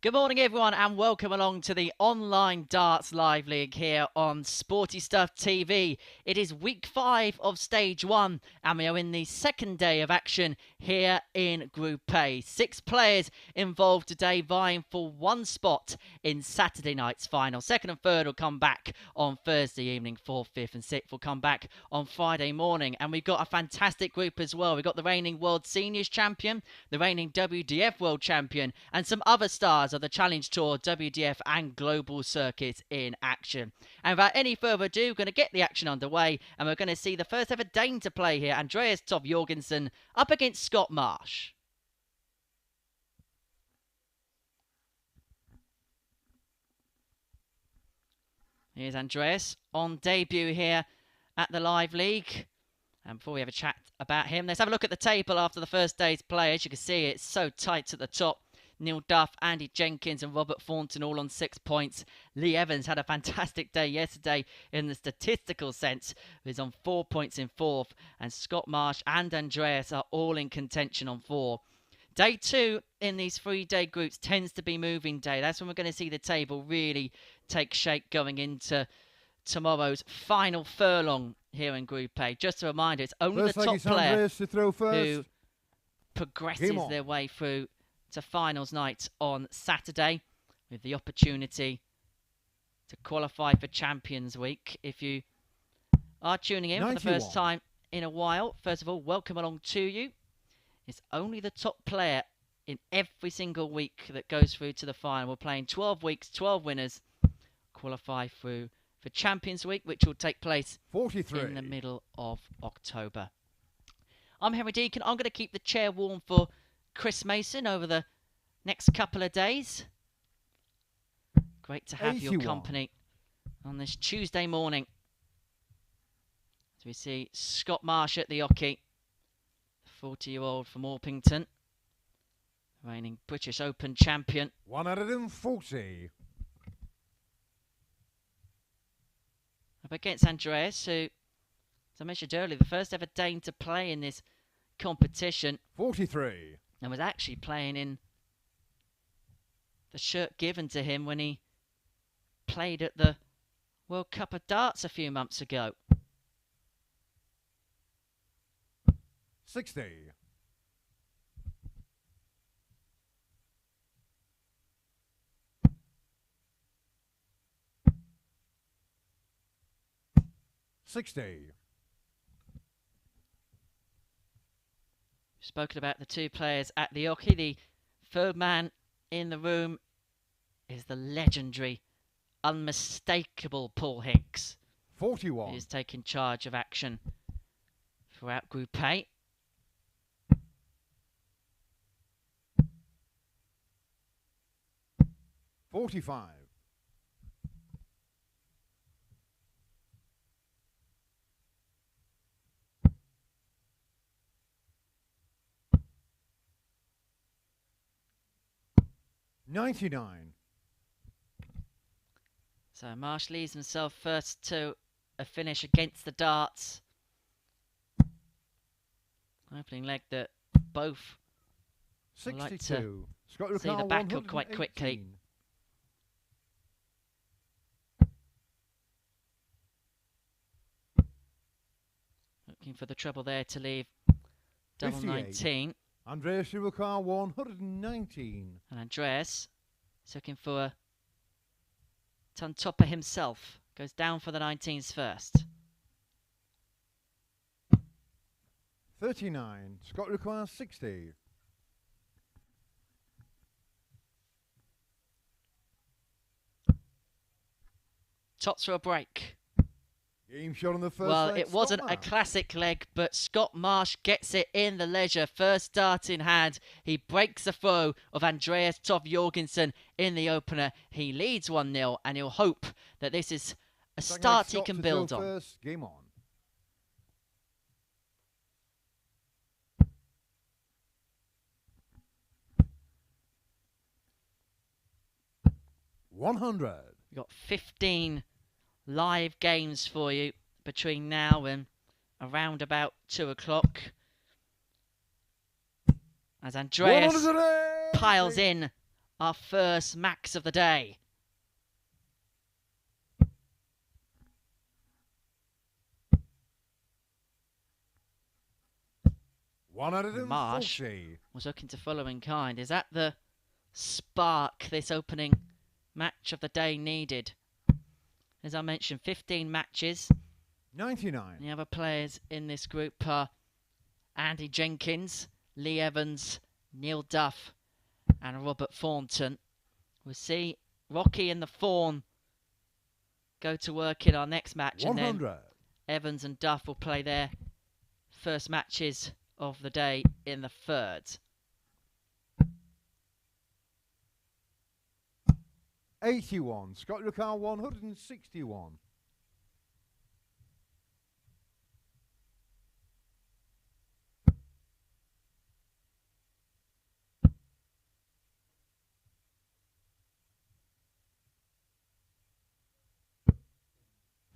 Good morning, everyone, and welcome along to the online darts live league here on Sporty Stuff TV. It is week 5 of stage 1, and we are in the second day of action here in Group A. 6 players involved today, vying for one spot in Saturday night's final. Second and third will come back on Thursday evening. 4th, 5th, and 6th will come back on Friday morning. And we've got a fantastic group as well. We've got the reigning World Seniors Champion, the reigning WDF World Champion, and some other stars of the Challenge Tour, WDF and Global Circuit in action. And without any further ado, we're going to get the action underway, and we're going to see the first ever Dane to play here, Andreas Toft-Jørgensen, up against Scott Marsh. Here's Andreas on debut here at the live league. And before we have a chat about him, let's have a look at the table after the first day's play. As you can see, it's so tight at the top. Duff, Andy Jenkins and Robert Thornton all on 6 points. Leigh Evans had a fantastic day yesterday in the statistical sense. He's on 4 points in 4th. And Scott Marsh and Andreas are all in contention on 4. Day 2 in these 3-day groups tends to be moving day. That's when we're going to see the table really take shape going into tomorrow's final furlong here in Group A. Just a reminder, it's only the top player who progresses their way through to finals night on Saturday, with the opportunity to qualify for Champions Week. If you are tuning in for the first time in a while, first of all, welcome along to you. It's only the top player in every single week that goes through to the final. We're playing 12 weeks, 12 winners qualify through for Champions Week, which will take place 43 in the middle of October. I'm Henry Deacon. I'm going to keep the chair warm for Chris Mason over the next couple of days. Great to have 81. your company on this Tuesday morning. As we see Scott Marsh at the hockey, 40-year-old from Orpington, reigning British Open champion. 140. Up against Andreas, who, as I mentioned earlier, the first ever Dane to play in this competition. 43. And was actually playing in the shirt given to him when he played at the World Cup of Darts a few months ago. 60. 60. Spoken about the two players at the hockey. The third man in the room is the legendary, unmistakable Paul Hicks. 41. He is taking charge of action throughout Group A. 45. 99. So Marsh leaves himself first to a finish against the darts. Opening leg that both 62. like to Scott see the back of quite quickly. Looking for the treble there to leave double 19. Andreas Toft-Jørgensen 119. And Andreas is looking for a ton topper himself. Goes down for the 19s first. 39. Scott requires 60. Tots for a break. Game shot on the first Well, leg, it wasn't Scott a classic leg, but Scott Marsh gets it in the leisure. First dart in hand. He breaks the throw of Andreas Toft-Jørgensen in the opener. He leads 1-0, and he'll hope that this is a start he can build on. First. Game on. 100. We've got 15 live games for you between now and around about 2 o'clock. As Andreas piles in our first max of the day. Marsh was looking to follow in kind. Is that the spark this opening match of the day needed? As I mentioned, 15 matches. 99. The other players in this group are Andy Jenkins, Leigh Evans, Neil Duff and Robert Thornton. We'll see Rocky and the Fawn go to work in our next match. 100. And then Evans and Duff will play their first matches of the day in the third. 81. Scott Lucar 161.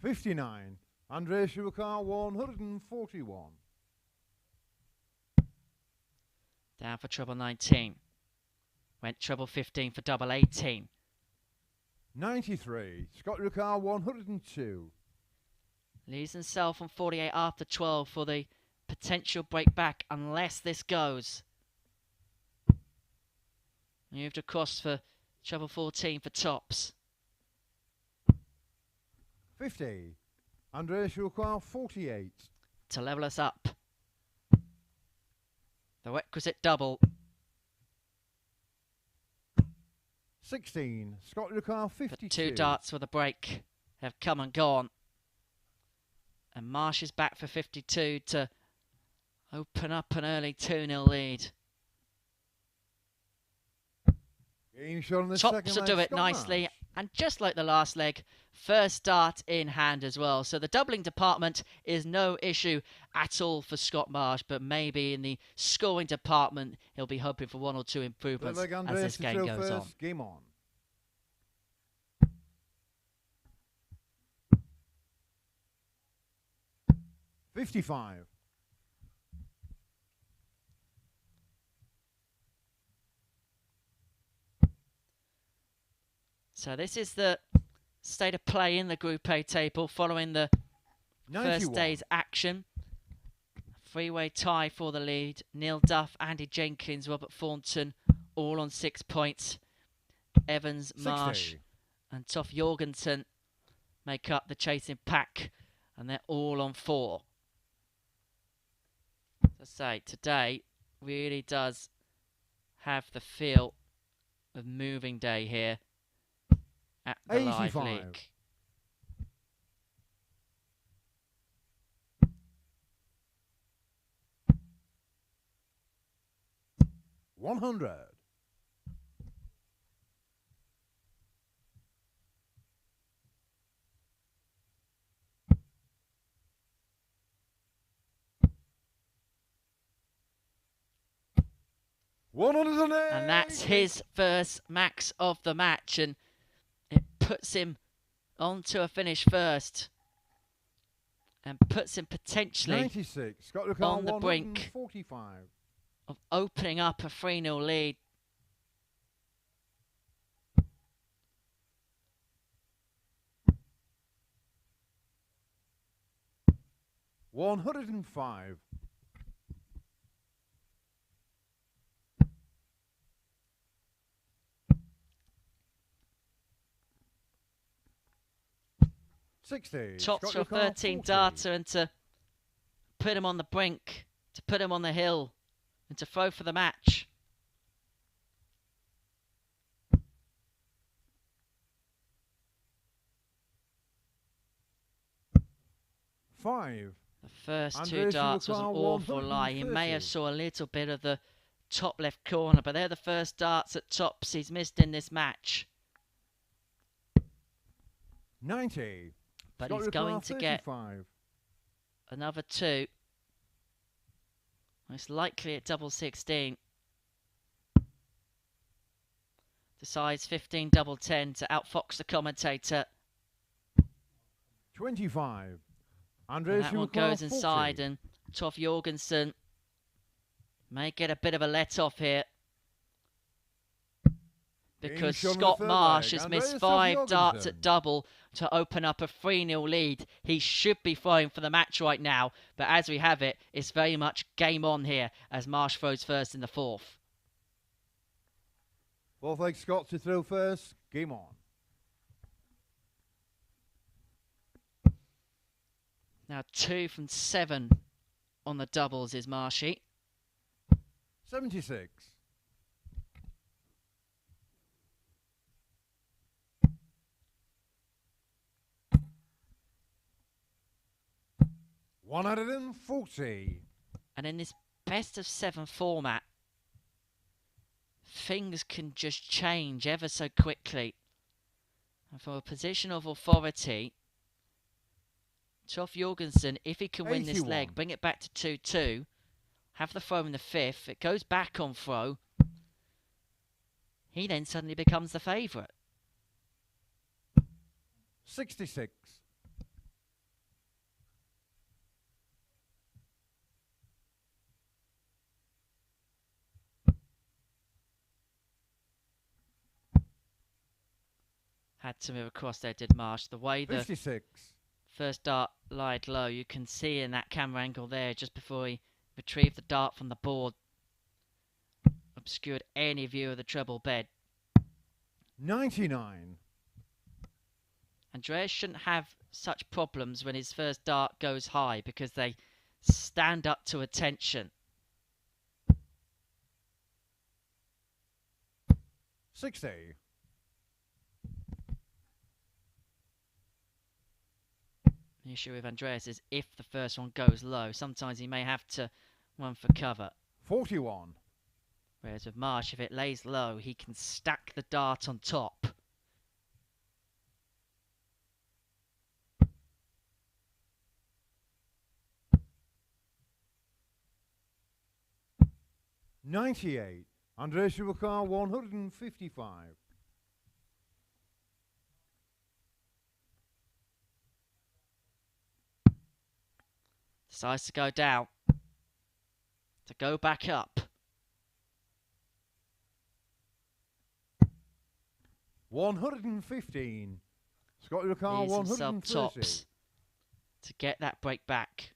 59. Andreas Toft-Jørgensen 141. Down for treble 19. Went treble 15 for double 18. 93. Scott Lucar 102. Leaves himself on 48 after 12 for the potential break back unless this goes. Moved across for treble 14 for tops. 50. Andreas Toft-Jørgensen 48. To level us up. The requisite double. 16. Scott Lucar 52. The two darts for the break have come and gone. And Marsh is back for 52 to open up an early 2-0 lead. Tops will do it nicely. Marsh. And just like the last leg, first dart in hand as well. So the doubling department is no issue at all for Scott Marsh, but maybe in the scoring department, he'll be hoping for one or two improvements as this game goes on. Game on. $55. So this is the state of play in the Group A table following the 91. first day's action. Three-way tie for the lead. Neil Duff, Andy Jenkins, Robert Thornton, all on 6 points. Evans, 60. Marsh and Toft-Jørgensen make up the chasing pack, and they're all on 4. As I say, today really does have the feel of moving day here at the Live 85. League. $100. And that's his first max of the match, and it puts him onto a finish first and puts him potentially 96. Scott Lucar on the brink 145. of opening up a 3-0 lead. $105. Tops for 13 darter, and to put him on the brink, to put him on the hill, and to throw for the match. $5. The first Andreas two darts was an awful lie. He may have saw a little bit of the top left corner, but they're the first darts at tops he's missed in this match. 90. But Scott he's Lucar going to get 35. another 2. Most likely at double 16. Decides 15 double 10 to outfox the commentator. 25. And Andreas that one Toft-Jørgensen goes inside, 40. and Toff-Jørgensen may get a bit of a let off here. because shot on the Scott third Marsh leg. has missed Andreas 5 darts Toft-Jørgensen. at double to open up a 3-0 lead. He should be throwing for the match right now, but as we have it, it's very much game on here as Marsh throws first in the 4th. Fourth leg, Scott to throw first. Game on. Now 2 from 7 on the doubles is Marshy. 76. $140. And in this best of 7 format, things can just change ever so quickly. And from a position of authority, Toff-Jørgensen, if he can win this 81. leg, bring it back to 2-2, have the throw in the 5th, it goes back on throw, he then suddenly becomes the favourite. 66. Had to move across there, did Marsh. The way the 56. first dart lied low, you can see in that camera angle there, just before he retrieved the dart from the board, obscured any view of the treble bed. 99. Andreas shouldn't have such problems when his first dart goes high because they stand up to attention. 60. The issue with Andreas is if the first one goes low, sometimes he may have to run for cover. 41. Whereas with Marsh, if it lays low, he can stack the dart on top. 98. Andreas Toft-Jørgensen, 155. Decides to go down. To go back up. 115. Scott Toft-Jørgensen, He's himself 130. tops to get that break back.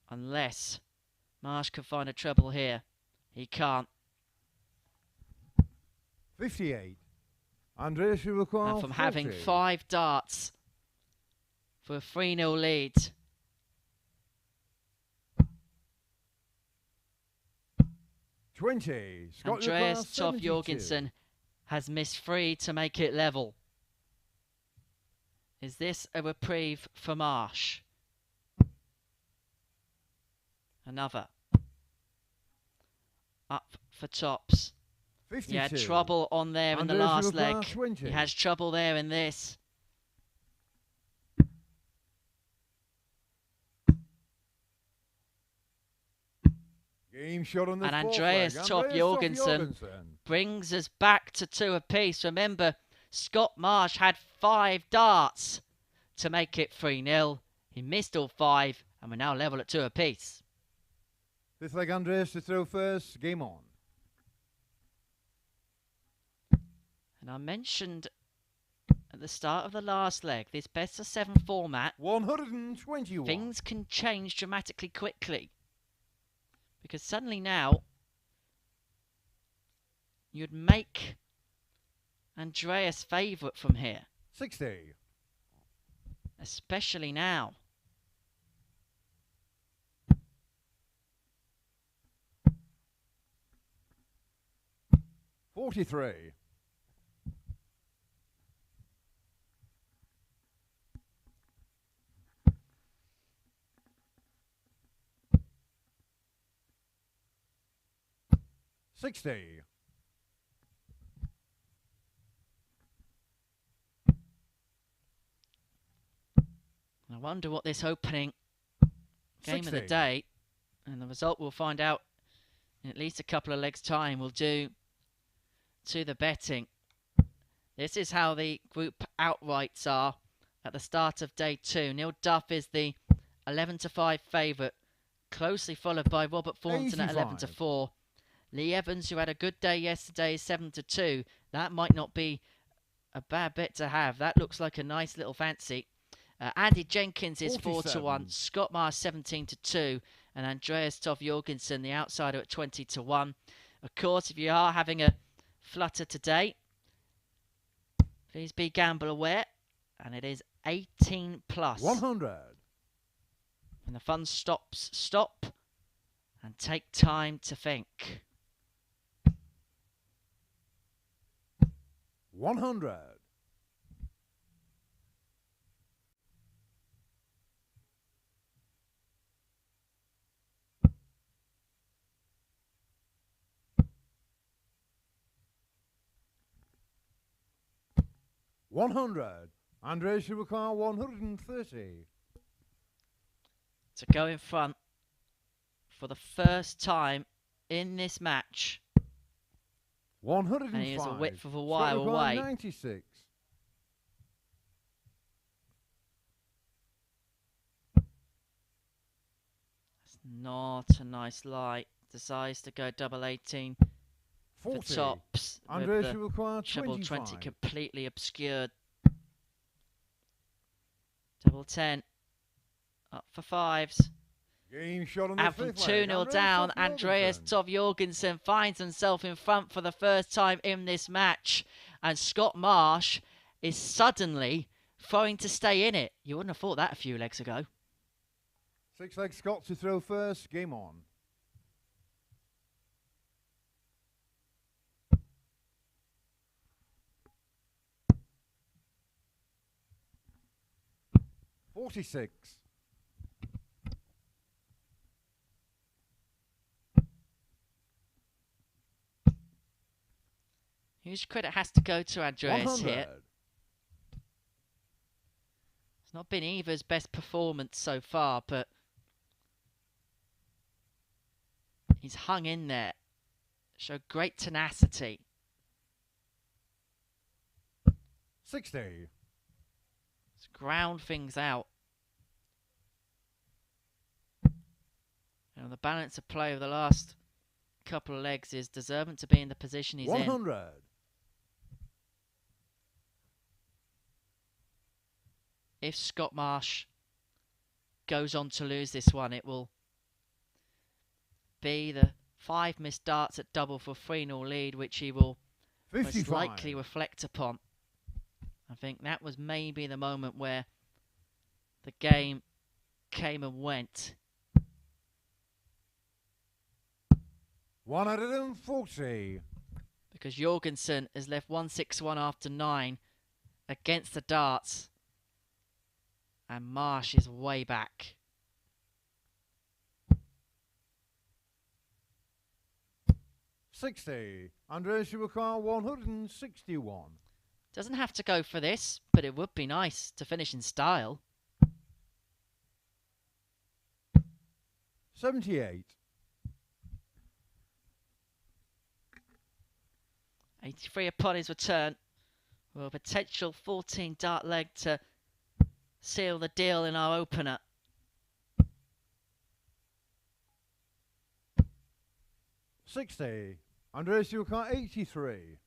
Unless Marsh can find a treble here. He can't. 58. Andreas Toft-Jørgensen, And from having 40. 5 darts for a 3-0 lead. Scott Andreas Toft-Jørgensen, 72. Toft-Jørgensen has missed 3 to make it level. Is this a reprieve for Marsh? Another. Up for tops. 52. He had trouble on there in the Andreas last leg. Toft-Jørgensen, 20. He has trouble there in this. Game shot on the And fourth Andreas leg. Toft-Jørgensen brings us back to 2 apiece. Remember, Scott Marsh had 5 darts to make it 3-0. He missed all 5, and we're now level at 2 apiece. Fifth leg, Andreas to throw first. Game on. And I mentioned at the start of the last leg, this best of 7 format, 121. things can change dramatically quickly. Because suddenly now, you'd make Andreas favourite from here. 60. Especially now. 43. $60. I wonder what this opening game of the 60. day, and the result we'll find out in at least a couple of legs' time, will do to the betting. This is how the group outrights are at the start of day 2. Neil Duff is the 11-5 favourite, closely followed by Robert Thornton at 85. 11-4. Leigh Evans, who had a good day yesterday, is 7-2. That might not be a bad bet to have. That looks like a nice little fancy. Andy Jenkins is 4-1. Scott Marsh 17-2. And Andreas Toft-Jørgensen, the outsider, at 20-1. Of course, if you are having a flutter today, please be gamble aware. And it is 18 plus. 100. When the fun stops, stop and take time to think. 100. 100. Andreas should require 130. To go in front for the first time in this match. 105. And he is a width of a while away. 96. It's not a nice light. Decides to go double 18 40. for tops. Andreas with should the require treble 25. 20 completely obscured. Double 10. Up for fives. Game shot on the And from fifth leg. 2-0 down, Andreas Toft-Jørgensen finds himself in front for the first time in this match. And Scott Marsh is suddenly throwing to stay in it. You wouldn't have thought that a few legs ago. 6 leg Scott to throw first. Game on. $46. Huge credit has to go to Andreas 100. here. It's not been either's best performance so far, but he's hung in there. Showed great tenacity. 60. Let's ground things out. And the balance of play of the last couple of legs is deserving to be in the position he's 100. in. If Scott Marsh goes on to lose this one, it will be the 5 missed darts at double for 3-0 lead, which he will 55. most likely reflect upon. I think that was maybe the moment where the game came and went. 140. Because Jørgensen has left 161 after 9 against the darts. And Marsh is way back. $60. Andreas should require 161. Doesn't have to go for this, but it would be nice to finish in style. 78. 83 upon his return. With a potential 14 dart leg to seal the deal in our opener. $60. Andreas should require 83.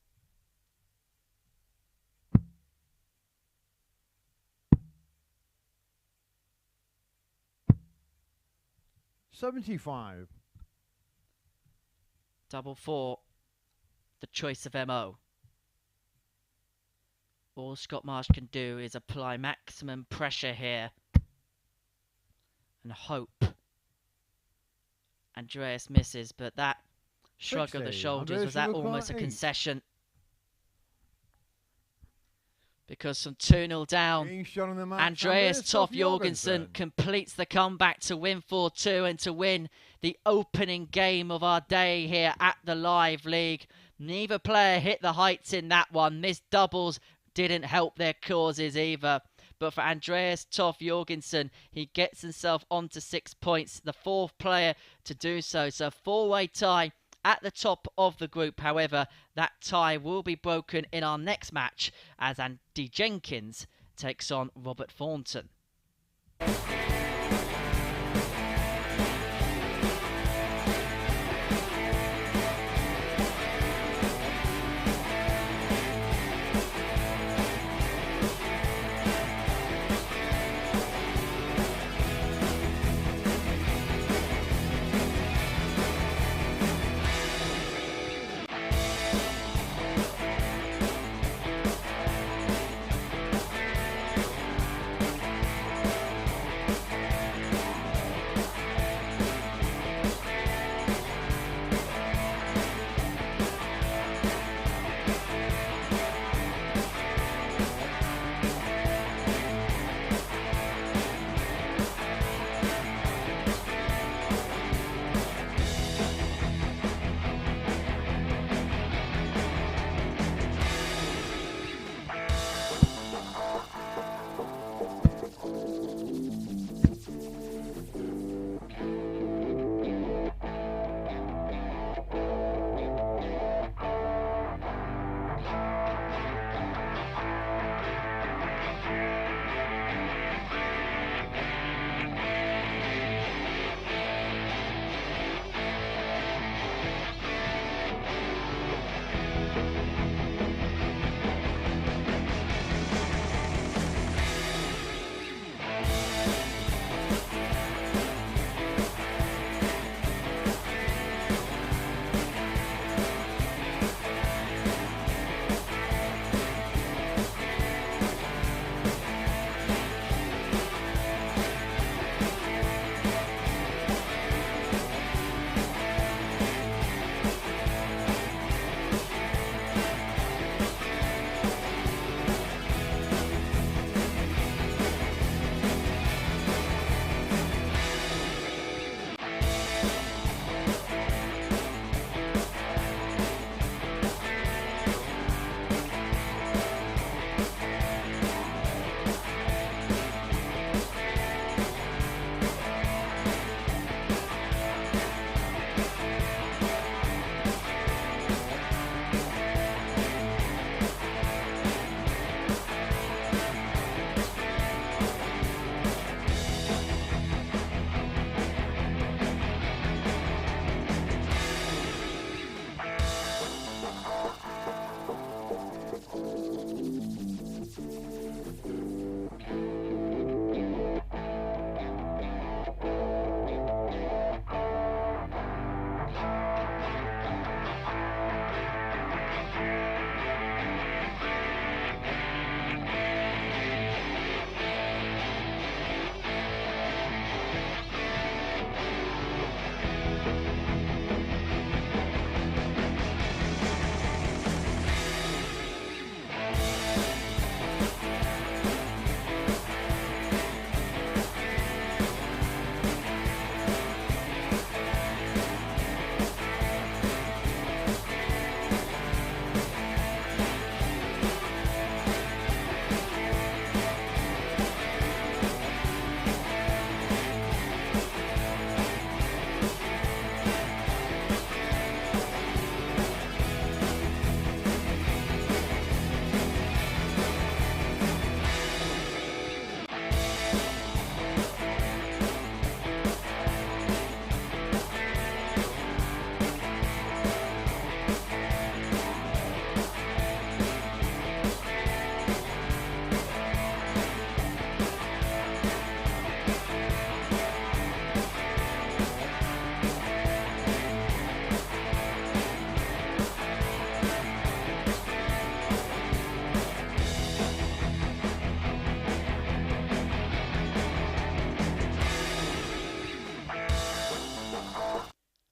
75. Double 4. The choice of MO. All Scott Marsh can do is apply maximum pressure here and hope Andreas misses, but that shrug of the shoulders, was that almost a concession? Because from 2-0 down, Andreas Toft-Jørgensen completes the comeback to win 4-2 and to win the opening game of our day here at the Live League. Neither player hit the heights in that one. Missed doubles didn't help their causes either. But for Andreas Toft-Jørgensen, he gets himself onto 6 points, the 4th player to do so. So 4-way tie at the top of the group. However, that tie will be broken in our next match as Andy Jenkins takes on Robert Thornton.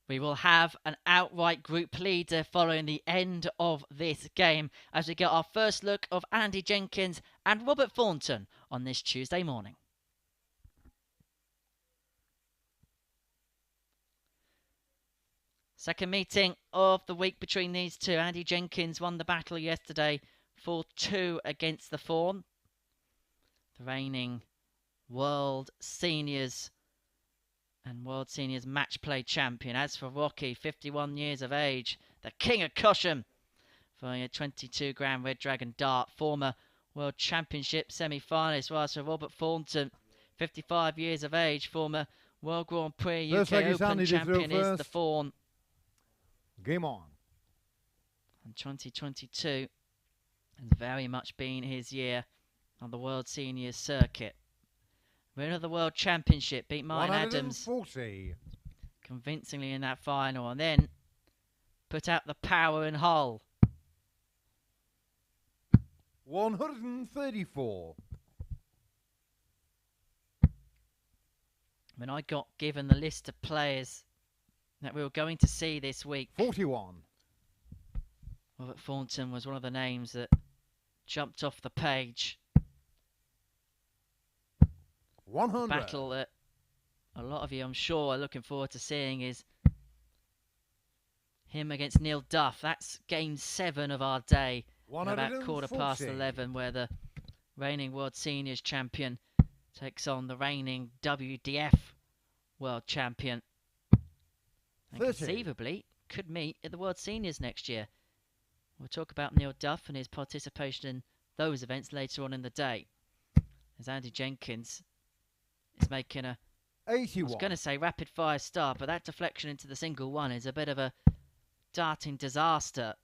We will have an outright group leader following the end of this game as we get our first look of Andy Jenkins and Robert Thornton on this Tuesday morning. Second meeting of the week between these two. Andy Jenkins won the battle yesterday 4-2 against the Fawn, the reigning World Seniors and World Seniors Match Play champion. As for Rocky, 51 years of age, the King of Cushion for a 22 Grand Red Dragon Dart, former World Championship semi-finalist. Whilst for Robert Thornton, 55 years of age, former World Grand Prix UK Open champion is the Fawn. Game on. And 2022 has very much been his year on the World Seniors circuit. Winner of the World Championship, beat Martin Adams convincingly in that final, and then put out the power in Hull. 134. When I got given the list of players that we were going to see this week, 41. Robert Thornton was one of the names that jumped off the page. 100. The battle that a lot of you, I'm sure, are looking forward to seeing is him against Neil Duff. That's game 7 of our day, at about 11:15, where the reigning World Seniors champion takes on the reigning WDF World Champion. And conceivably could meet at the World Seniors next year. We'll talk about Neil Duff and his participation in those events later on in the day. As Andy Jenkins is making a, 81. I was going to say rapid fire start, but that deflection into the single one is a bit of a darting disaster.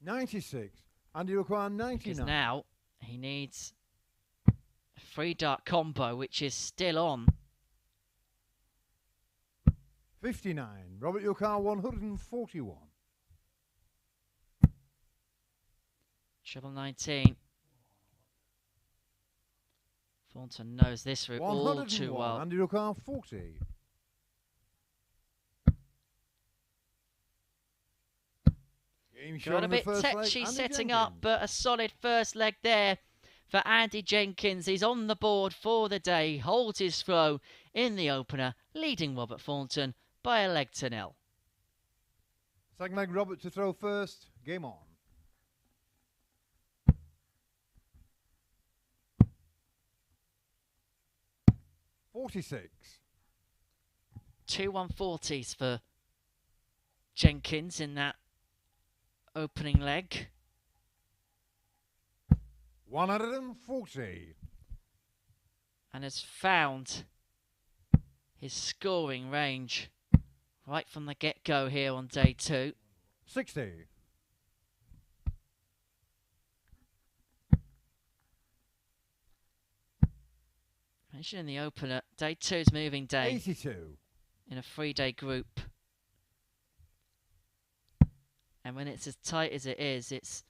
96. And you require 99. Because now he needs a free dart combo, which is still on. 59. Robert Yukar 141. Treble 19. Thornton knows this route all too well. Andy Yukar 40. Got a bit tetchy setting up, but a solid first leg there for Andy Jenkins. He's on the board for the day, holds his throw in the opener, leading Robert Thornton by a leg to 0. Second leg, Robert to throw first. Game on. .46. 2 140s for Jenkins in that opening leg. 140. And has found his scoring range right from the get-go here on day 2. 60. Mentioned in the opener, day 2's moving day. 82. In a 3-day group. And when it's as tight as it is, it's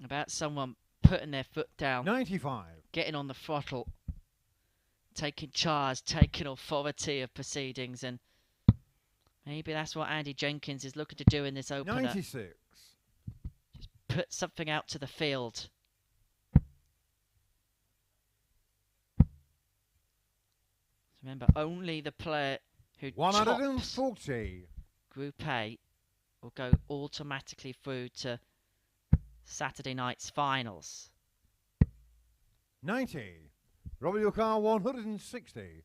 about someone putting their foot down. 95. Getting on the throttle. Taking charge, taking authority of proceedings, and maybe that's what Andy Jenkins is looking to do in this opener. 96. Just put something out to the field. Remember, only the player who 140. tops Group A will go automatically through to Saturday night's finals. 90. Robert Yukar 160.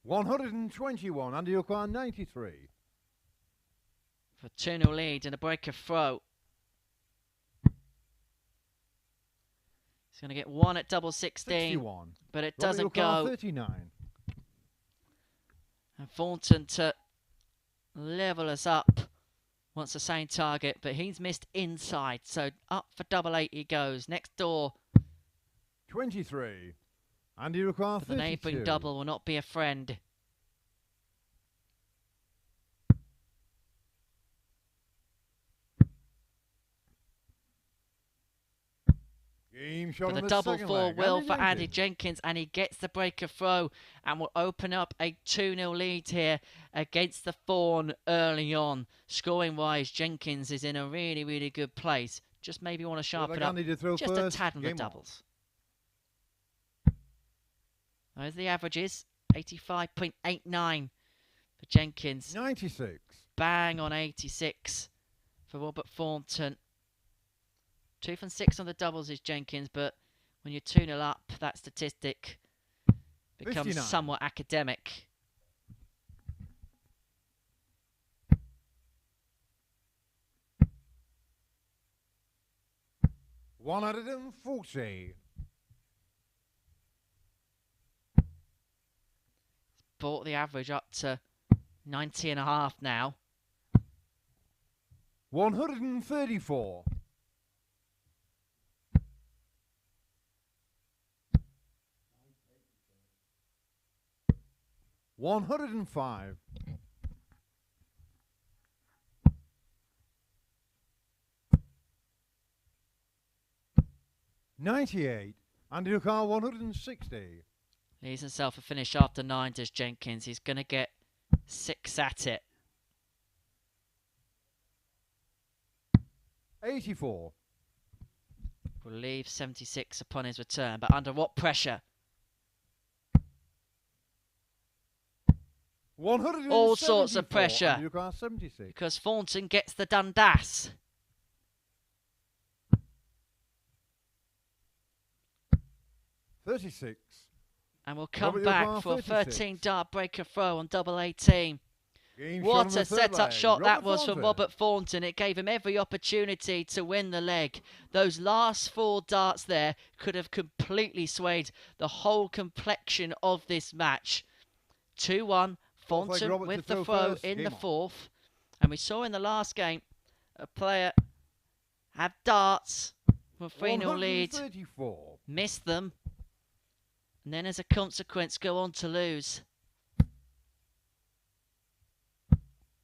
121. Andy Yukar 93. For 2-0 lead and a breaker throw. He's going to get 1 at double 16, 61. but it Robert doesn't Yukar go. 39. And Thornton to level us up wants the same target, but he's missed inside, so up for double 8 he goes. Next door. 23. Andy Yukar 32. The neighbouring double will not be a friend. Game shot But on the the double second four leg. will for Andy Jenkins, and he gets the breaker throw and will open up a 2-0 lead here against the Fawn early on. Scoring-wise, Jenkins is in a really, really good place. Just maybe want to sharpen up just a tad on the doubles. There's the averages, 85.89 for Jenkins. 96. Bang on 86 for Robert Thornton. 2 from 6 on the doubles is Jenkins, but when you're 2-0 up, that statistic becomes 59. somewhat academic. $140. Brought the average up to 90.5 now. 134. $105. 98. Andy Lucar 160. Leaves himself a finish after 9, does Jenkins. He's going to get 6 at it. 84. Will leave 76 upon his return, but under what pressure? 174. All sorts of pressure. Andy Lucar 76. Because Thornton gets the Dundas. $36. And we'll come Robert back Lucar, for a 36. 13 dart breaker throw on double 18. Game What shot on a the third set-up leg. shot that Robert was from Thornton. Robert Thornton. It gave him every opportunity to win the leg. Those last 4 darts there could have completely swayed the whole complexion of this match. 2-1, Thornton Robert with to the throw throw first. in Game the on. 4th. And we saw in the last game a player have darts from 3-0 lead, 134. miss them, and then as a consequence go on to lose.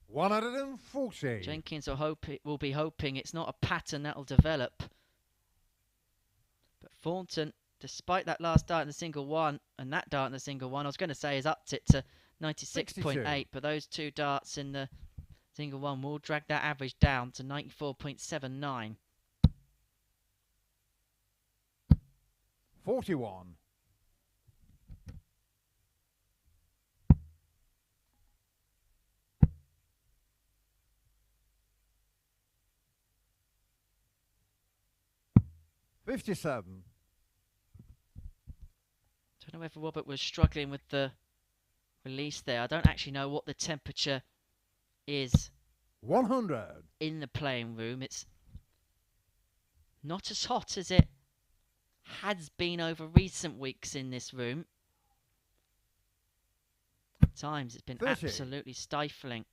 140. Jenkins will be hoping it's not a pattern that will develop. But Thornton, despite that last dart in the single one and that dart in the single one, I was going to say has upped it to 96.8, but those 2 darts in the single one will drag that average down to 94.79. 41. $57. Don't know if Robert was struggling with the release there. I don't actually know what the temperature is 100. in the playing room. It's not as hot as it has been over recent weeks in this room. At times it's been 30. absolutely stifling.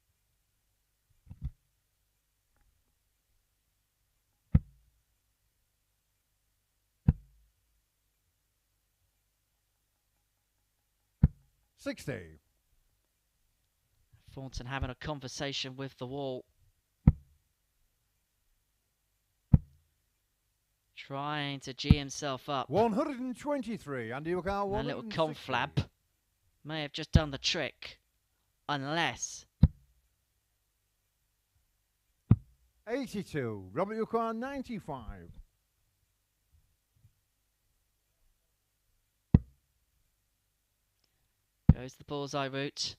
$60. Thornton having a conversation with the wall. Trying to G himself up. 123. Andy Lucar A 160. little conflab may have just done the trick. Unless 82. Robert Lucar 95. goes the bullseye route.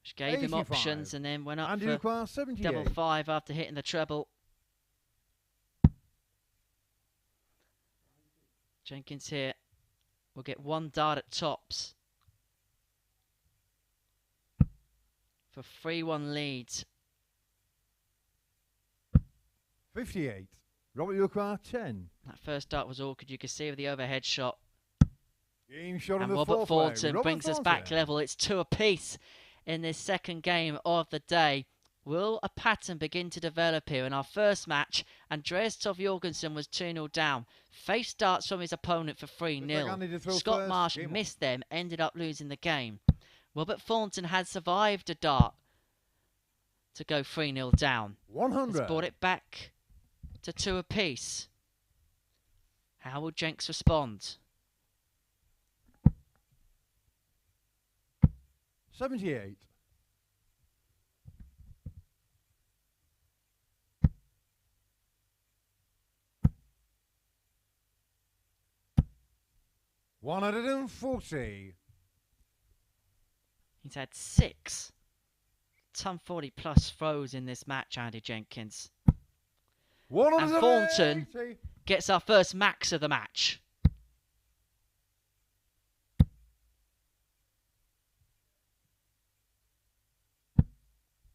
Which gave him 85. options and then went up Andy for Lucar 78. double 5 after hitting the treble. Jenkins here will get 1 dart at tops for 3-1 lead. 58. Robert Lucar 10. That first dart was awkward. You could see with the overhead shot. Game shot on And the Robert fourth leg. Thornton Robert brings us back Thornton. level. It's 2 apiece in this second game of the day. Will a pattern begin to develop here? In our first match, Andreas Toft-Jørgensen was 2-0 down. Faced darts from his opponent for 3-0. Scott Marsh missed them, ended up losing the game. Robert Thornton had survived a dart to go 3-0 down. 100. Has brought it back to 2 apiece. How will Jenks respond? 78. $140. He's had 6 ton 40 plus throws in this match, Andy Jenkins. And Thornton gets our first max of the match.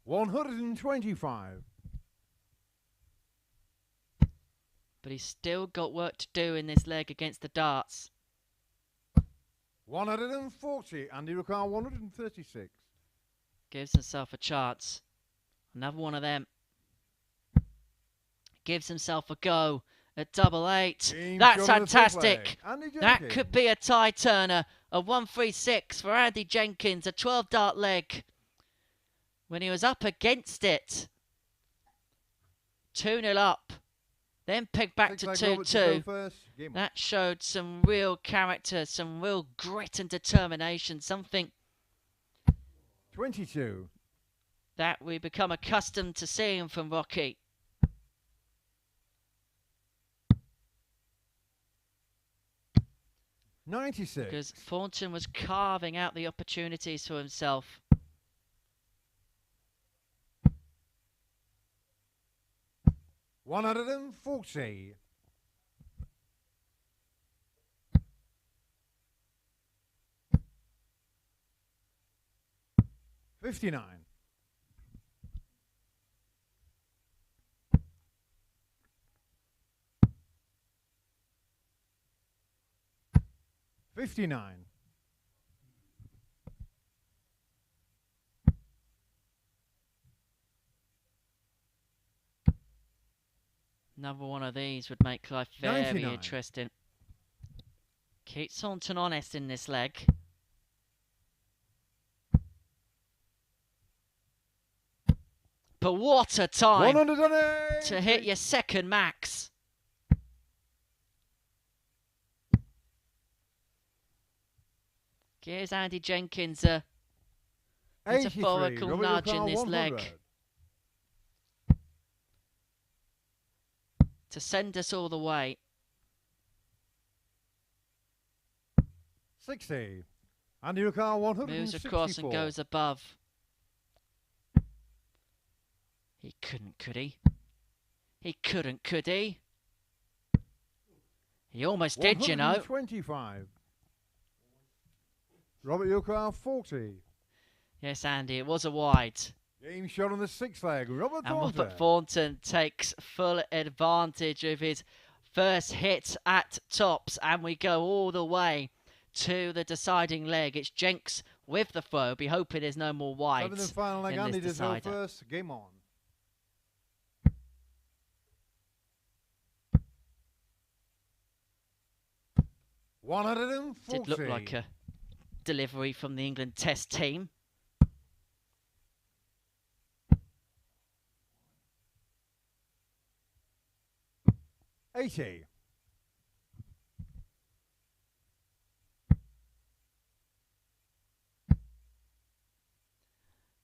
$125. But he's still got work to do in this leg against the darts. 140. Andy Ricard, 136. Gives himself a chance. Another one of them. Gives himself a go at double 8. That's fantastic. That could be a tie turner. A 136 for Andy Jenkins. A 12 dart leg. When he was up against it. 2-0 up. Then pegged back to 2-2. That showed some real character, some real grit and determination. Something 22. That we become accustomed to seeing from Rocky. $96. Because Thornton was carving out the opportunities for himself. $140. $59. $59. Another one of these would make life very 99. interesting. Keeps Thornton honest in this leg. But what a time to hit your second max. Gives Andy Jenkins a metaphorical nudge in this leg. To send us all the way. 60. Andy Ricard, 164. Moves across and goes above. He couldn't, could he? He couldn't, could he? He almost did, you know. 125. Robert Ricard, 40. Yes, Andy, it was a wide. Game shot on the 6th leg. Robert Thornton takes full advantage of his first hit at tops, and we go all the way to the deciding leg. It's Jenks with the throw. Be hoping there's no more wides. 7th and final leg. Andy does go first. Game on. $140. Did look like a delivery from the England Test team. $80.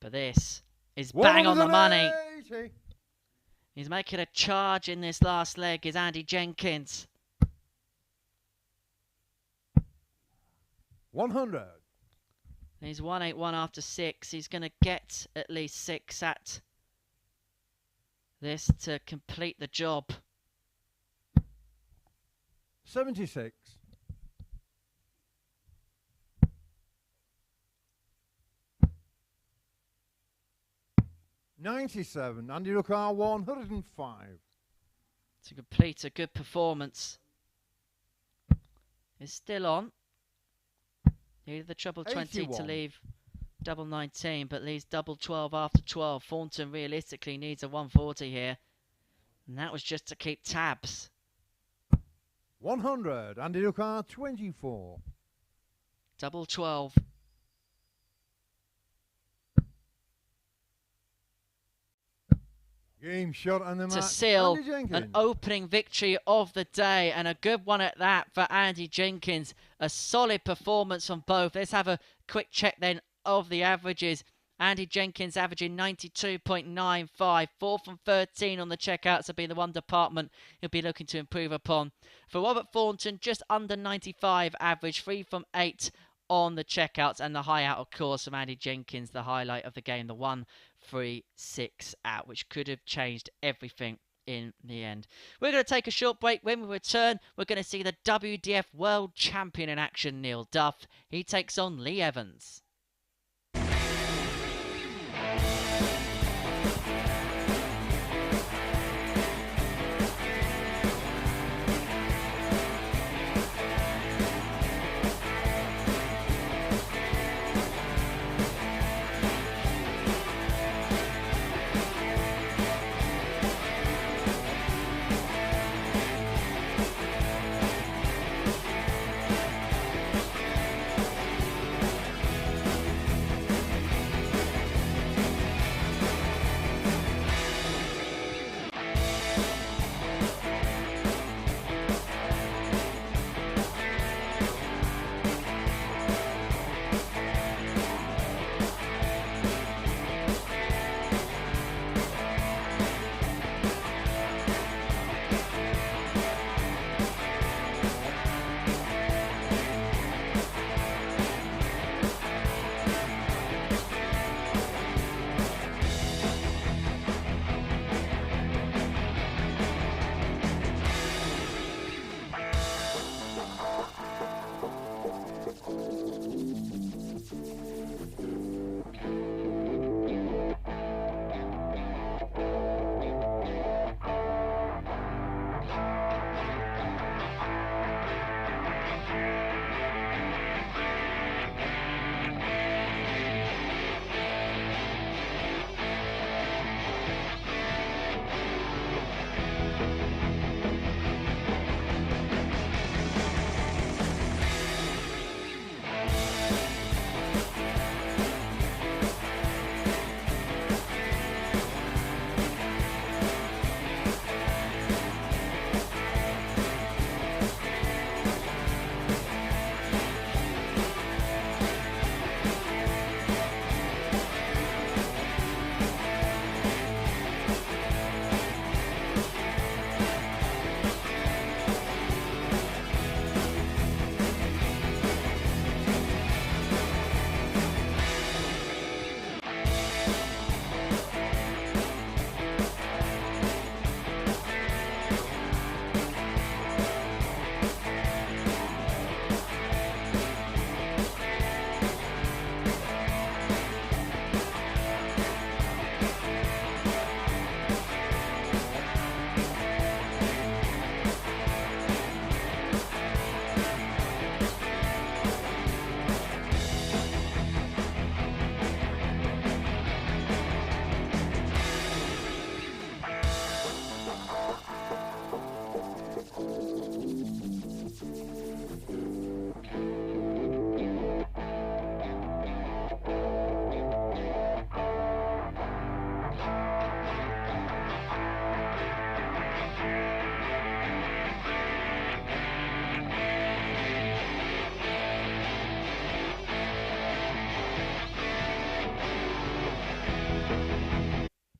But this is bang on the money. He's making a charge in this last leg, is Andy Jenkins. 100. He's 181 after 6. He's going to get at least 6 at this to complete the job. 76. $97. Andy Ricard, 105. To complete a good performance. Is still on. Needed the treble 20 81. to leave double 19, but leaves double 12 after 12. Thornton realistically needs a 140 here. And that was just to keep tabs. 100. Andy Ricard, 24. Double 12. Game shot on the to mat. seal Andy Jenkins. an opening victory of the day, and a good one at that for Andy Jenkins. A solid performance from both. Let's have a quick check then of the averages. Andy Jenkins averaging 92.95, 4 from 13 on the checkouts have been the one department he'll be looking to improve upon. For Robert Thornton, just under 95 average, 3 from 8 on the checkouts, and the high out, of course, from Andy Jenkins, the highlight of the game, the 1-3-6 out, which could have changed everything in the end. We're going to take a short break. When we return, we're going to see the WDF World Champion in action, Neil Duff. He takes on Leigh Evans.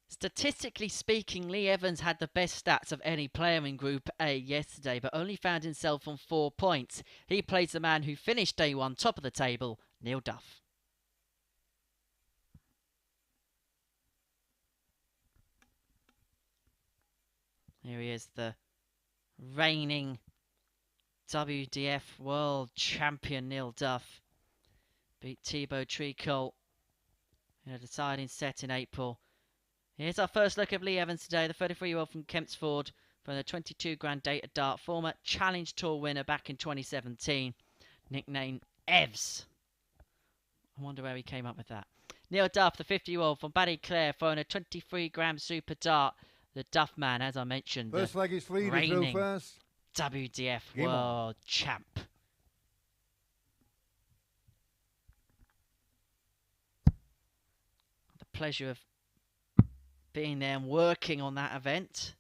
Statistically speaking, Leigh Evans had the best stats of any player in Group A yesterday, but only found himself on 4 points. He plays the man who finished day one top of the table, Neil Duff. Here he is, the reigning WDF World Champion, Neil Duff. Beat Thibaut Tricol in a deciding set in April. Here's our first look at Leigh Evans today, the 33-year-old from Kempsford, from the 22 Grand Data Dart, former Challenge Tour winner back in 2017, nicknamed Evs. I wonder where he came up with that. Neil Duff, the 50-year-old from Ballyclare, throwing a 23-gram Super Dart. The Duff man, as I mentioned, first leg is Leigh to throw first. WDF Game World Champ. The pleasure of being there and working on that event.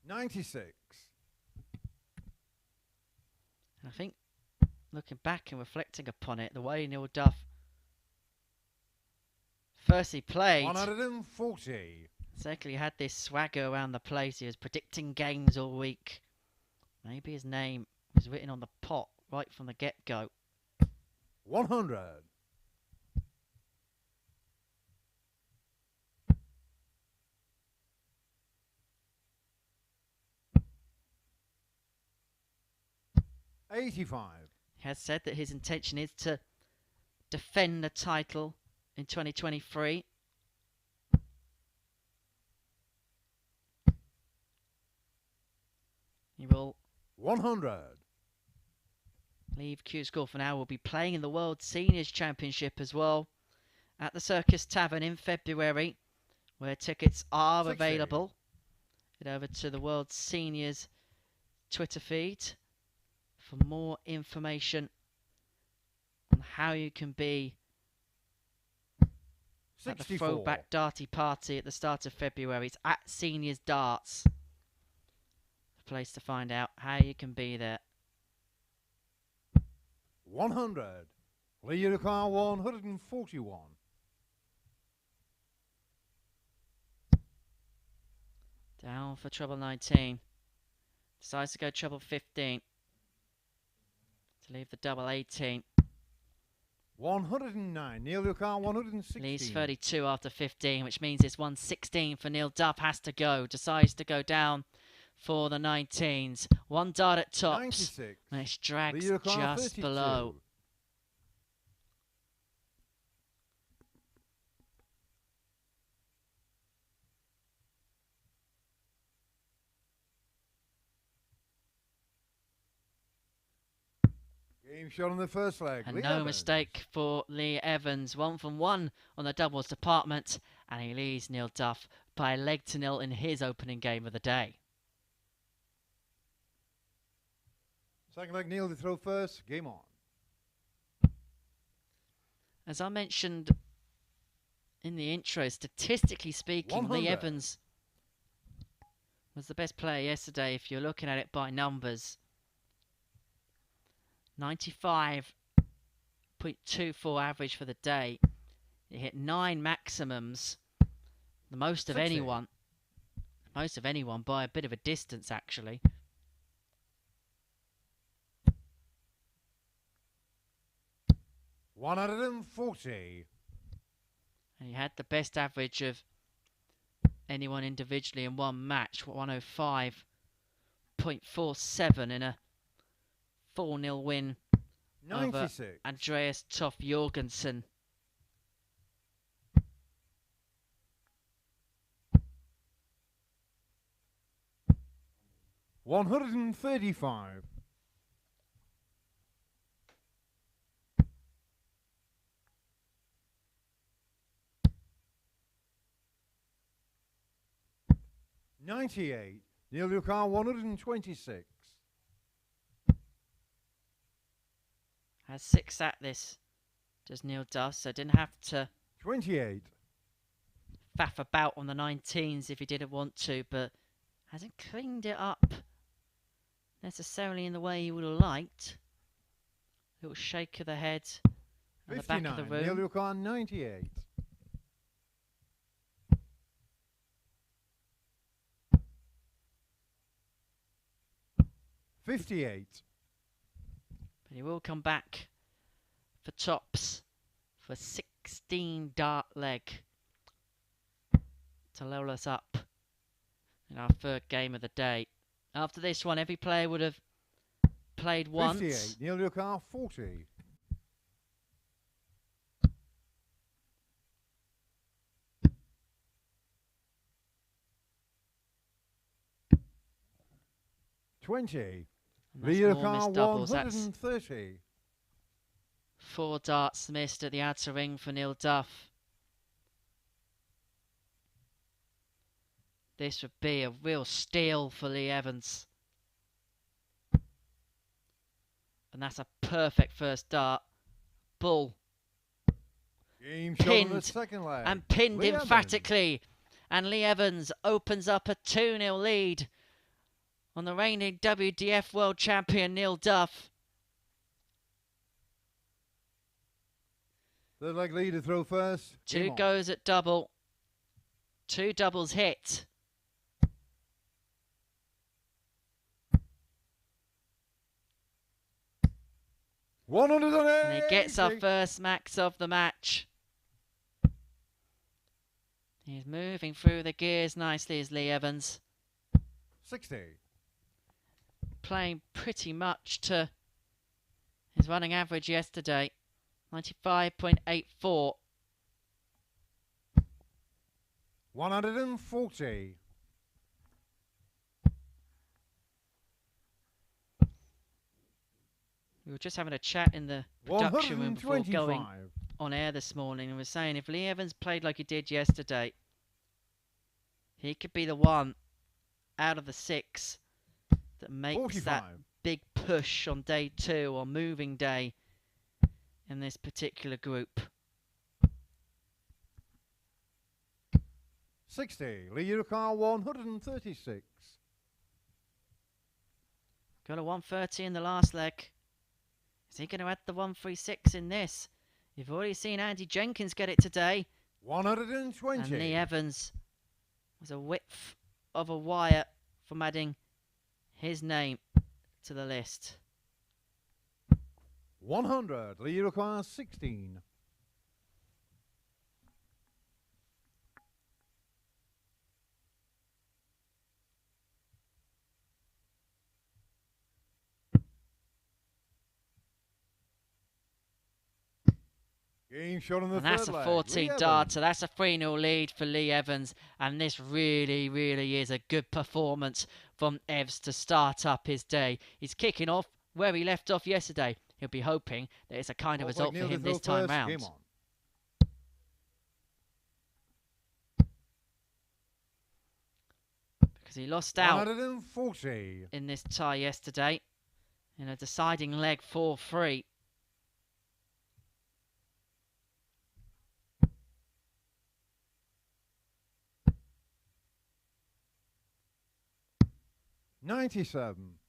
96. And I think, looking back and reflecting upon it, the way Neil Duff firstly played, 140. secondly had this swagger around the place. He was predicting games all week. Maybe his name was written on the pot right from the get-go. 100. $85. He has said that his intention is to defend the title in 2023. He will 100. leave Q School for now. Will be playing in the World Seniors Championship as well at the Circus Tavern in February, where tickets are 60. available. Head over to the World Seniors Twitter feed for more information on how you can be at the 64. throwback darty party at the start of February. It's at Seniors Darts. The place to find out how you can be there. 100. Leigh Evans 141. Down for treble 19. Decides to go treble 15. To leave the double 18. 109. Neil Evans 116. Leaves 32 after 15, which means it's 116 for Neil Duff. Has to go. Decides to go down for the 19s. One dart at tops. 96. And it's dragged Leigh Evans just 32. below. Game shot on the first leg. And Leigh no Evans. mistake for Leigh Evans. 1 from 1 on the doubles department. And he leads Neil Duff by a leg to nil in his opening game of the day. Second leg, Neil to throw first. Game on. As I mentioned in the intro, statistically speaking, 100. Leigh Evans was the best player yesterday if you're looking at it by numbers. 95.24 average for the day. He hit 9 maximums, the most of 60. anyone. Most of anyone by a bit of a distance, actually. $140. And he had the best average of anyone individually in one match, 105.47 in a 4-0 win over 96. Andreas Toft-Jørgensen. $135. $98. Neil Evans 126. Has 6 at this, does Neil Duff, so didn't have to 28. faff about on the 19s if he didn't want to, but hasn't cleaned it up necessarily in the way he would have liked. Little shake of the head at the back of the 59. Neil room. Evans 98. $58. But he will come back for tops for 16 dart leg to level us up in our third game of the day. After this one, every player would have played once. 58. Neil Evans 40. $20. And that's Leigh more Evans missed doubles. That's 130. 4 darts missed at the outer ring for Neil Duff. This would be a real steal for Leigh Evans. And that's a perfect first dart. Bull. Game shot on the pinned second leg. and pinned Leigh Evans. emphatically. And Leigh Evans opens up a 2-0 lead on the reigning WDF World Champion Neil Duff. Third leg lead to throw first. Two goes at double. Two doubles hit. And he gets our first max of the match. He's moving through the gears nicely as Leigh Evans. 60. Playing pretty much to his running average yesterday. 95.84. 140. We were just having a chat in the production room before going on air this morning, and we're saying if Leigh Evans played like he did yesterday, he could be the one out of the 6 that makes 45. that big push on day 2 or moving day in this particular group. 60. Leigh Evans 136. Got a 130 in the last leg. Is he going to add the 136 in this? You've already seen Andy Jenkins get it today. 120. And Leigh Evans was a width of a wire from adding his name to the list. 100. Leigh Evans 16. Game shot on the And that's third a leg. 14 Leigh darter. That's a 3-0 lead for Leigh Evans. And this really, really is a good performance from Evs to start up his day. He's kicking off where he left off yesterday. He'll be hoping that it's a kind of result for him this time round. Game on. Because he lost out 140. in this tie yesterday in a deciding leg 4-3. $97.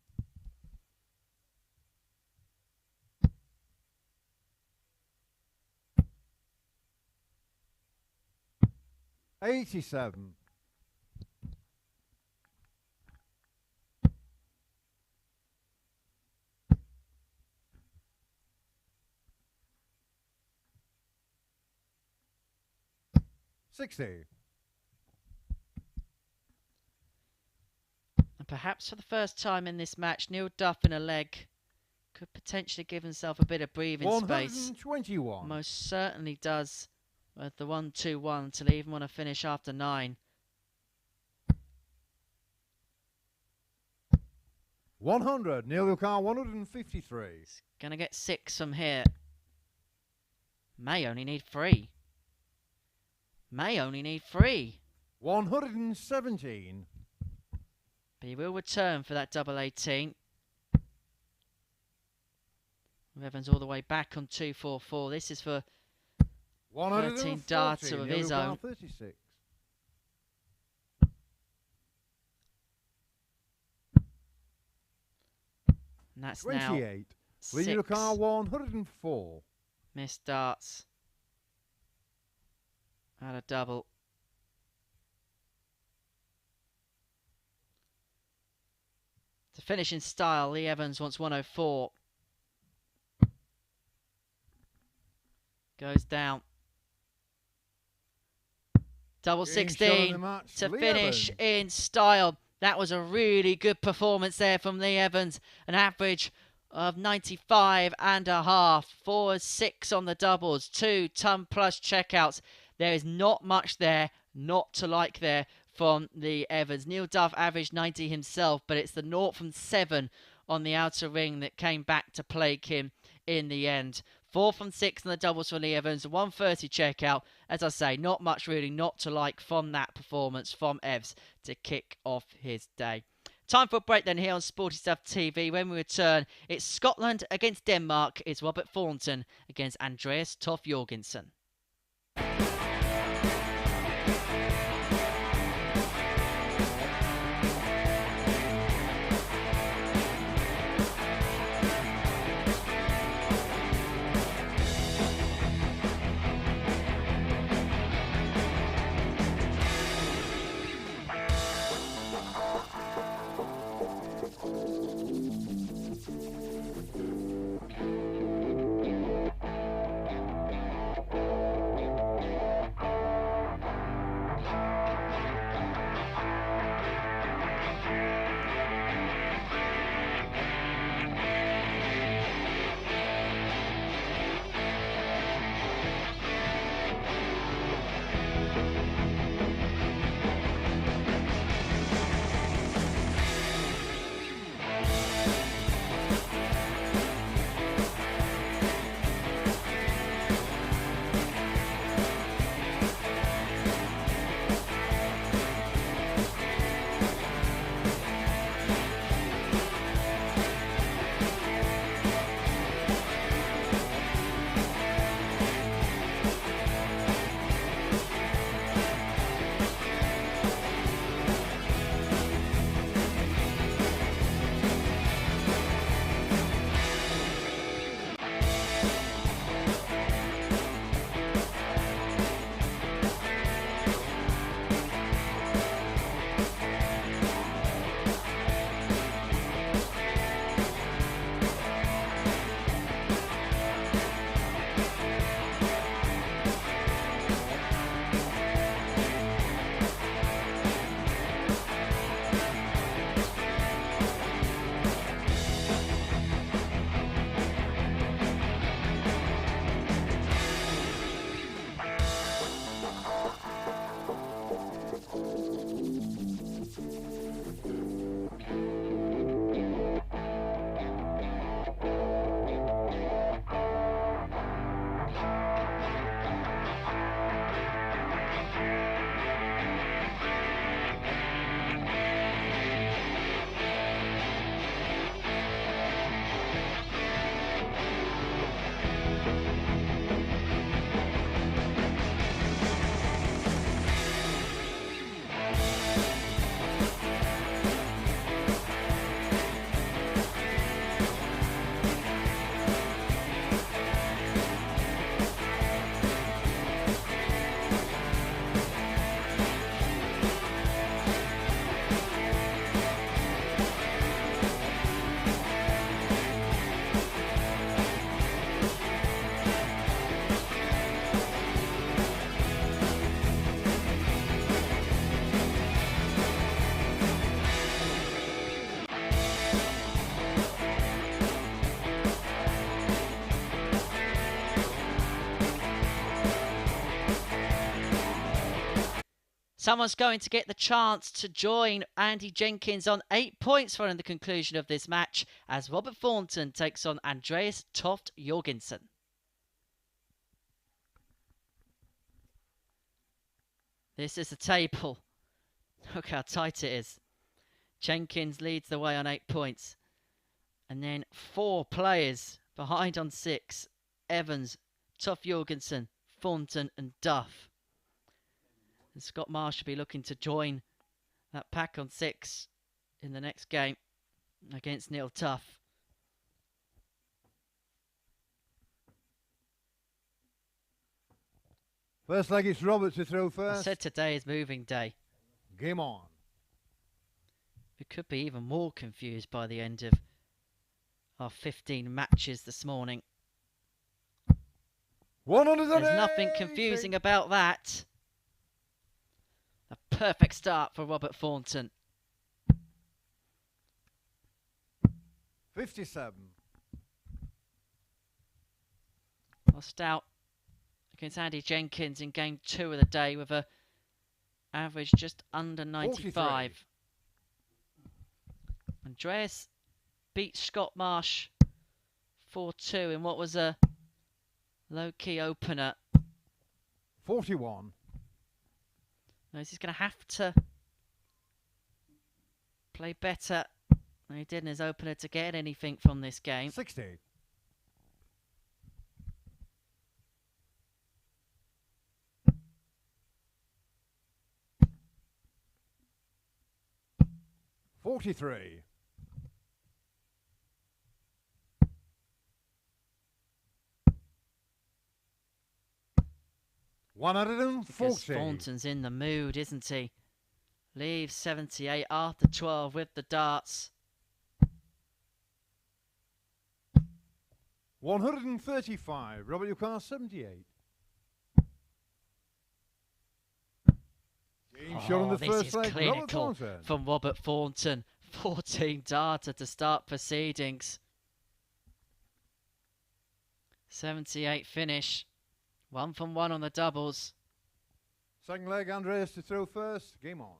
87. 60. And perhaps for the first time in this match, Neil Duff in a leg could potentially give himself a bit of breathing space. 121. Most certainly does with the 1-2-1 to even want to finish after 9. 100. Neil Evans 153. Gonna get 6 from here. May only need 3. May only need 3. 117. But he will return for that double 18. Evans all the way back on 2-4-4. This is for 13 darter of his own. 36. And that's 28. now Leigh 6 Evans 104. missed darts. At a double. To finish in style, Leigh Evans wants 104. Goes down. Double 16 to finish in style. That was a really good performance there from Leigh Evans. An average of 95.5. 4-6 on the doubles. 2 ton plus checkouts. There is not much there not to like there from Leigh Evans. Neil Duff averaged 90 himself, but it's the 0 from 7 on the outer ring that came back to plague him in the end. 4 from 6 on the doubles for Leigh Evans. 130 checkout. As I say, not much really not to like from that performance from Evs to kick off his day. Time for a break then here on Sporty Stuff TV. When we return, it's Scotland against Denmark. It's Robert Thornton against Andreas Toft-Jørgensen. Someone's going to get the chance to join Andy Jenkins on 8 points following the conclusion of this match as Robert Thornton takes on Andreas Toft-Jørgensen. This is the table. Look how tight it is. Jenkins leads the way on 8 points. And then 4 players behind on 6. Evans, Toff-Jørgensen, Thornton and Duff. And Scott Marsh will be looking to join that pack on 6 in the next game against Neil Tough. First leg, it's Robert to throw first. I said today is moving day. Game on. We could be even more confused by the end of our 15 matches this morning. There's nothing confusing about that. A perfect start for Robert Thornton. 57. Lost out against Andy Jenkins in game 2 of the day with a average just under 95. 43. Andreas beat Scott Marsh 4-2 in what was a low-key opener. 41. He's going to have to play better than he did in his opener to get anything from this game. 60. $43. 140. Because Thornton's in the mood, isn't he? Leaves 78 after 12 with the darts. 135. Robert, your car 78. Game shot on the this first is leg. Robert clinical Thornton. from Robert Thornton. 14 darter to start proceedings. 78 finish. 1 from 1 on the doubles. Second leg, Andreas to throw first. Game on.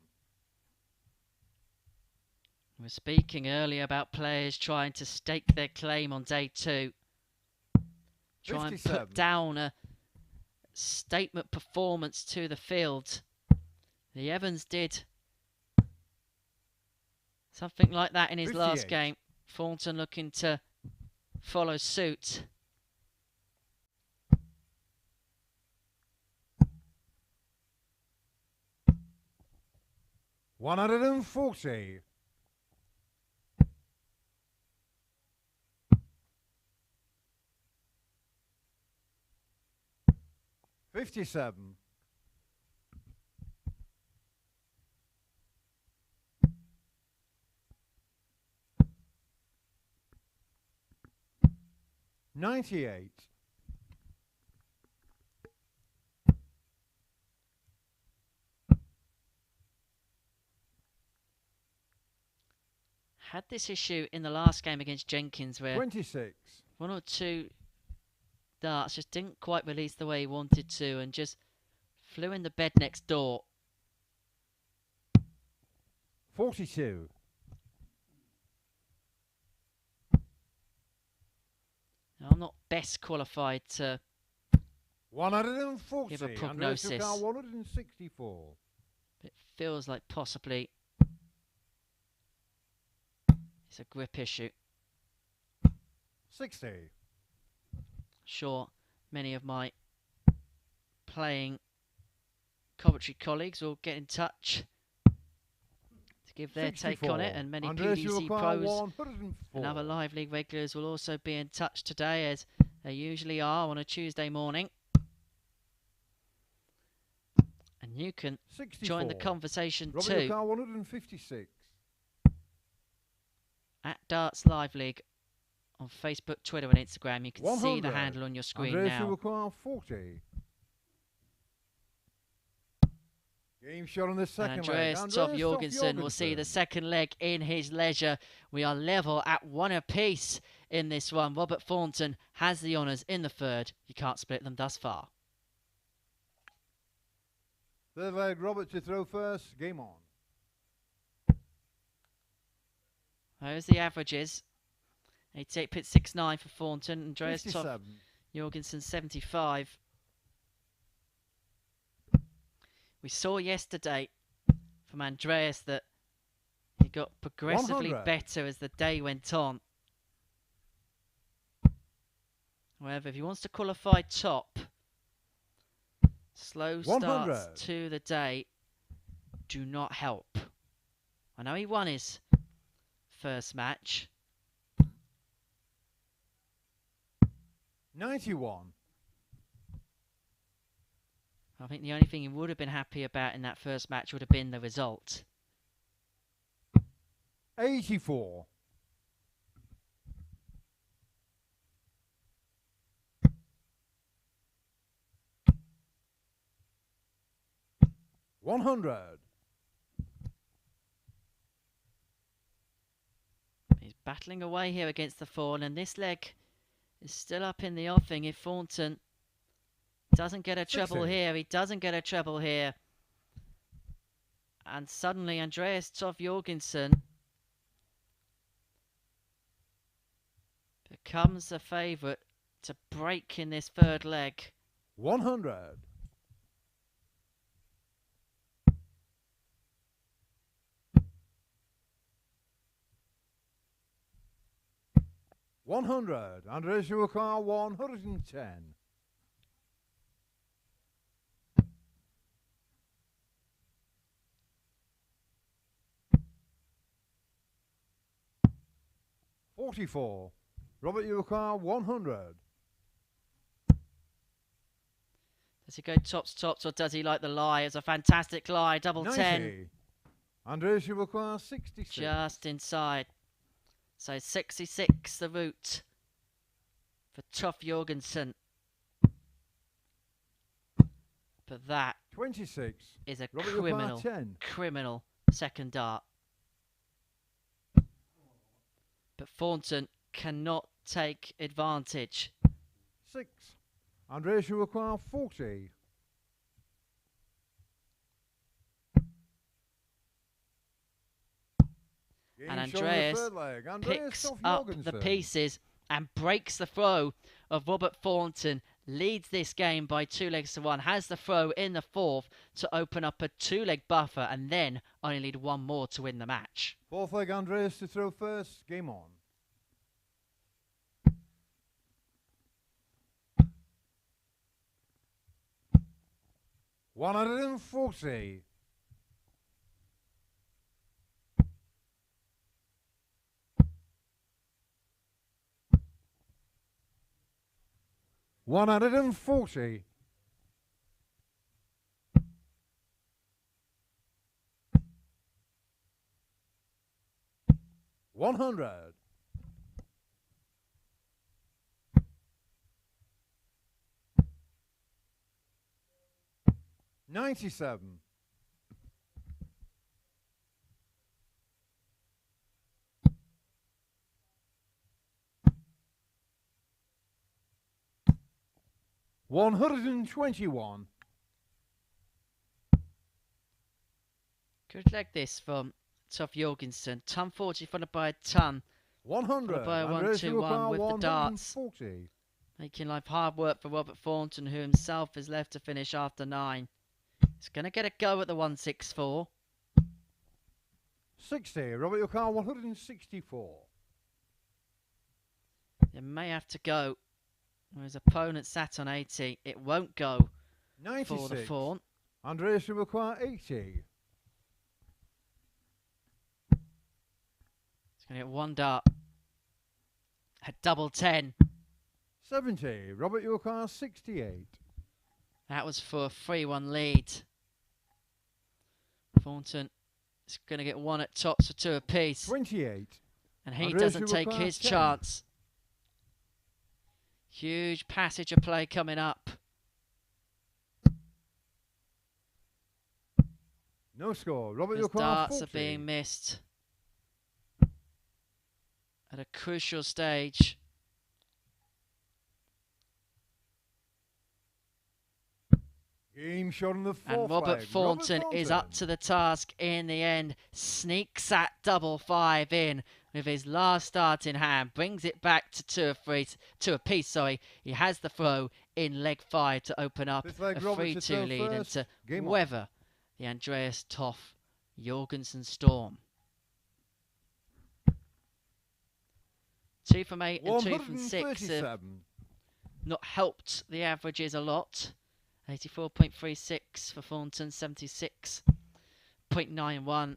We were speaking earlier about players trying to stake their claim on day 2. Try and 57. put down a statement performance to the field. The Evans did something like that in his 58. last game. Thornton looking to follow suit. $140. 57. 98. Had this issue in the last game against Jenkins where 26. 1 or 2 darts just didn't quite release the way he wanted to and just flew in the bed next door. 42. I'm not best qualified to 140. give a prognosis. 164. It feels like possibly it's a grip issue. 60. Sure, many of my playing commentary colleagues will get in touch to give their 64. take on it, and many Andreas PDC pros 104. and other live league regulars will also be in touch today, as they usually are on a Tuesday morning. And you can 64. join the conversation Robert too Car 156. at Darts Live League on Facebook, Twitter and Instagram. You can 100. see the handle on your screen Andreas now. Car 40. Game shot on the And second Andreas leg. Toft-Jørgensen will see the second leg in his leisure. We are level at 1 apiece in this one. Robert Thornton has the honours in the third. You can't split them thus far. Third leg, Robert to throw first. Game on. There's the averages. 88.69 for Thornton. Andreas 57. Toft-Jørgensen 75. We saw yesterday from Andreas that he got progressively 100. better as the day went on. However, if he wants to qualify top, slow starts 100. to the day do not help. I know he won his first match. 91. I think the only thing he would have been happy about in that first match would have been the result. 84. 100. He's battling away here against the Thorn, and this leg is still up in the offing. If Thornton doesn't get a treble here, he doesn't get a treble here. And suddenly Andreas Toft-Jørgensen becomes the favourite to break in this third leg. 100. 100. Andreas Toft-Jørgensen 110. $44. Robert Toft-Jørgensen 100. Does he go tops or does he like the lie? It's a fantastic lie. Double 90. 10. Andreas Toft-Jørgensen 66. Just inside. So 66 the route for Toft-Jørgensen. But that 26. is a Robert criminal, Toft-Jørgensen 10. criminal second dart. But Thornton cannot take advantage. 6. Andreas Toft-Jørgensen 40. And Andreas picks up the pieces and breaks the throw of Robert Thornton. Leads this game by 2 legs to 1. Has the throw in the fourth to open up a 2-leg buffer, and then only need one more to win the match. Fourth leg, Andreas to throw first. Game on. $140. 140. 100. 97. 121. Good leg this from Toff-Jørgensen. Ton 40 followed by a ton. 100. Followed by a Andreas 1-2-1 with the darts. 140. Making life hard work for Robert Thornton, who himself is left to finish after 9. He's going to get a go at the 164. 60. Robert, your car 164. It may have to go. His opponent sat on 80. It won't go 96. for the Fawn. Andreas will require 80. He's going to get one dart. A double 10. 70. Robert, your car 68. That was for a 3-1 lead. Thornton is going to get one at tops for 2 apiece. 28. And he Andreas doesn't will take require his 10. chance. Huge passage of play coming up. No score. Robert, His your car darts 40. are being missed at a crucial stage. Game shot on the fourth And Robert flag. Thornton is up to the task in the end. Sneaks that double 5 in with his last start in hand. Brings it back to 2 apiece. Sorry, he has the throw in leg 5 to open up a 3-2 lead and to weather the Andreas Toft-Jørgensen storm. 2 from 8 and 2 from 6 have not helped the averages a lot. 84.36 for Thornton, 76.91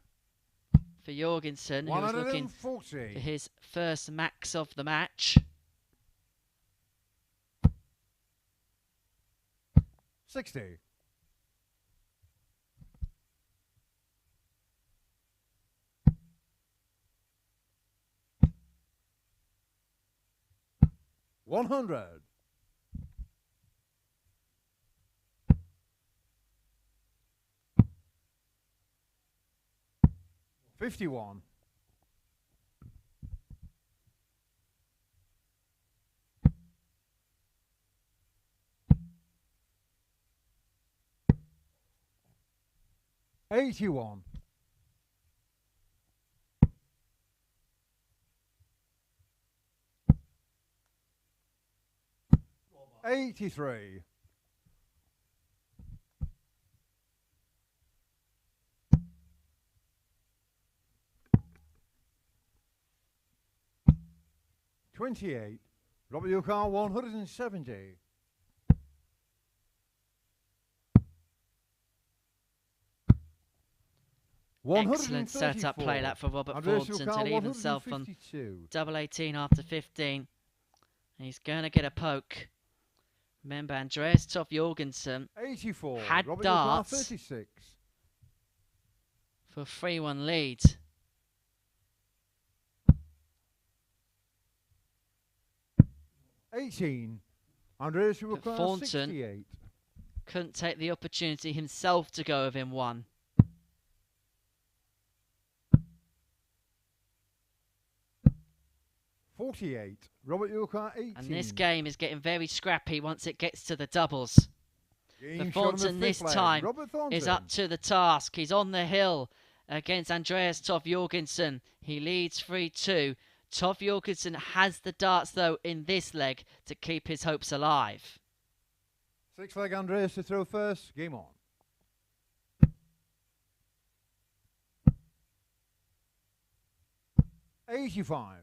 for Jørgensen, who was looking for his first max of the match. 60. 100. 51. 81. 83. 28. Robert, your car 170. Excellent setup play that for Robert Thornton to leave himself on double 18 after 15. He's going to get a poke. Remember, Andreas Toft-Jørgensen had Robert, darts 36. for a 3-1 lead. Andreas But Thornton couldn't take the opportunity himself to go within 1. Robert, your car 18. And this game is getting very scrappy once it gets to the doubles. But Thornton this time is up to the task. He's on the hill against Andreas Toft-Jørgensen. He leads 3-2. Toft-Jørgensen has the darts, though, in this leg to keep his hopes alive. 6 leg Andreas to throw first. Game on. $85.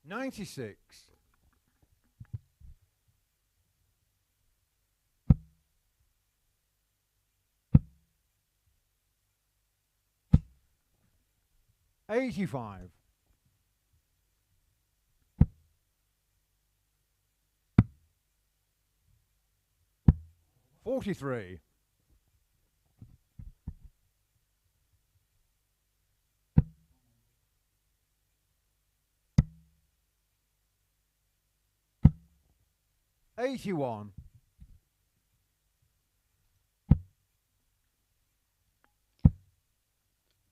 96. 85. 43. 81.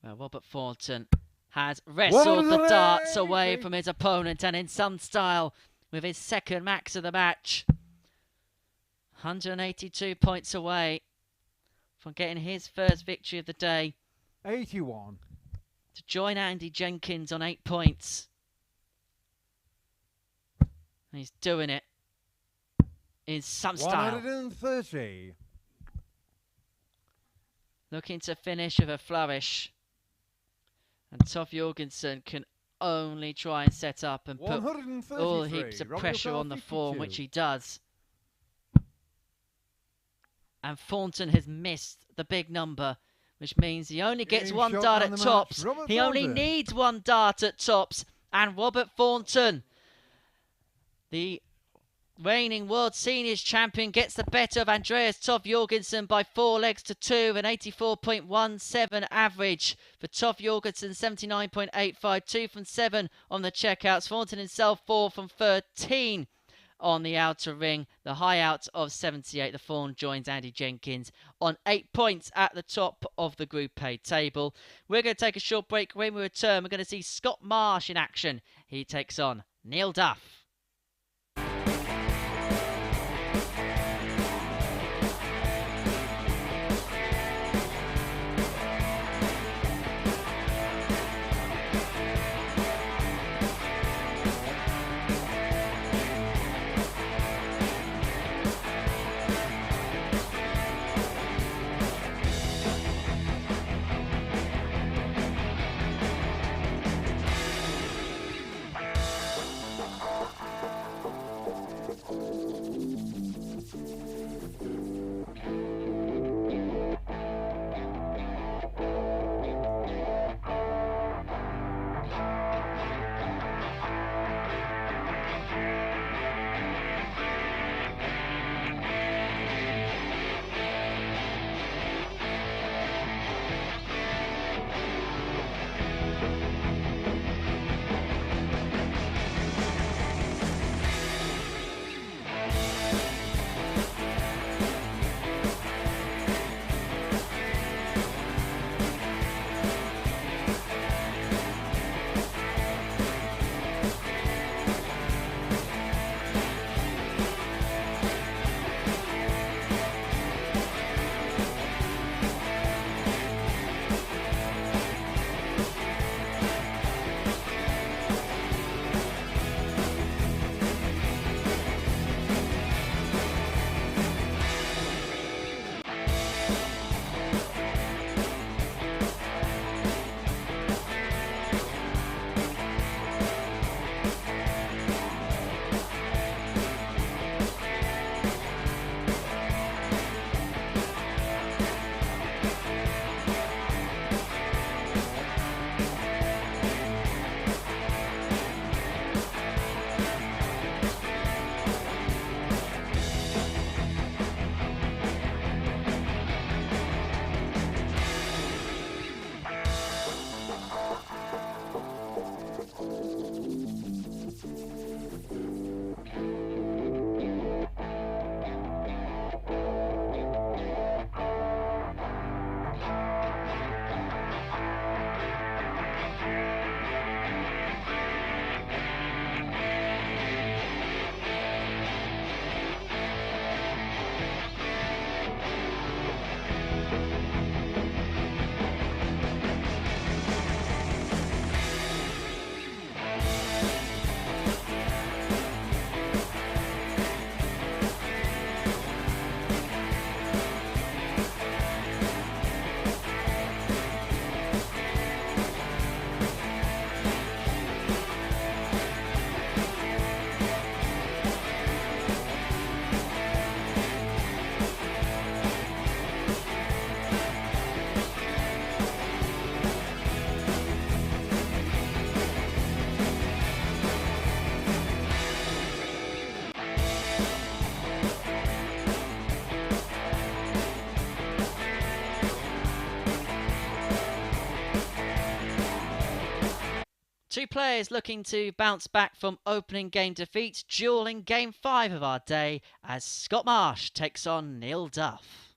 'Robert Thornton has wrestled the darts away from his opponent, and in some style, with his second max of the match. 182 points away from getting his first victory of the day. 81. To join Andy Jenkins on 8 points. And he's doing it in some style. 130. Looking to finish with a flourish. And Toff-Jørgensen can only try and set up and put all heaps of pressure on the form, which he does. And Thornton has missed the big number, which means he only gets one dart at tops. He only needs one dart at tops. And Robert Thornton, the reigning World Seniors champion, gets the better of Andreas Toft-Jørgensen by 4 legs to 2, an 84.17 average for Toft-Jørgensen, 79.85, 2 from 7 on the checkouts. Thornton himself 4 from 13 on the outer ring. The high out of 78. The Fawn joins Andy Jenkins on 8 points at the top of the Group A table. We're going to take a short break. When we return, we're going to see Scott Marsh in action. He takes on Neil Duff. Two players looking to bounce back from opening game defeats, dueling game 5 of our day as Scott Marsh takes on Neil Duff.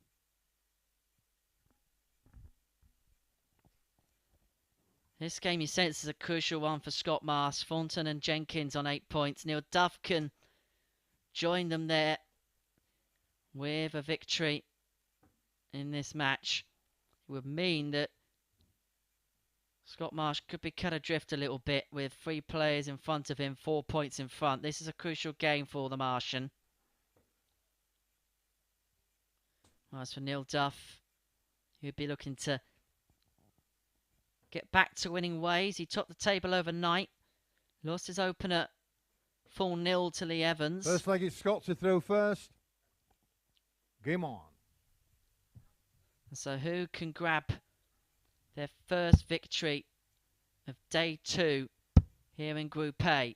This game, you sense, is a crucial one for Scott Marsh. Thornton and Jenkins on 8 points. Neil Duff can join them there with a victory in this match. It would mean that Scott Marsh could be cut adrift a little bit with 3 players in front of him, 4 points in front. This is a crucial game for the Martian. As for Neil Duff, he would be looking to get back to winning ways. He topped the table overnight. Lost his opener 4-0 to Leigh Evans. First leg is Scott to throw first. Game on. So who can grab their first victory of day 2 here in Group A?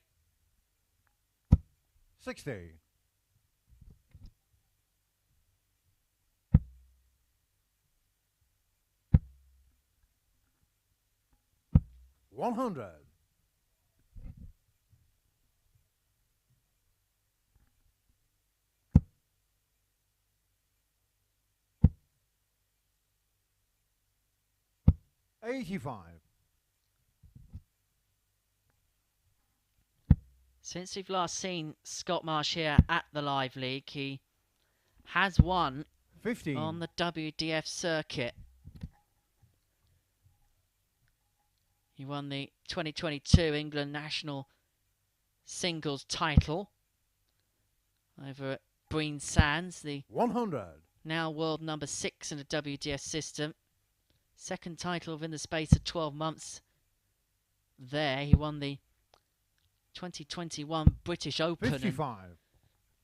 60. 100. 85. Since we've last seen Scott Marsh here at the Live League, he has won 15. on the WDF circuit. He won the 2022 England National Singles title over at Breen Sands, the 100. now world number 6 in the WDF system. Second title within the space of 12 months there. He won the 2021 British Open. 55.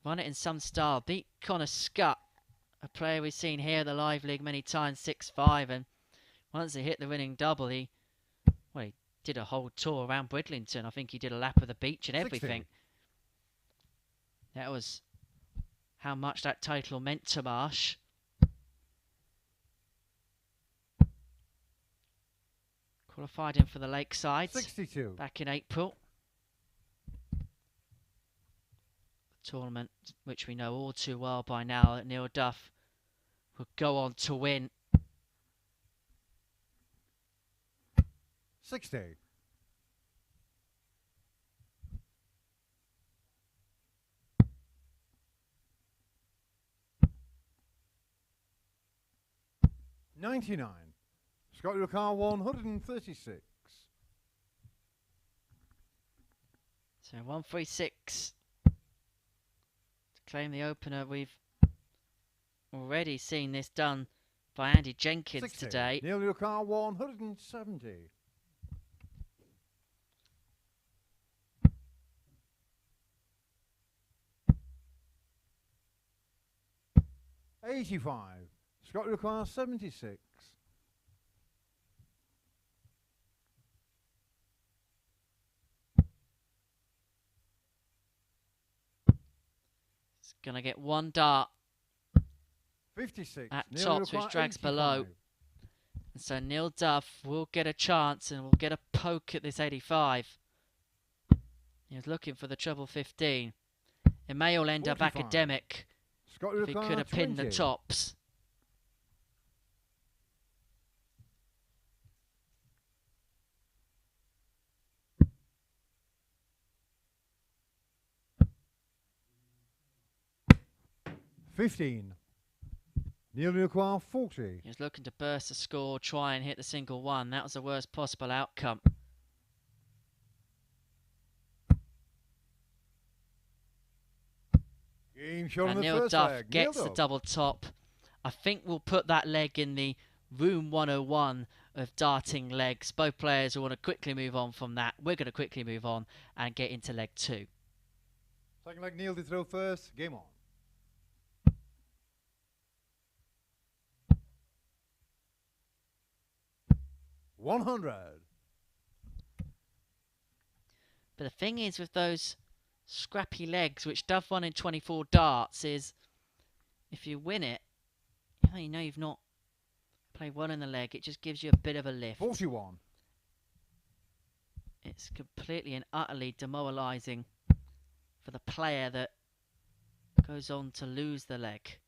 Won it in some style. Beat Connor Scott, a player we've seen here at the Live League many times, 6-5. And once he hit the winning double, he did a whole tour around Bridlington. I think he did a lap of the beach and everything. 60. That was how much that title meant to Marsh. Qualified him for the Lakeside 62. back in April. The tournament which we know all too well by now that Neil Duff would go on to win. 60. 99. Scott your car 136. So 136 to claim the opener. We've already seen this done by Andy Jenkins 60. today. Neil your car 170. 85. Scott your car 76. 'Going to get one dart 56. at Neil tops, your which car drags 85. below. And so Neil Duff will get a chance and will get a poke at this 85. He was looking for the treble 15. It may all end up 45. academic Scott if he your could car have pinned the 20. tops. $15. Neil your car 40. He was looking to burst the score, try and hit the single one. That was the worst possible outcome. Game shot on And the Neil first Duff leg. gets Neil the Duff. double top. I think we'll put that leg in the room 101 of darting legs. Both players will want to quickly move on from that. We're going to quickly move on and get into leg 2. Second leg Neil to throw first. Game on. 100. But the thing is with those scrappy legs, which Duff won in 24 darts, is if you win it, you know you've not played well in the leg. It just gives you a bit of a lift. 41. It's completely and utterly demoralising for the player that goes on to lose the leg.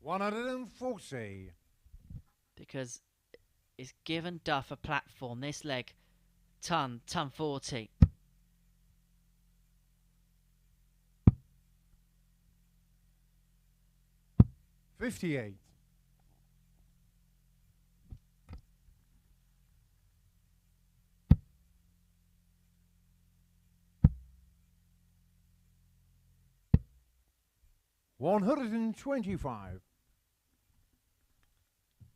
140. Because is given Duff a platform. This leg, ton 40. $58. 125.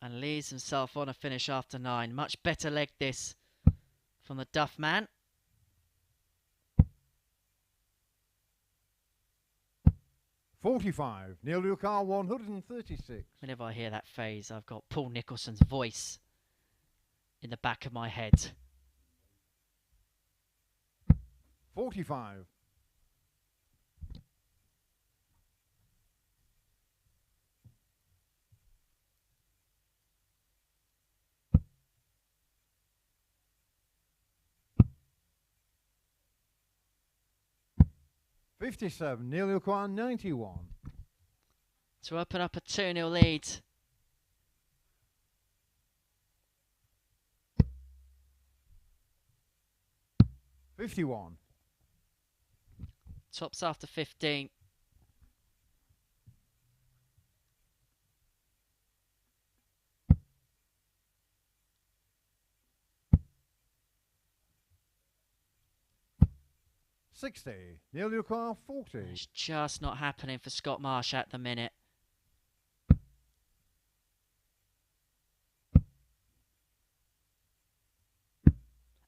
And leaves himself on a finish after 9. Much better leg this from the Duff man. $45. Neil Lucar, 136. Whenever I hear that phrase, I've got Paul Nicholson's voice in the back of my head. 45. $57. Neil Lucar, 91. To open up a 2-0 lead. $51. Tops after 15. $60. Neil Lucar, 40. It's just not happening for Scott Marsh at the minute.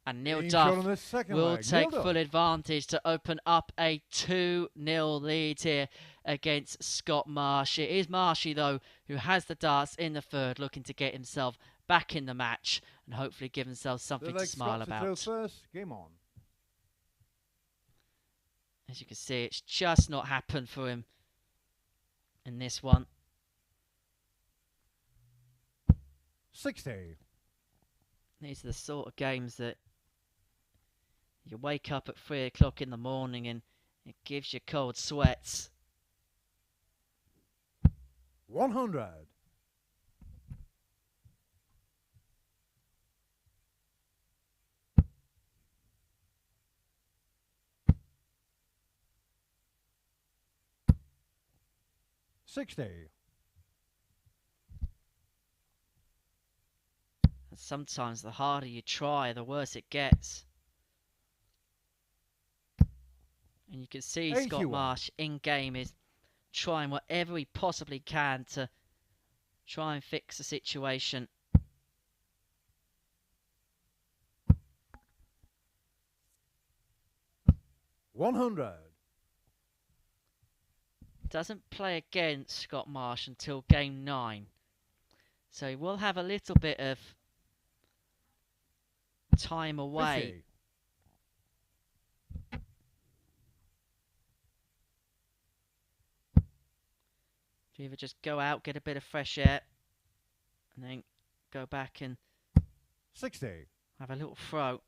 And Neil Duff will take full advantage to open up a 2-0 lead here against Scott Marsh. It is Marshy, though, who has the darts in the third, looking to get himself back in the match and hopefully give himself something to smile about. First, game on. As you can see, it's just not happened for him in this one. 60. These are the sort of games that you wake up at 3 o'clock in the morning and it gives you cold sweats. 100. $60. And sometimes the harder you try, the worse it gets. And you can see 81. Scott Marsh in game is trying whatever he possibly can to try and fix the situation. $100. Doesn't play against Scott Marsh until game 9. So he will have a little bit of time away. 50. To either just go out, get a bit of fresh air, and then go back and 60. have a little throw.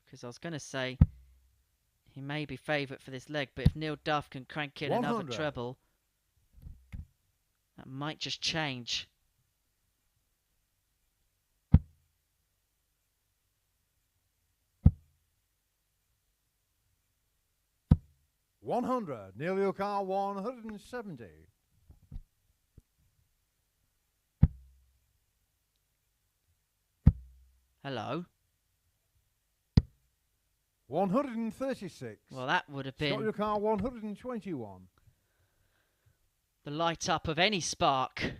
Because I was going to say he may be favourite for this leg, but if Neil Duff can crank in 100. another treble, that might just change. $100. Neil Lucar, 170. Hello. 136. Well, that would have been Scott Lucar, 121. the light up of any spark.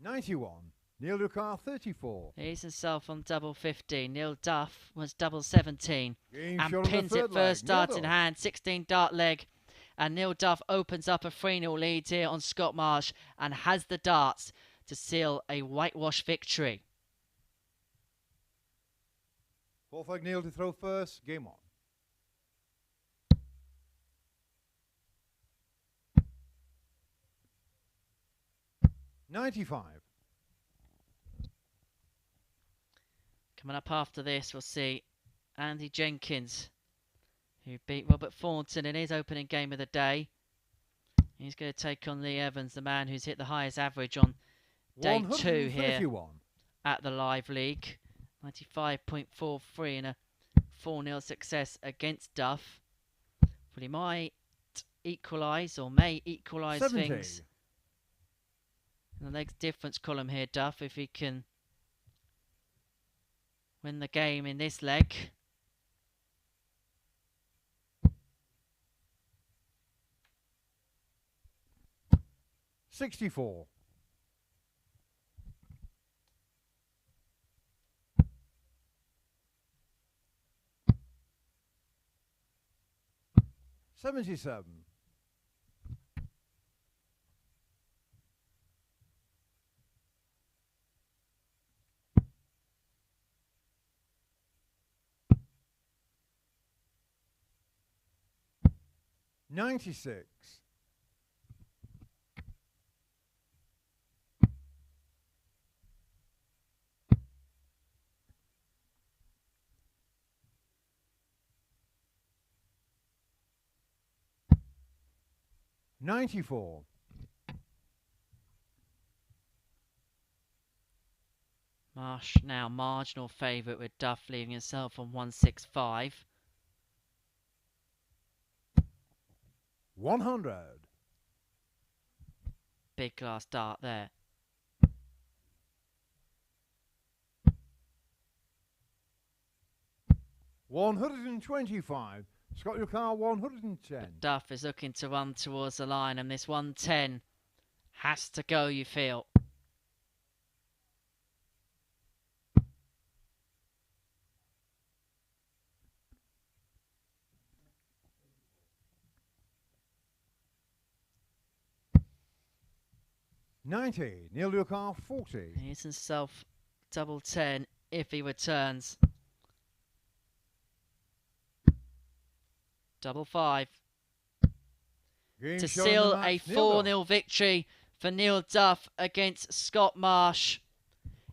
$91. Neil Lucar, 34. He's himself on double 15. Neil Duff was double 17. Game And shot on pins the it third first leg. dart Neil in Duff. hand. 16 dart leg. And Neil Duff opens up a 3-0 lead here on Scott Marsh and has the darts to seal a whitewash victory. Fourth leg, Neil to throw first. Game on. $95. Coming up after this, we'll see Andy Jenkins, who beat Robert Thornton in his opening game of the day. He's going to take on Leigh Evans, the man who's hit the highest average on day 2 here at the Live League. 95.43 in a 4-0 success against Duff. But he might equalise, or may equalise things in the legs difference column here, Duff, if he can win the game in this leg. $64. $77. $96. $94. Marsh now marginal favourite, with Duff leaving himself on 165. 100. Big glass dart there. $125. Scott your car 110. But Duff is looking to run towards the line, and this 110 has to go, you feel. $90. Neil your car 40. He's himself double 10 if he returns. Double 5. To seal a 4-0 victory for Neil Duff against Scott Marsh.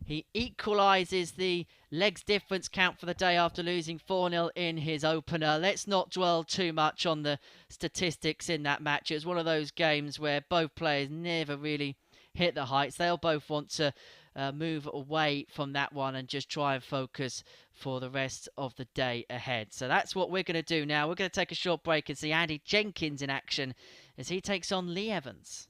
He equalises the legs difference count for the day after losing 4-0 in his opener. Let's not dwell too much on the statistics in that match. It was one of those games where both players never really hit the heights. They'll both want to move away from that one and just try and focus for the rest of the day ahead. So that's what we're going to do now. We're going to take a short break and see Andy Jenkins in action as he takes on Leigh Evans.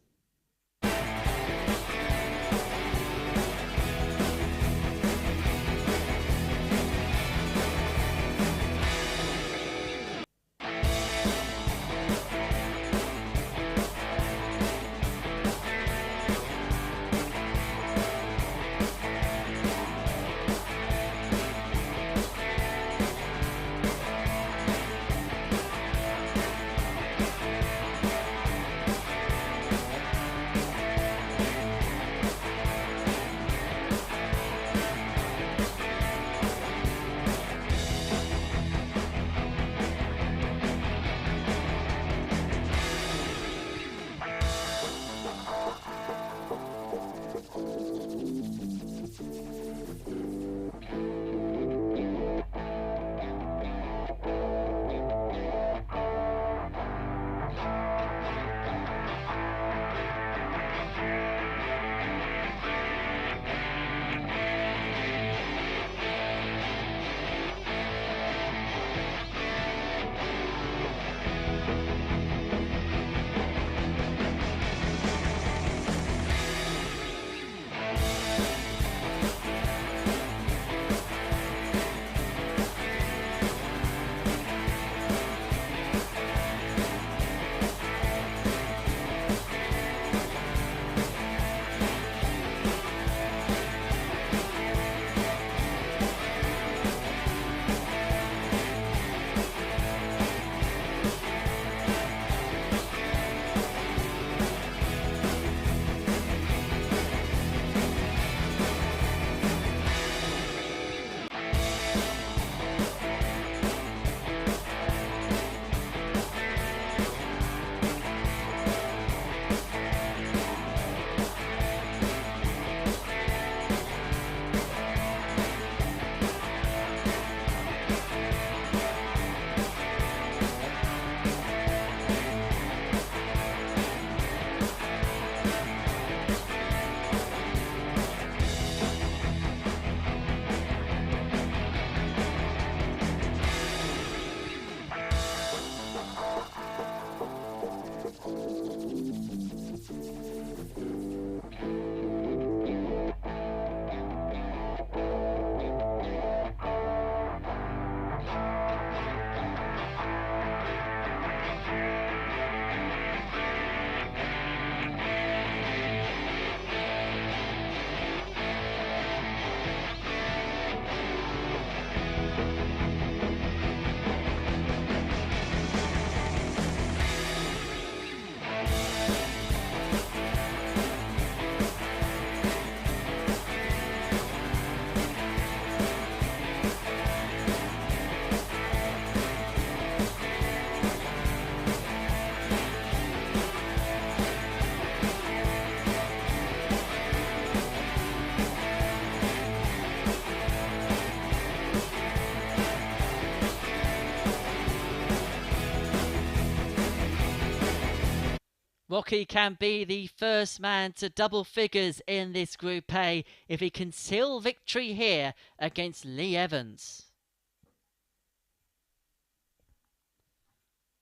Rocky can be the first man to double figures in this Group A if he can seal victory here against Leigh Evans.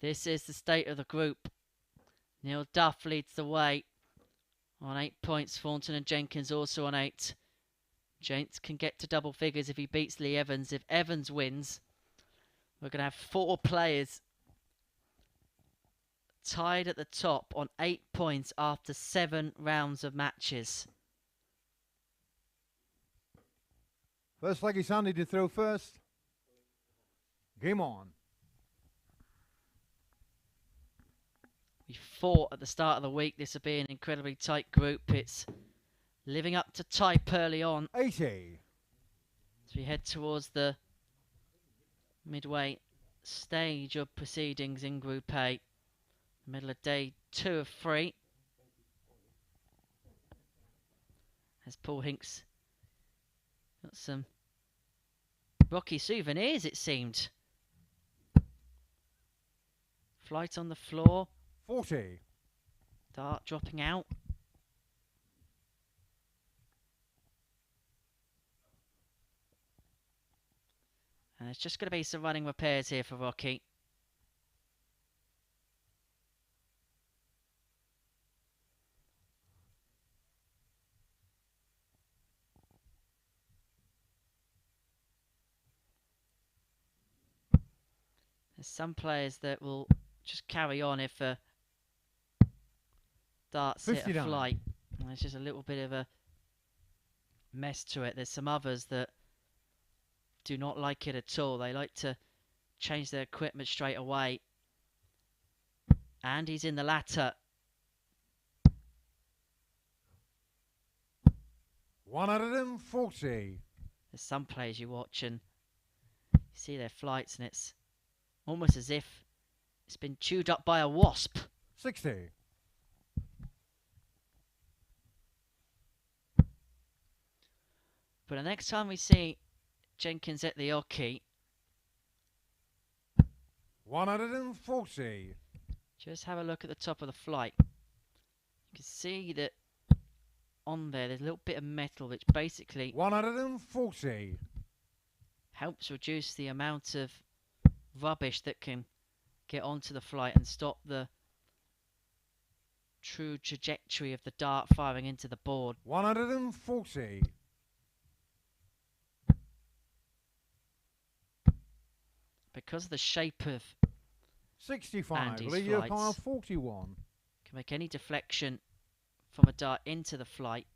This is the state of the group. Neil Duff leads the way on 8 points. Thornton and Jenkins also on 8. James can get to double figures if he beats Leigh Evans. If Evans wins, we're going to have 4 players tied at the top on 8 points after 7 rounds of matches. First leg is Andy to throw first. Game on. We thought at the start of the week this would be an incredibly tight group. It's living up to type early on. 80. As we head towards the midway stage of proceedings in Group A. Middle of day 2 of 3. As Paul Hinks got some Rocky souvenirs, it seemed. Flight on the floor. 40. Dart dropping out. And there's just going to be some running repairs here for Rocky. There's some players that will just carry on if darts hit a flight. And there's just a little bit of a mess to it. There's some others that do not like it at all. They like to change their equipment straight away. And he's in the latter. 140. There's some players you watch and you see their flights and it's almost as if it's been chewed up by a wasp. 60. But the next time we see Jenkins at the hockey, 140. just have a look at the top of the flight. You can see that on there's a little bit of metal which basically 140. helps reduce the amount of rubbish that can get onto the flight and stop the true trajectory of the dart firing into the board. 140. Because of the shape of 65. Andy's Leigh flights, Evans 41. can make any deflection from a dart into the flight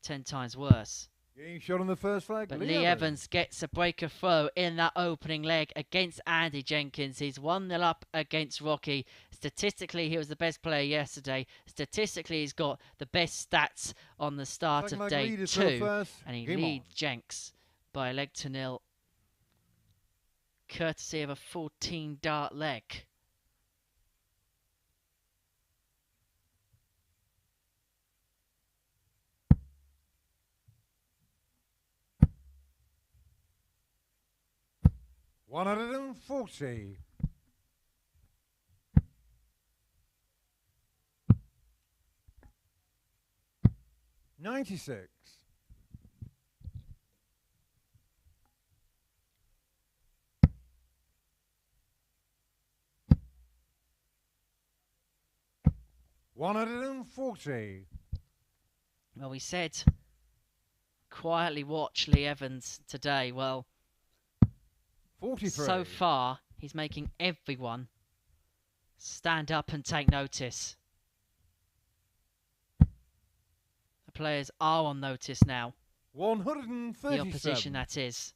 10 times worse. Getting shot on the first leg. But Leigh Evans gets a breaker throw in that opening leg against Andy Jenkins. He's 1-0 up against Rocky. Statistically, he was the best player yesterday. Statistically, he's got the best stats on the start of day 2. And he leads Jenks by a leg to 0. Courtesy of a 14 dart leg. $140. 96. 140. Well, we said quietly watch Leigh Evans today. Well, 43. so far he's making everyone stand up and take notice. The players are on notice now. 137. The opposition, that is.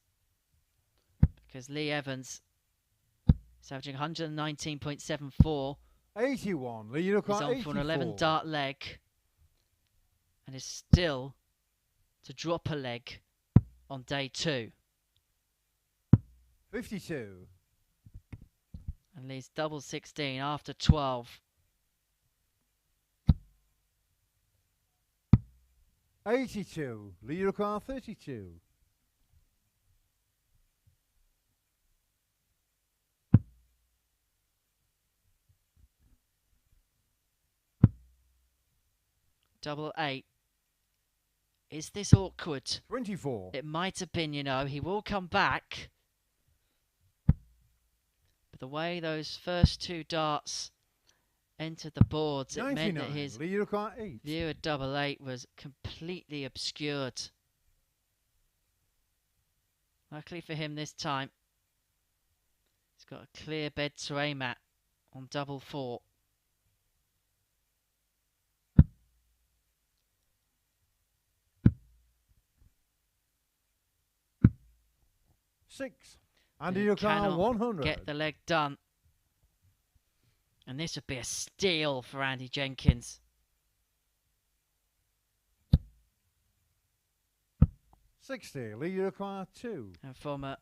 Because Leigh Evans is averaging 119.74. 81. Leigh He's on for an 11 dart leg. And is still to drop a leg on day 2. 52. And leads double 16 after 12. 82. Leigh Evans 32. Double 8. Is this awkward? 24. It might have been, you know. He will come back. But the way those first two darts entered the boards, it meant that his Leigh Evans, view of double 8 was completely obscured. Luckily for him this time, he's got a clear bed to aim at on double 4. Six. Andy O'Connor, 100. Get the leg done. And this would be a steal for Andy Jenkins. 60. Leigh Evans, 2. And from a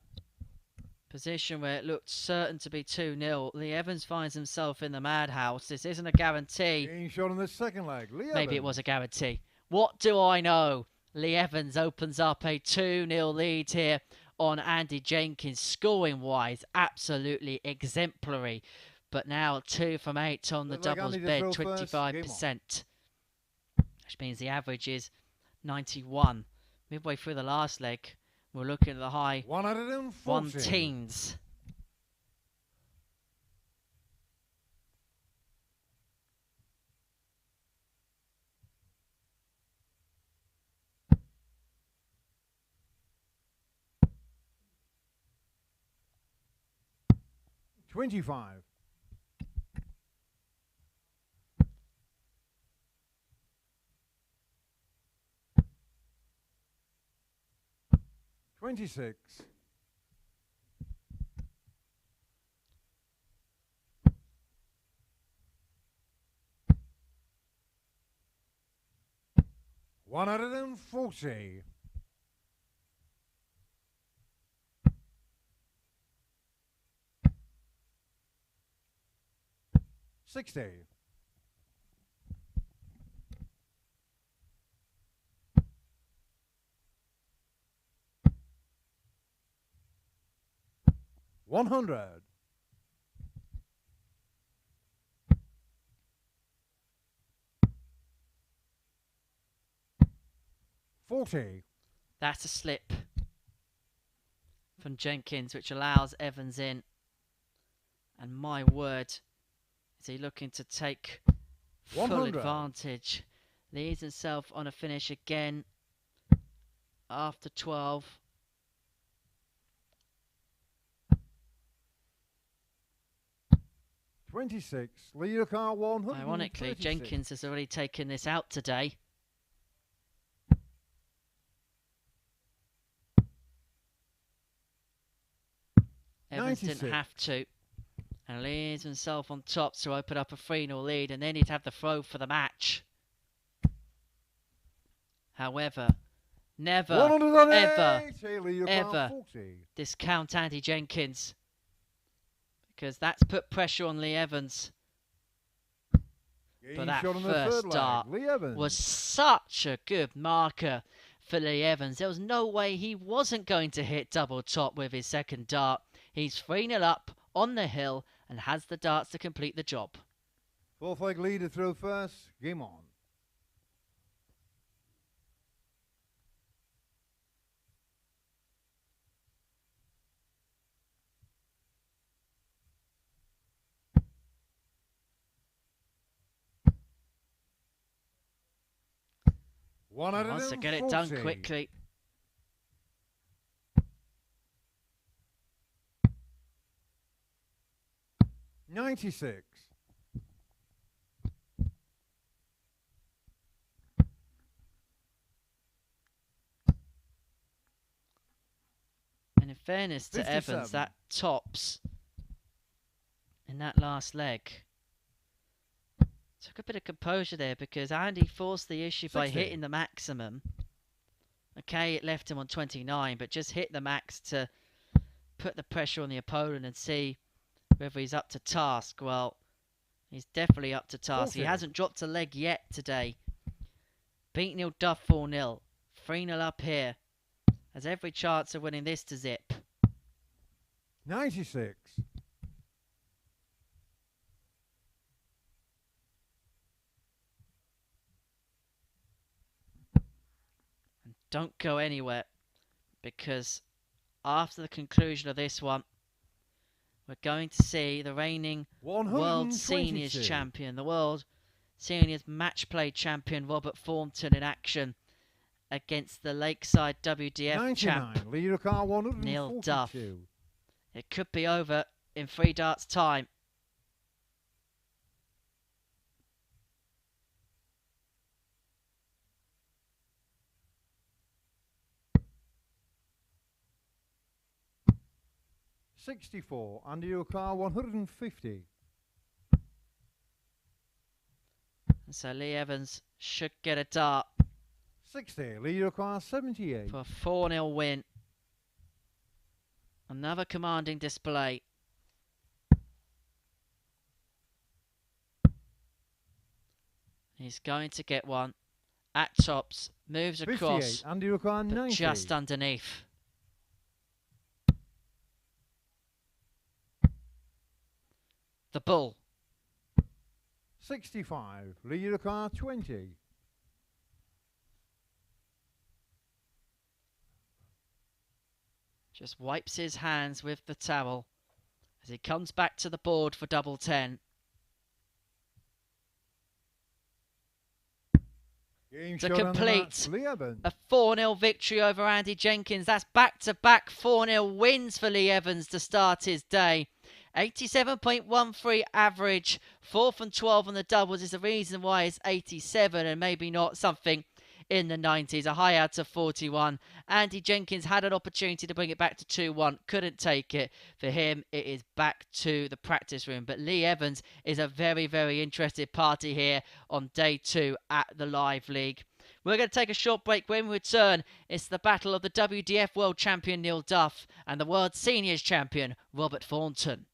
position where it looked certain to be 2-0, Leigh Evans finds himself in the madhouse. This isn't a guarantee. Getting shot on the second leg. Maybe it was a guarantee. What do I know? Leigh Evans opens up a 2-0 lead here on Andy Jenkins. Scoring-wise, absolutely exemplary. But now 2 from 8 on the doubles bed, 25%. Which means the average is 91. Midway through the last leg, we're looking at the high 140. teens. $25. 26. 140. 60. 100. 40. That's a slip from Jenkins, which allows Evans in. And my word, is he looking to take full 100. advantage. Leaves himself on a finish again after 12. $26. Leigh Evans, 100. Ironically, Jenkins has already taken this out today. Evans didn't have to. And leaves himself on top to open up a 3-0 lead, and then he'd have the throw for the match. However, never, ever discount Andy Jenkins, because that's put pressure on Leigh Evans. But that first dart was such a good marker for Leigh Evans. There was no way he wasn't going to hit double top with his second dart. He's 3-0 up on the hill and has the darts to complete the job. Fourth leg leader throw first. Game on. He wants to get it done quickly. 96. 'And in fairness to 57. Evans, that tops in that last leg took a bit of composure there, because Andy forced the issue by hitting the maximum. Okay, it left him on 29, but just hit the max to put the pressure on the opponent and see whether he's up to task. Well, he's definitely up to task. He hasn't dropped a leg yet today. Beat Neil Duff 4-0. 3-0 up here. Has every chance of winning this to zip. 96. don't go anywhere, because after the conclusion of this one, we're going to see the reigning World Seniors Champion, the World Seniors Match Play Champion, Robert Thornton, in action against the Lakeside WDF champ, Neil Duff. It could be over in 3 darts time. $64, under your car, 150. And so Leigh Evans should get a dart. 60, lead your car, 78. For a 4-0 win. Another commanding display. He's going to get one. At tops, moves across, under your car, 90. Just underneath. The bull. 65, lead your car, 20. Just wipes his hands with the towel as he comes back to the board for double 10. To complete a 4-0 victory over Andy Jenkins. That's back-to-back 4-0 wins for Leigh Evans to start his day. 87.13 average, 4 from 12 on the doubles is the reason why it's 87 and maybe not something in the 90s. A high out of 41. Andy Jenkins had an opportunity to bring it back to 2-1, couldn't take it. For him, it is back to the practice room. But Leigh Evans is a very, very interested party here on day 2 at the Live League. We're going to take a short break. When we return, it's the battle of the WDF World Champion Neil Duff and the World Seniors Champion Robert Thornton.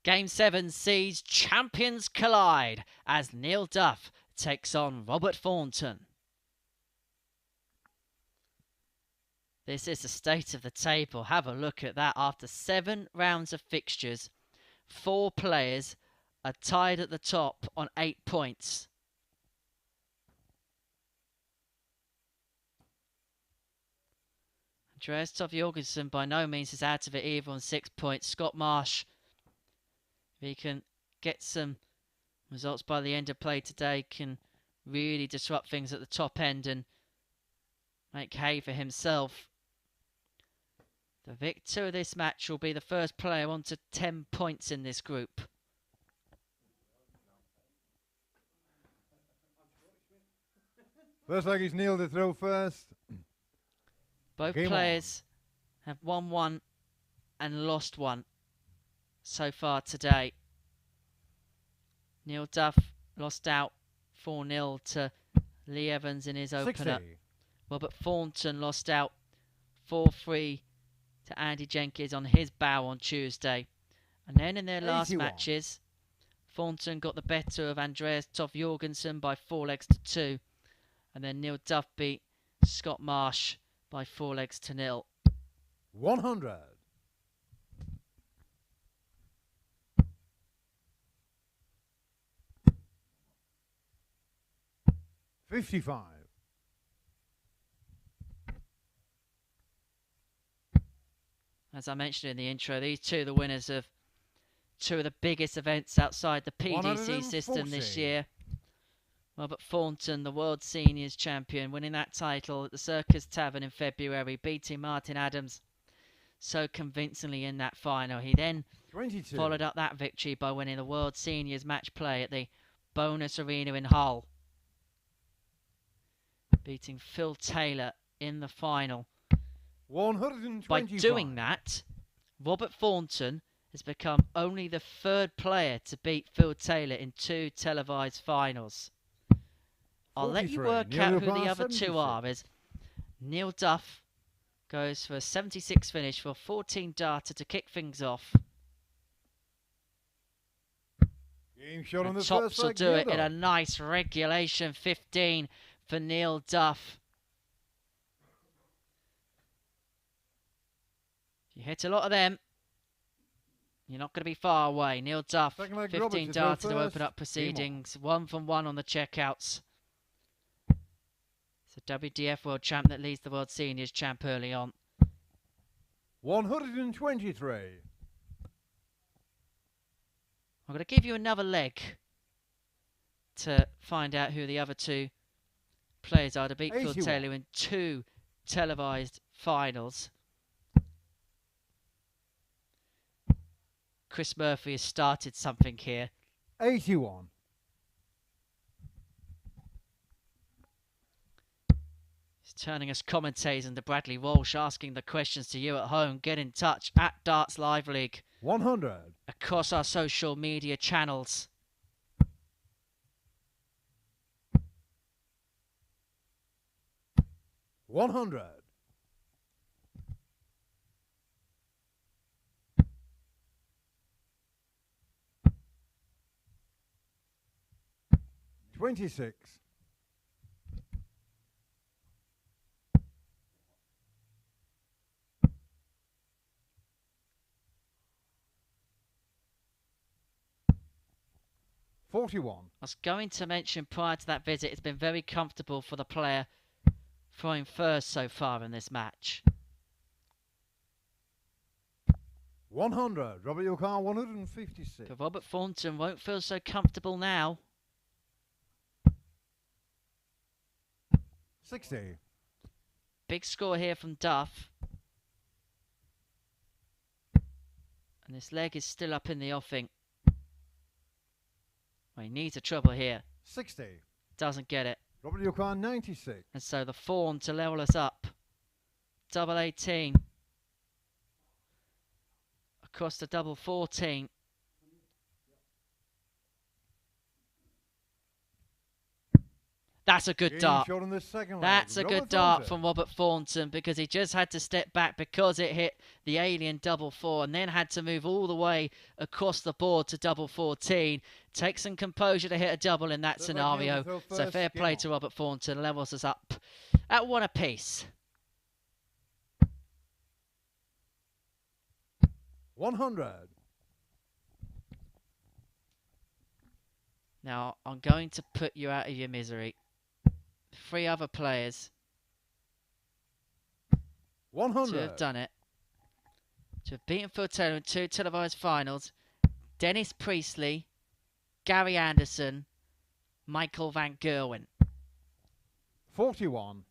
Game 7 sees champions collide as Neil Duff takes on Robert Thornton. This is the state of the table. Have a look at that. After 7 rounds of fixtures, 4 players are tied at the top on 8 points. Andreas Toft-Jørgensen by no means is out of it either on 6 points. Scott Marsh, if he can get some results by the end of play today, can really disrupt things at the top end and make hay for himself. The victor of this match will be the first player on to 10 points in this group. First leg is Neil to throw first. Both players have won 1 and lost 1 so far today. Neil Duff lost out 4-0 to Leigh Evans in his opener. 60. Robert Thornton lost out 4-3 to Andy Jenkins on his bow on Tuesday. And then in their last 81. matches, Thornton got the better of Andreas Toft-Jørgensen by 4 legs to 2. And then Neil Duff beat Scott Marsh by 4 legs to 0. 100. 55. As I mentioned in the intro, these two are the winners of 2 of the biggest events outside the PDC system this year. Robert Thornton, the World Seniors Champion, winning that title at the Circus Tavern in February, beating Martin Adams so convincingly in that final. He then 22. followed up that victory by winning the World Seniors Match Play at the Bonus Arena in Hull, beating Phil Taylor in the final. 125. By doing that, Robert Thornton has become only the 3rd player to beat Phil Taylor in 2 televised finals. I'll let you work out who the other 2 are, as Neil Duff goes for a 76 finish for a 14 darter to kick things off. Game shot on the Tops first will leg, do it Neil in a Duff. nice regulation 15 for Neil Duff. If you hit a lot of them, you're not going to be far away. Neil Duff, Second leg, 15 Robert to throw darter to first. open up Game on. proceedings. 1 from 1 on the checkouts. It's a WDF World Champ that leads the World Seniors Champ early on. 123. I'm going to give you another leg to find out who the other 2 players are to beat Phil 81. Taylor in 2 televised finals. Chris Murphy has started something here. 81. He's turning us commentators into Bradley Walsh, asking the questions to you at home. Get in touch at Darts Live League 100. across our social media channels. $100. 26. 41. I was going to mention prior to that visit, it's been very comfortable for the player throwing first so far in this match. 100. Robert Yokar, 156. But Robert Thornton won't feel so comfortable now. 60. Big score here from Duff. And this leg is still up in the offing. Well, he needs a trouble here. 60. Doesn't get it. Robert Yokar, 96. And so the fawn to level us up. Double 18. Across the double 14. That's a good dart. Shot on the second That's leg. a good dart from Robert Thornton, because he just had to step back because it hit the alien double 4 and then had to move all the way across the board to double 14. Take some composure to hit a double in that scenario. So fair play to Robert Thornton. Levels us up at 1 apiece. 100. Now, I'm going to put you out of your misery. 3 other players 100. to have done it, to have beaten Phil Taylor in 2 televised finals: Dennis Priestley, Gary Anderson, Michael Van Gerwen. 41.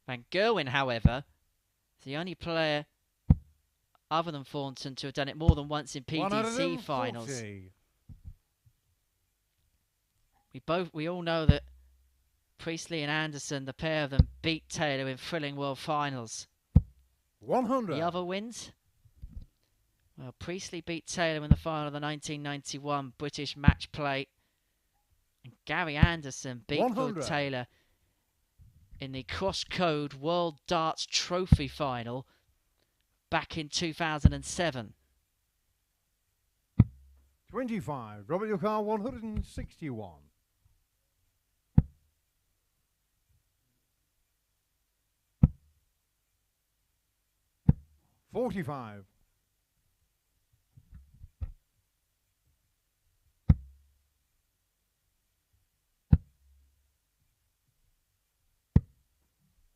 Van Gerwen, however, is the only player other than Thornton to have done it more than once in PDC finals. We all know that Priestley and Anderson, the pair of them, beat Taylor in thrilling world finals. 100. The other wins? Well, Priestley beat Taylor in the final of the 1991 British match play. And Gary Anderson beat Phil Taylor in the cross-code World Darts Trophy final back in 2007. 25. Robert your car 161. 45.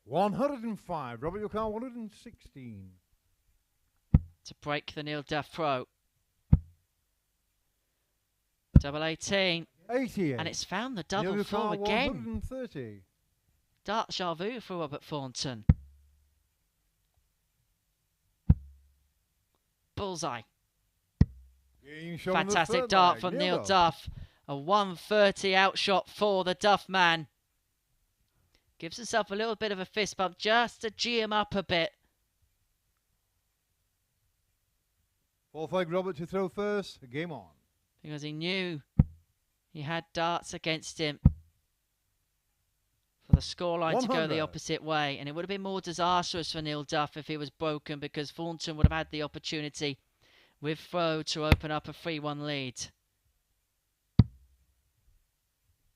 105. Robert your car 116. To break the Neil Duff Pro. Double 18. 88. And it's found the double 4 again. 130. Dart déjà vu for Robert Thornton. Bullseye. Fantastic dart from Neil Duff. A 130 outshot for the Duff man. Gives himself a little bit of a fist bump just to G him up a bit. 4-5 Robert to throw first. Game on. Because he knew he had darts against him for the scoreline to go the opposite way. And it would have been more disastrous for Neil Duff if he was broken, because Thornton would have had the opportunity with throw to open up a 3-1 lead.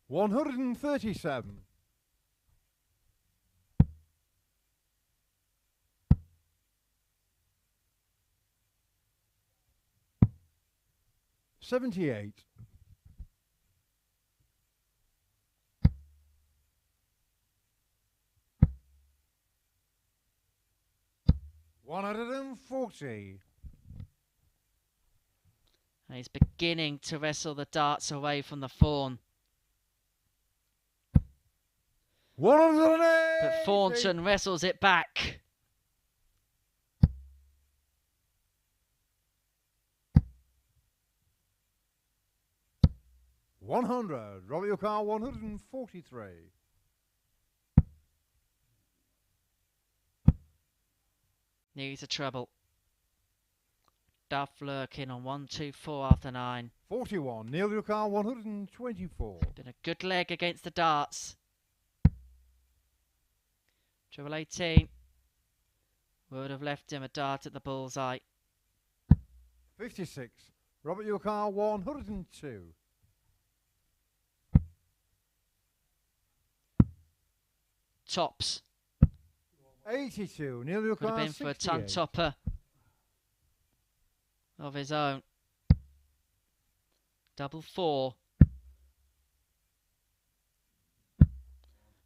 137. 78. 140. And he's beginning to wrestle the darts away from the fawn. 180. But Thornton wrestles it back. 100. Robert your car 143. Needs a treble. Duff lurking on 1-2-4 after 9. 41. Neil your car 124. Been a good leg against the darts. Treble 18. Would have left him a dart at the bullseye. 56. Robert your car 102. Tops. 82. Neil your Could car have been for a tongue topper of his own. Double 4.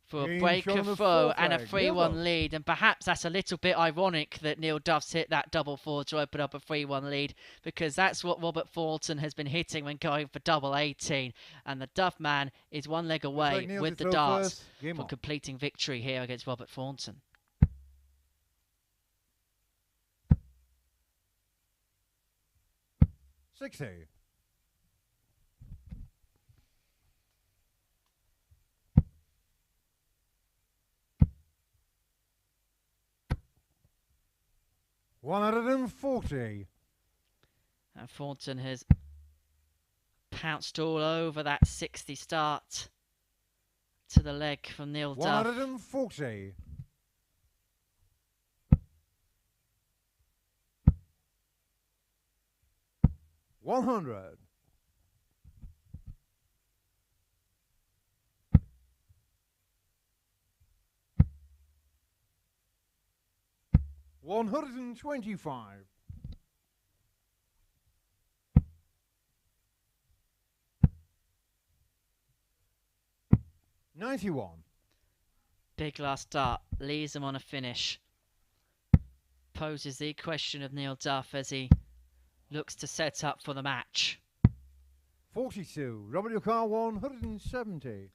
For a break of throw and a 3-1 lead. And perhaps that's a little bit ironic that Neil Duff's hit that double 4 to open up a 3-1 lead, because that's what Robert Thornton has been hitting when going for double 18. And the Duff man is one leg away with the darts for completing victory here against Robert Thornton. 60. 140. And Thornton has pounced all over that 60 start. to the leg from Neil Duff. 140. 100. 125. 91. Big last dart, leaves him on a finish. Poses the question of Neil Duff as he looks to set up for the match. 42. Robert your car 170.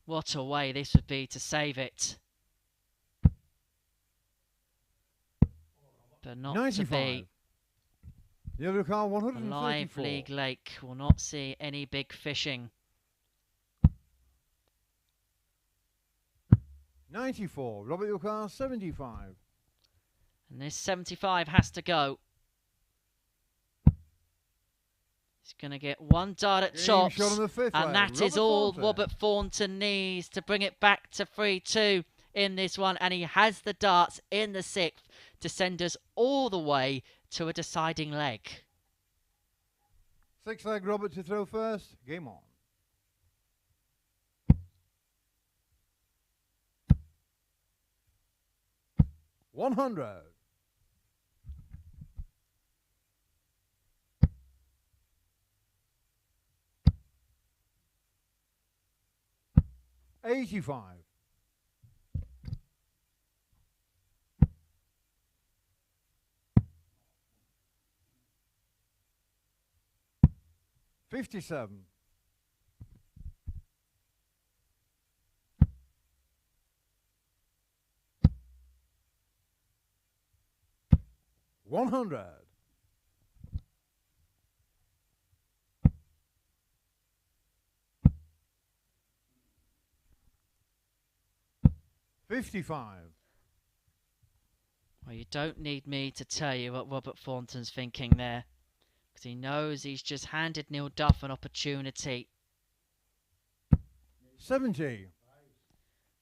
What a way this would be to save it. But not 95. to be. The other car The 134. live league lake will not see any big fishing. 94. Robert your car 75. And this 75 has to go. He's going to get one dart at tops. And that is all Robert Thornton needs to bring it back to 3-2 in this one. And he has the darts in the 6th to send us all the way to a deciding leg. 6 leg Robert to throw first. Game on. $100. 85. 57. 100. 55. Well, you don't need me to tell you what Robert Thornton's thinking there, because he knows he's just handed Neil Duff an opportunity 70.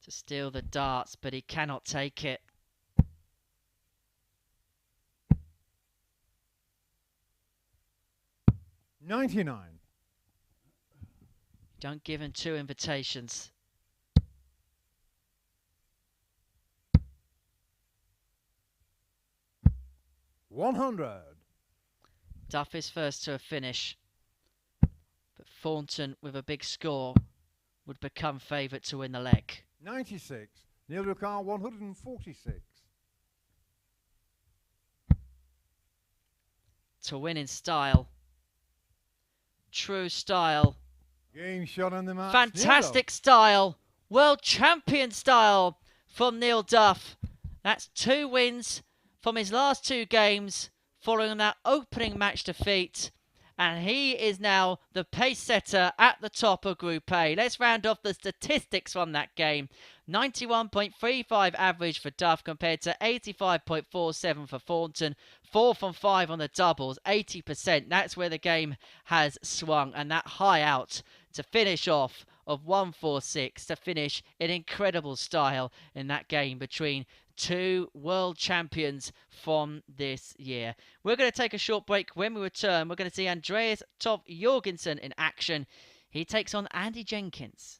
to steal the darts, but he cannot take it. 99. Don't give him 2 invitations. 100. Duff is first to a finish, but Thornton with a big score would become favourite to win the leg. 96. Neil Ricard 146. To win in style. True style. Game shot on the match. Fantastic style. World champion style from Neil Duff. That's 2 wins from his last 2 games following that opening match defeat. And he is now the pace setter at the top of Group A. Let's round off the statistics from that game. 91.35 average for Duff compared to 85.47 for Thornton. 4 from 5 on the doubles, 80%. That's where the game has swung. And that high out to finish off of 146 to finish in incredible style in that game between 2 world champions from this year. We're going to take a short break. When we return, we're going to see Andreas Toft-Jørgensen in action. He takes on Andy Jenkins.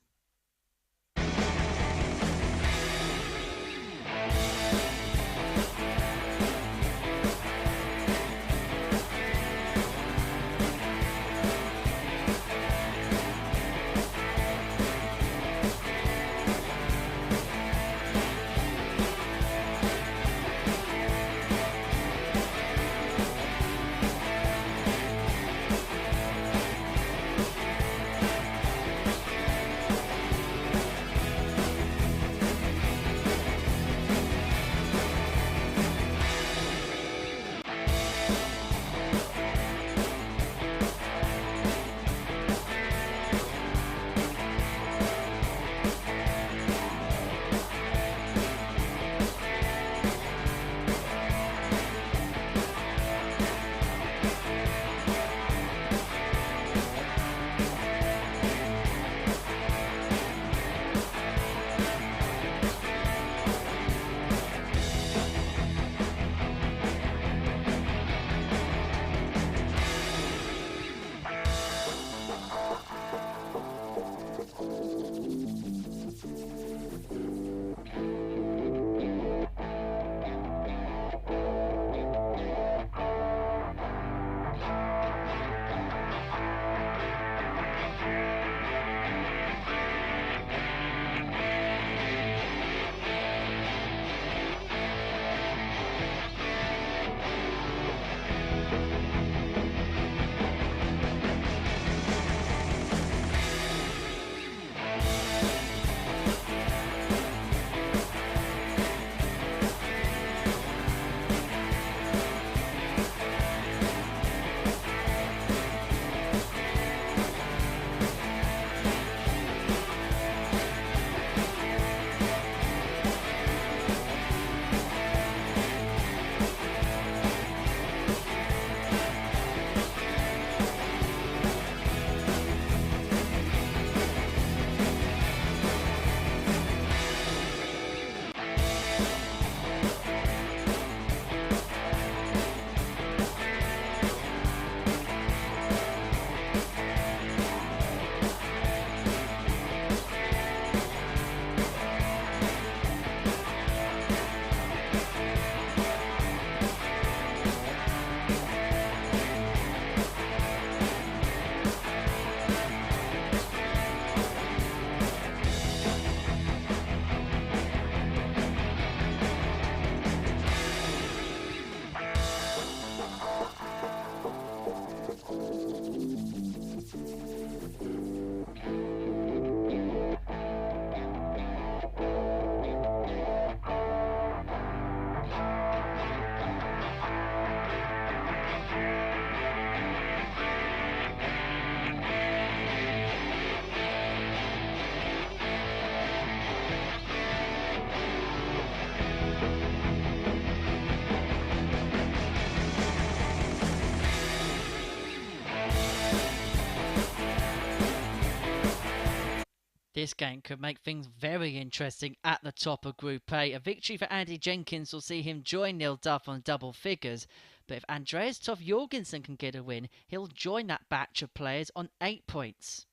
This game could make things very interesting at the top of Group A. A victory for Andy Jenkins will see him join Neil Duff on double figures. But if Andreas Toft-Jørgensen can get a win, he'll join that batch of players on 8 points.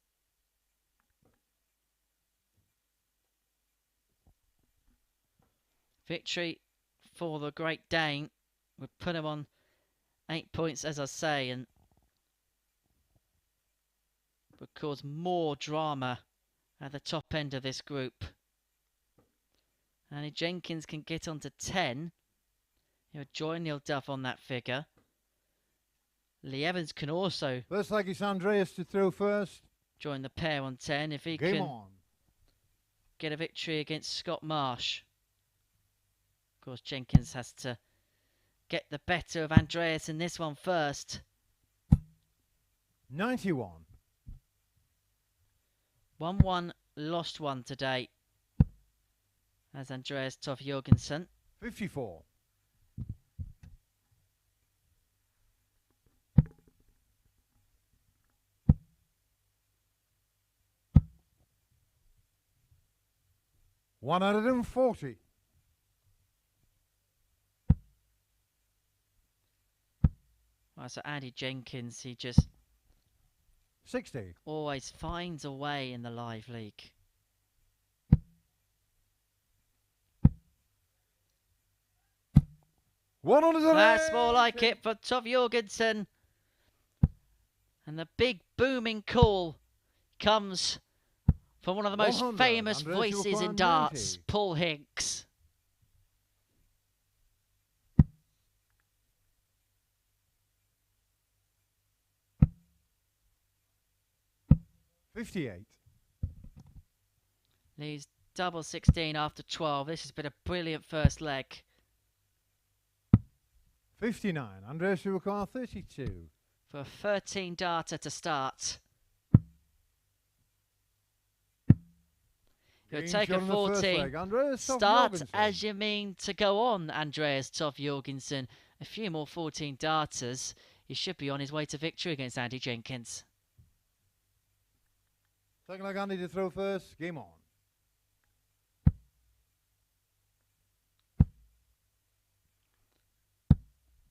Victory for the Great Dane would put him on 8 points, as I say, and would cause more drama at the top end of this group. And if Jenkins can get on to 10, he'll join Neil Duff on that figure. Leigh Evans can also... Looks like it's Andreas to throw first. Join the pair on 10 if he can get a victory against Scott Marsh. Of course, Jenkins has to get the better of Andreas in this one first. 91. 1-1, lost one today. As Andreas Toft-Jørgensen. 54. $140. Well, so Andy Jenkins, he just 60. always finds a way in the live league. That's more like it for Toft-Jørgensen. And the big booming call comes from one of the most famous voices in darts, Paul Hicks. $58. Lee's double 16 after 12. This has been a brilliant first leg. 59. Andreas will require 32. For a 13 darter to start. You'll take a 14. Start as you mean to go on, Andreas Toft-Jørgensen. A few more 14 darters. He should be on his way to victory against Andy Jenkins. Second leg Andy to throw first. Game on.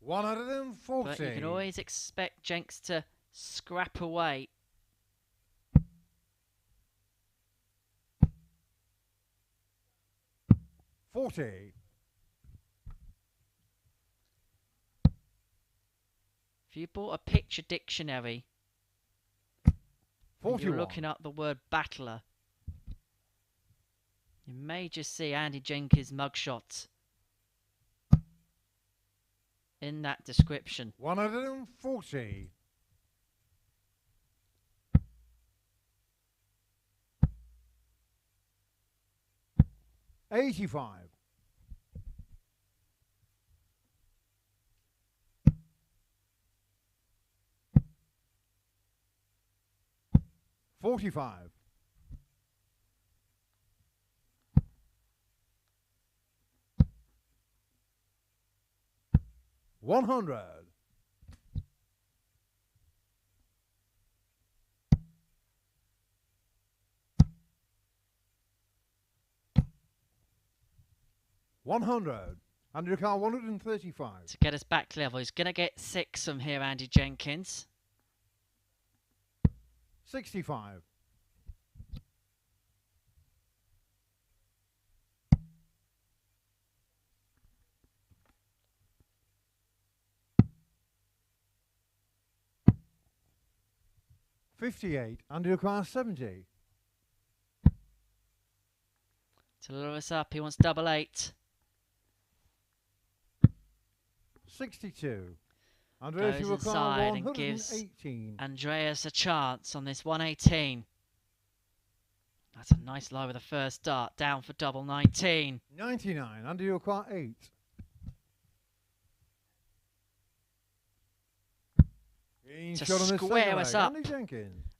$140. But you can always expect Jenks to scrap away. $40. If you bought a picture dictionary, and you're looking up the word battler, you may just see Andy Jenkins' mugshot in that description. 140. $85. $45. $100. $100. Under the car, 135. To get us back level, he's going to get 6 from here, Andy Jenkins. 65. $58. Under the car, 70. To lure us up, he wants double 8. 62. Goes inside and gives Andreas a chance on this 118. That's a nice lie with the first dart. Down for double 19. 99. Under your car, 8. To square us up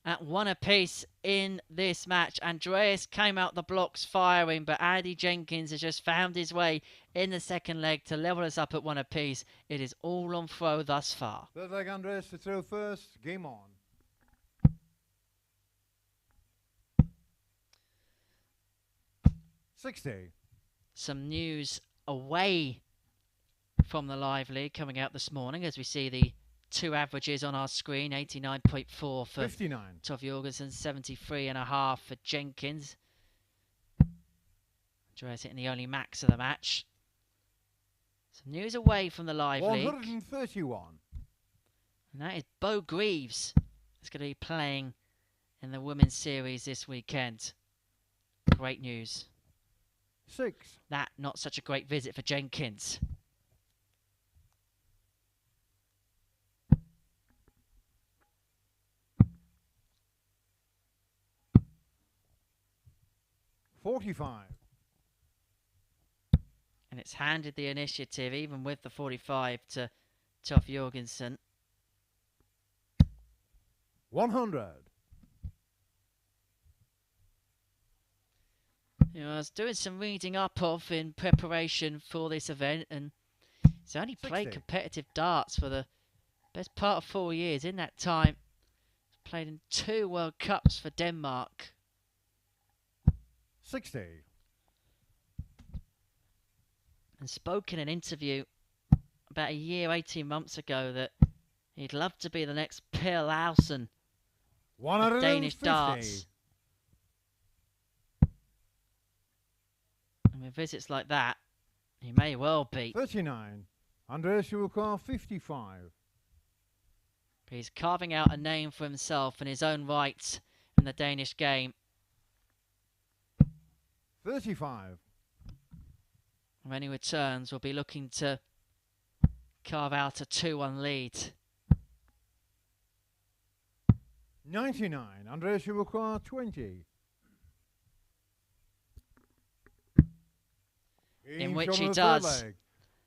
at 1 apiece in this match. Andreas came out the blocks firing, but Andy Jenkins has just found his way in the second leg to level us up at 1 apiece. It is all on throw thus far. Third leg Andreas to throw first. Game on. 60. Some news away from the live league coming out this morning as we see the two averages on our screen. 89.4 for 59. Toff-Jørgensen, 73.5 for Jenkins. Andreas hitting the only max of the match. Some news away from the live league. 131. And that is Bo Greaves. Is going to be playing in the Women's Series this weekend. Great news. 6. That not such a great visit for Jenkins. $45. And it's handed the initiative, even with the 45, to Toff-Jørgensen. 100. You know, I was doing some reading up of in preparation for this event, and he's only played 60. competitive darts for the best part of 4 years. In that time, he's played in 2 World Cups for Denmark. 60. And spoke in an interview about a year, 18 months ago, that he'd love to be the next Per Lausen of Danish 150. darts. And with visits like that, he may well be. 39. Andreas Toft-Jørgensen, 55. But he's carving out a name for himself in his own right in the Danish game. 35. When he returns, we'll be looking to carve out a 2-1 lead. 99. Andreas Toft-Jørgensen, 20. In which he does. And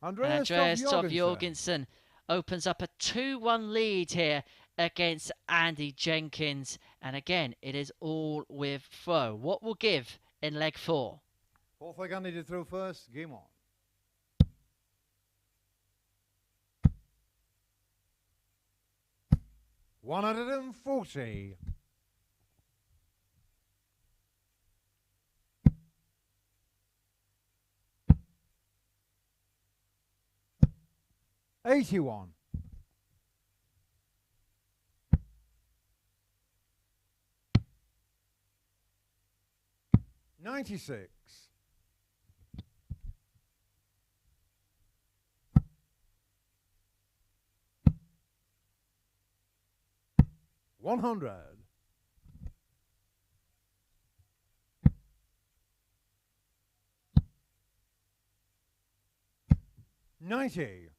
Andreas Toft-Jørgensen opens up a 2-1 lead here against Andy Jenkins. And again, it is all with throw. What will give in leg 4? Fourth leg Andy to throw first. Game on. $140. $81. $96. $100. $90.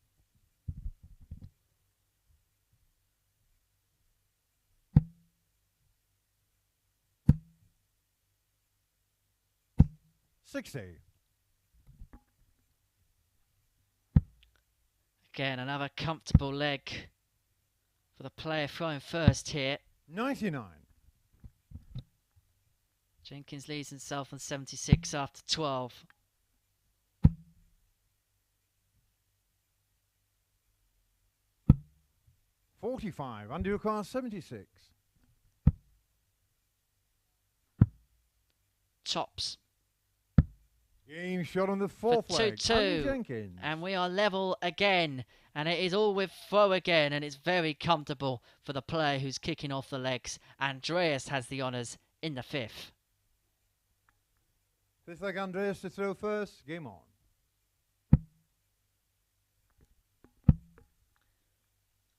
$60. Again, another comfortable leg for the player throwing first here. 99. Jenkins leads himself on 76 after 12. $45. Andy Toft-Jørgensen, 76. Tops. Game shot on the fourth leg. 2-2. Andy Jenkins. And we are level again. And it is all with throw again. And it's very comfortable for the player who's kicking off the legs. Andreas has the honours in the 5th. Fifth leg Andreas to throw first. Game on.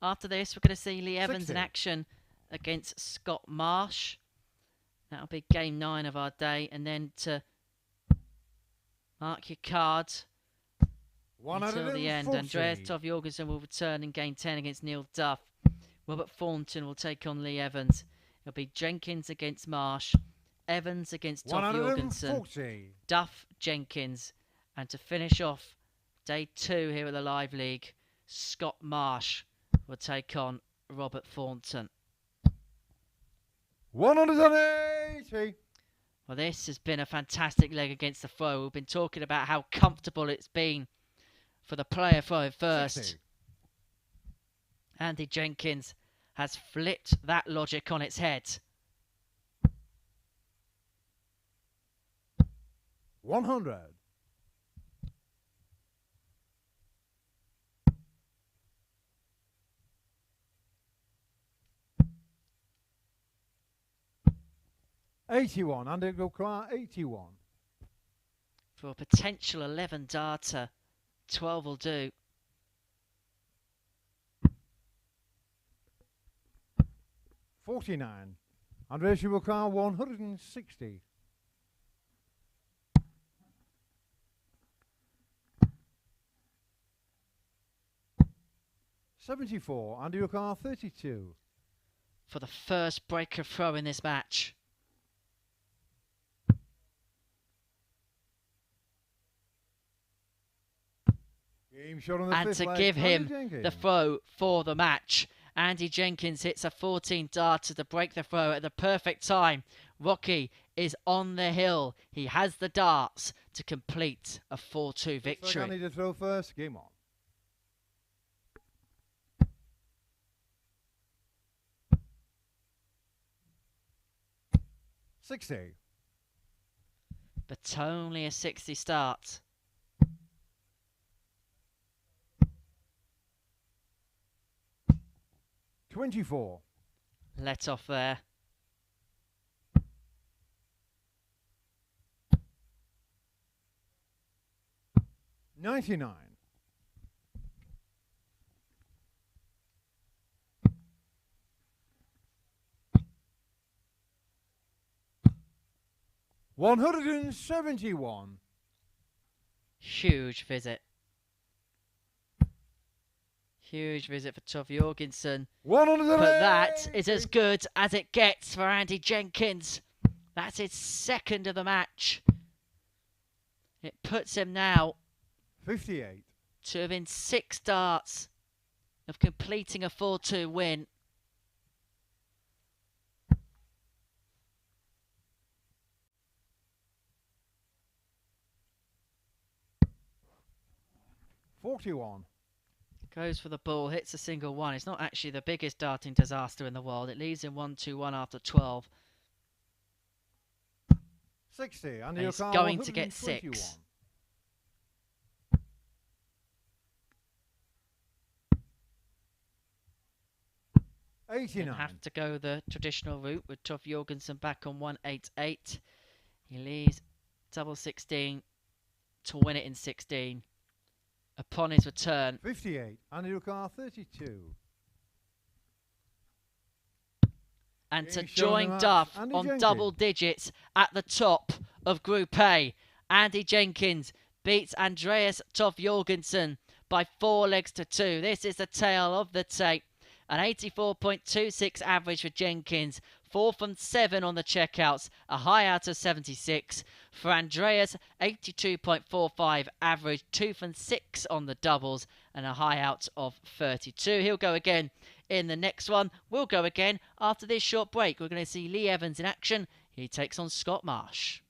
After this, we're going to see Leigh Evans 60. in action against Scott Marsh. That'll be game 9 of our day. And then to mark your cards until the end. Andreas Toft-Jørgensen will return in game 10 against Neil Duff. Robert Thornton will take on Leigh Evans. It'll be Jenkins against Marsh, Evans against Toff-Jørgensen, Duff, Jenkins, and to finish off day 2 here at the Live League, Scott Marsh will take on Robert Thornton. 180. Well, this has been a fantastic leg against the throw. We've been talking about how comfortable it's been for the player throwing first. 60. Andy Jenkins has flipped that logic on its head. 100. $81. Andy will require 81. For a potential 11 darter, 12 will do. 49. Andreas will require 160. 74. Andy will require 32. For the first breaker throw in this match. Game shot on the And fifth to leg, give him Jenkins. the throw for the match. Andy Jenkins hits a 14 darter to break the throw at the perfect time. Rocky is on the hill. He has the darts to complete a 4-2 victory. I need to throw first. Game on. 60. But only a 60 start. 24. Let off there. 99. 171. Huge visit. Huge visit for Toff-Jørgensen. But that is as good as it gets for Andy Jenkins. That's his second of the match. It puts him now 58. to within 6 darts of completing a 4-2 win. $41. Goes for the ball, hits a single one. It's not actually the biggest darting disaster in the world. It leaves him 1-2-1 after 12. 60. And he's going to get 6. $89. Have to go the traditional route with Toff-Jørgensen back on 188. He leaves double 16 to win it in 16. Upon his return, 58. Andy Rukar 32. And to Being shown join the Duff Andy on Jenkins. double digits at the top of Group A, Andy Jenkins beats Andreas Toft-Jørgensen by 4 legs to 2. This is the tail of the tape. An 84.26 average for Jenkins, 4 from 7 on the checkouts, a high out of 76. For Andreas, 82.45 average, 2 from 6 on the doubles, and a high out of 32. He'll go again in the next one. We'll go again after this short break. We're going to see Leigh Evans in action. He takes on Scott Marsh.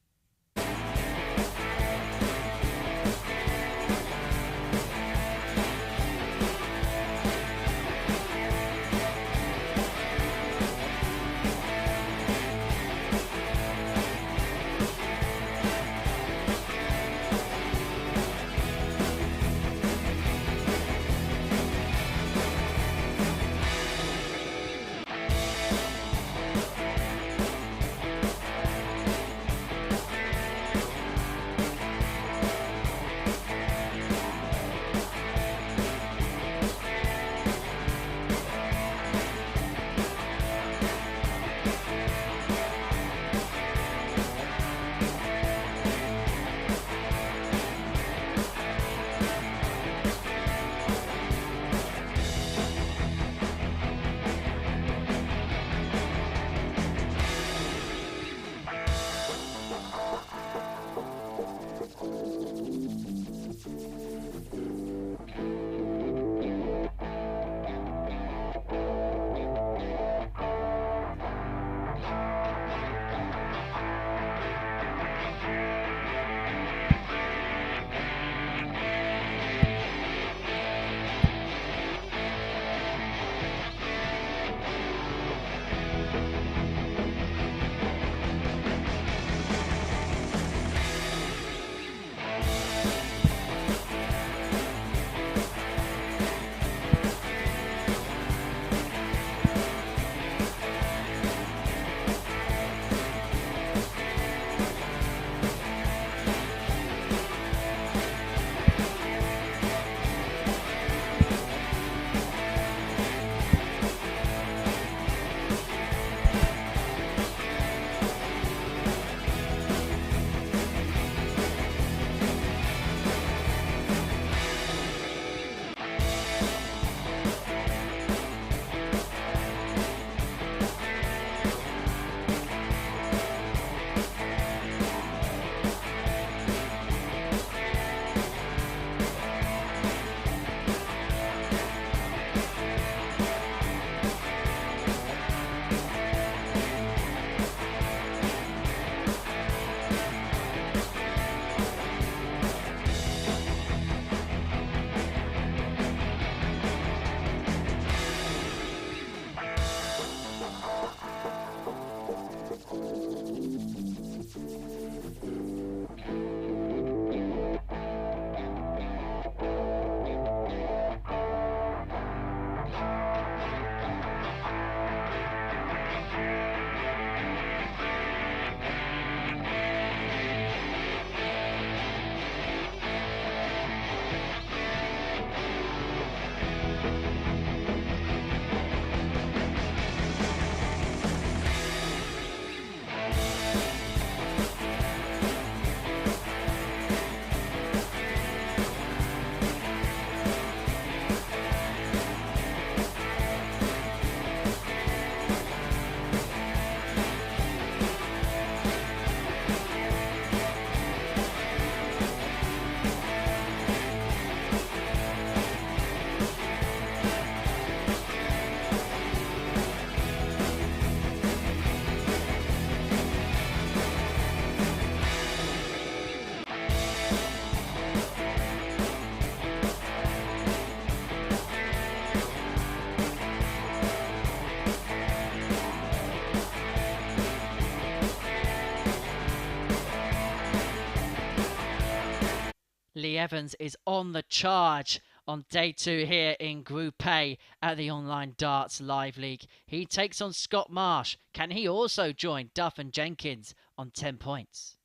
Evans is on the charge on day 2 here in Group A at the Online Darts Live League. He takes on Scott Marsh. Can he also join Duff and Jenkins on 10 points?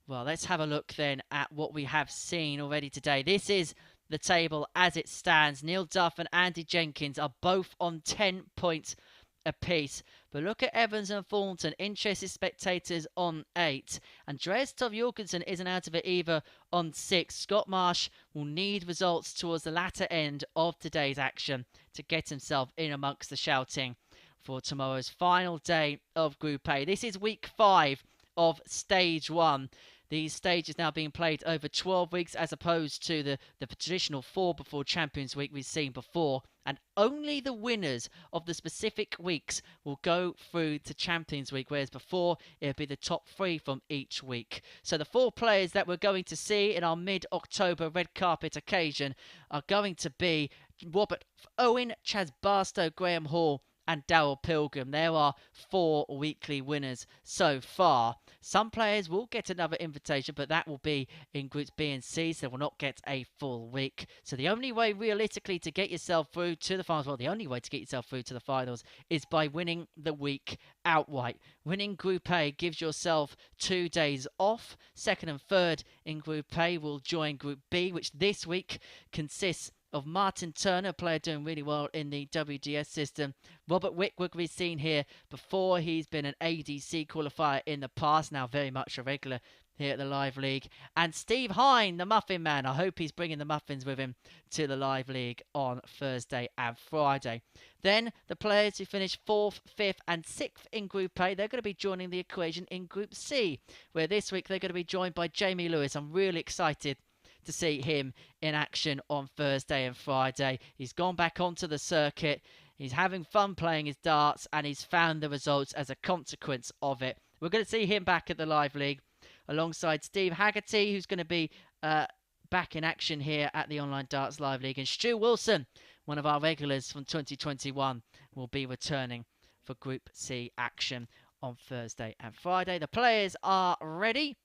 Well, let's have a look then at what we have seen already today. This is the table as it stands. Neil Duff and Andy Jenkins are both on 10 points apiece. But look at Evans and Thornton, interested spectators on 8. Andreas Toft-Jørgensen isn't out of it either on 6. Scott Marsh will need results towards the latter end of today's action to get himself in amongst the shouting for tomorrow's final day of Group A. This is week 5 of stage 1. These stages now being played over 12 weeks as opposed to the traditional 4 before Champions Week we've seen before. And only the winners of the specific weeks will go through to Champions Week, whereas before it would be the top 3 from each week. So the 4 players that we're going to see in our mid-October red carpet occasion are going to be Robert Owen, Chaz Barstow, Graham Hall and Daryl Pilgrim. There are 4 weekly winners so far. Some players will get another invitation, but that will be in Groups B and C, so they will not get a full week. So the only way realistically to get yourself through to the finals, well, the only way to get yourself through to the finals is by winning the week outright. Winning Group A gives yourself 2 days off. Second and third in Group A will join Group B, which this week consists of Martin Turner, a player doing really well in the WDS system. Robert Wickwood we've seen here before. He's been an ADC qualifier in the past, now very much a regular here at the Live League. And Steve Hine, the Muffin Man. I hope he's bringing the muffins with him to the Live League on Thursday and Friday. Then the players who finished 4th, 5th and 6th in Group A, they're going to be joining the equation in Group C, where this week they're going to be joined by Jamie Lewis. I'm really excited to see him in action on Thursday and Friday. He's gone back onto the circuit. He's having fun playing his darts and he's found the results as a consequence of it. We're going to see him back at the Live League alongside Steve Haggerty, who's going to be back in action here at the Online Darts Live League. And Stu Wilson, one of our regulars from 2021, will be returning for Group C action on Thursday and Friday. The players are ready.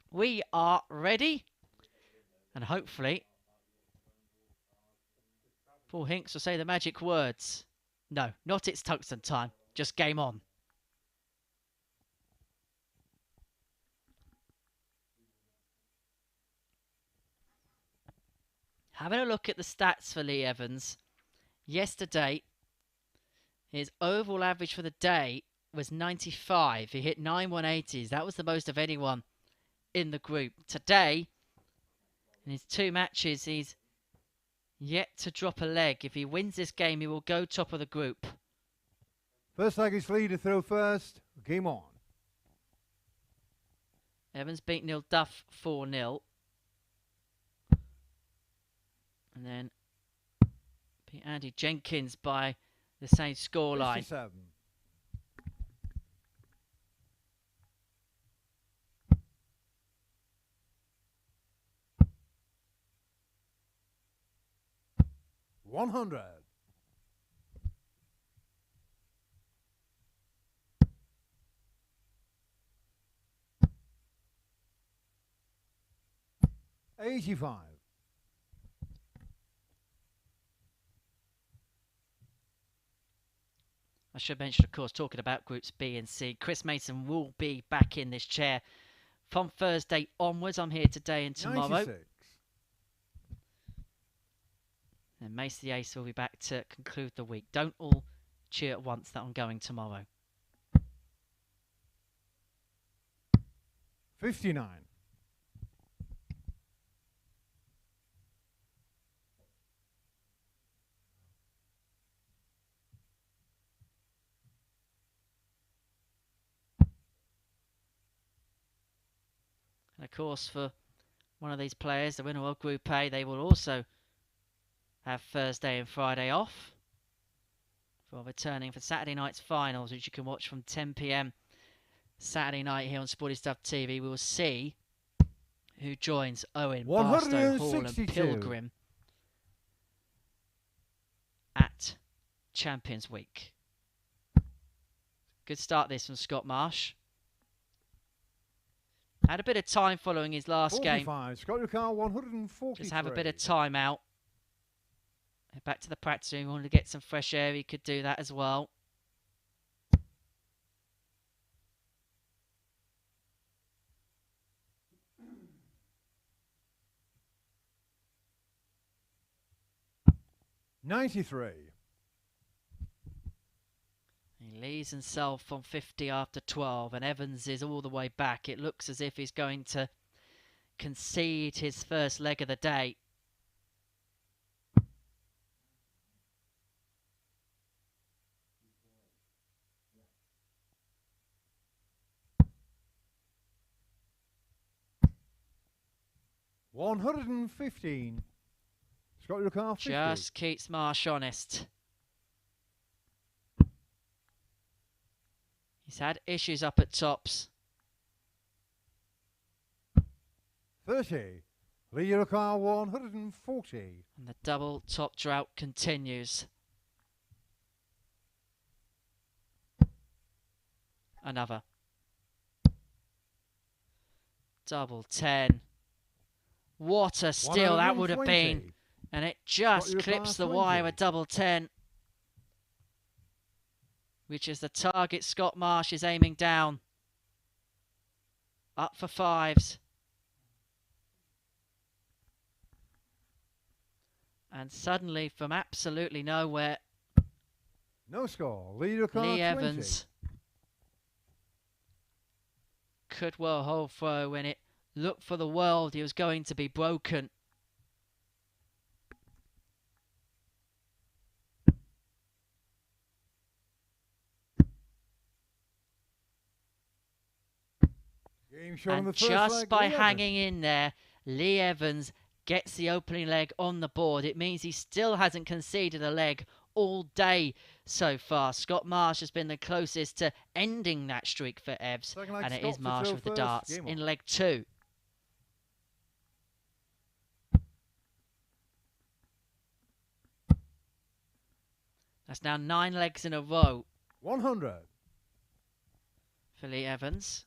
We are ready. And hopefully, Paul Hinks will say the magic words. No, not it's tungsten time. Just game on. Having a look at the stats for Leigh Evans. Yesterday, his overall average for the day was 95. He hit 9 180s. That was the most of anyone in the group. Today, in his 2 matches, he's yet to drop a leg. If he wins this game, he will go top of the group. First leg is Leigh to throw first. Game on. Evans beat Neil Duff 4-0. And then beat Andy Jenkins by the same scoreline. 57. $100. $85. I should mention, of course, talking about Groups B and C, Chris Mason will be back in this chair from Thursday onwards. I'm here today and tomorrow. 96. And Mace the Ace will be back to conclude the week. Don't all cheer at once that I'm going tomorrow. 59. And of course, for one of these players, the winner of Group A, they will also have Thursday and Friday off for returning for Saturday night's finals, which you can watch from 10 p.m. Saturday night here on Sporty Stuff TV. We will see who joins Owen, Barstow, Hall and Pilgrim at Champions Week. Good start this from Scott Marsh. Had a bit of time following his last 45. game. Scott your car 143. Just have a bit of time out. Head back to the practice room. Wanted to get some fresh air. He could do that as well. $93. He leaves himself on 50 after 12, and Evans is all the way back. It looks as if he's going to concede his first leg of the day. $115. Scott your car 50. Just keeps Marsh honest. He's had issues up at tops. 30. Leigh your car 140. And the double top drought continues. Another. Double 10. What a steal that would have been. And it just clips the wire, a double 10. Which is the target Scott Marsh is aiming down. Up for fives. And suddenly, from absolutely nowhere, no score. Leigh Evans could well hold throw when it looked for the world he was going to be broken. And just by hanging in there, Leigh Evans gets the opening leg on the board. It means he still hasn't conceded a leg all day so far. Scott Marsh has been the closest to ending that streak for Evs, and it is Marsh with the darts in leg 2. That's now 9 legs in a row. 100. For Leigh Evans.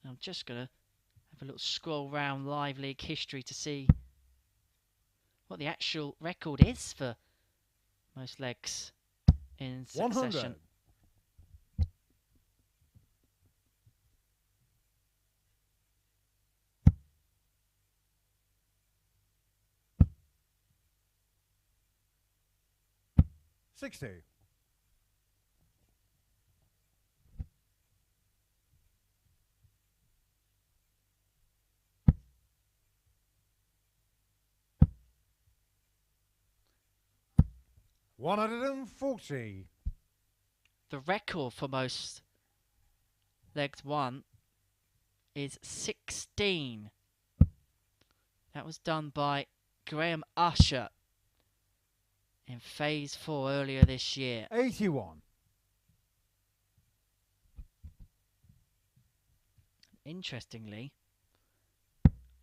I'm just going to have a little scroll round Live League history to see what the actual record is for most legs in succession. 100. $60. $140. The record for most legs won is 16. That was done by Graham Usher in phase 4 earlier this year. 81. Interestingly,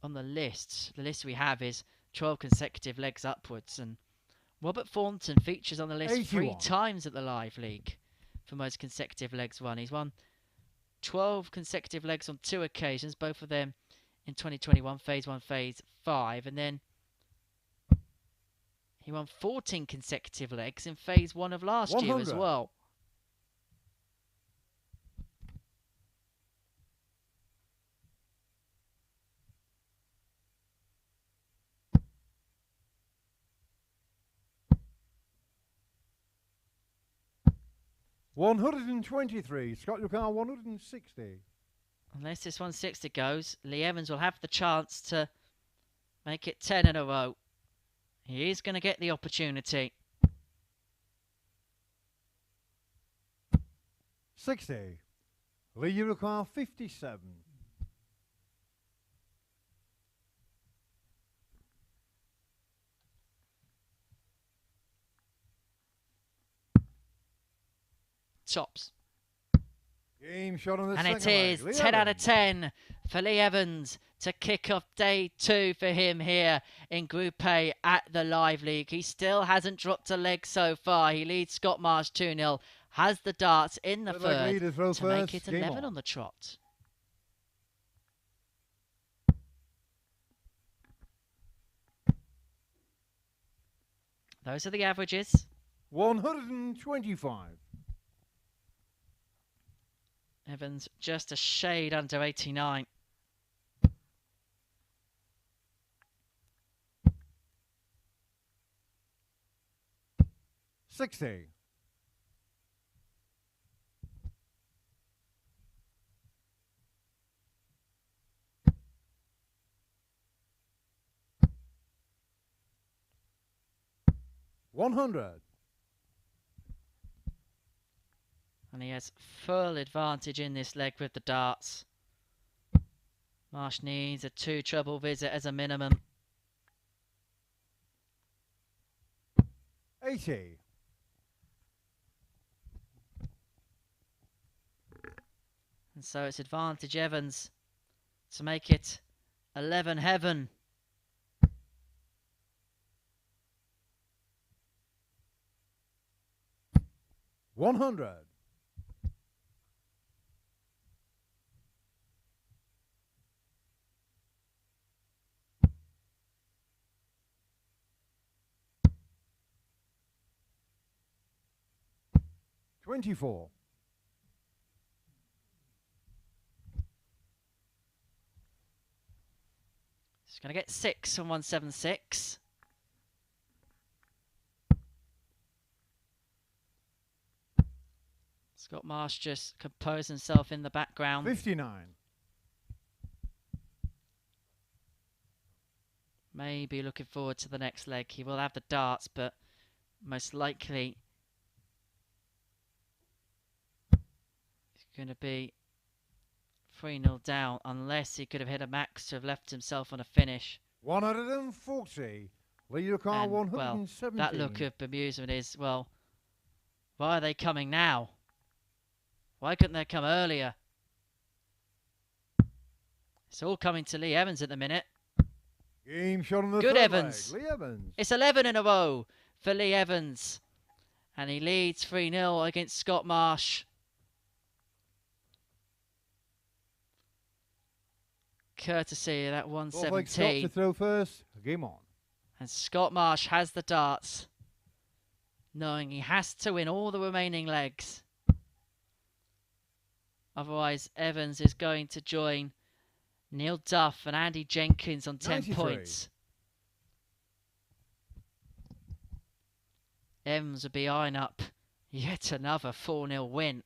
on the list we have is 12 consecutive legs upwards, and Robert Thornton features on the list 3 times at the Live League for most consecutive legs won. He's won 12 consecutive legs on 2 occasions, both of them in 2021, phase 1, phase 5, and then he won 14 consecutive legs in phase 1 of last 100. year as well. $123. Scott your car 160. Unless this 160 goes, Leigh Evans will have the chance to make it 10 in a row. He is going to get the opportunity. 60. Leigh your car 57. Tops. Game shot on the and second it is leg. 10 out of 10 for Leigh Evans to kick off day 2 for him here in Group A at the Live League. He still hasn't dropped a leg so far. He leads Scott Marsh 2-0. has the darts in the Looked like Leigh third to to make it Game 11 on the trot. Those are the averages. 125. Evans just a shade under 89. $60. 100. And he has full advantage in this leg with the darts. Marsh needs a 2 treble visit as a minimum. 80. And so it's advantage Evans to make it 11 heaven. $100. 24. He's going to get 6 on 176. Scott Marsh just composed himself in the background. 59. Maybe looking forward to the next leg. He will have the darts, but most likely he's going to be 3-0 down, unless he could have hit a max to have left himself on a finish. 140. Leigh Evans, And, 117. well, that look of bemusement is, well, why are they coming now? Why couldn't they come earlier? It's all coming to Leigh Evans at the minute. Game shot on the Good third Evans. leg. Leigh Evans. It's 11 in a row for Leigh Evans. And he leads 3-0 against Scott Marsh. Courtesy of that Scott to 117. throw first. Game on. And Scott Marsh has the darts, knowing he has to win all the remaining legs. Otherwise, Evans is going to join Neil Duff and Andy Jenkins on 10 93. points. Evans will be eyeing up yet another 4-0 win.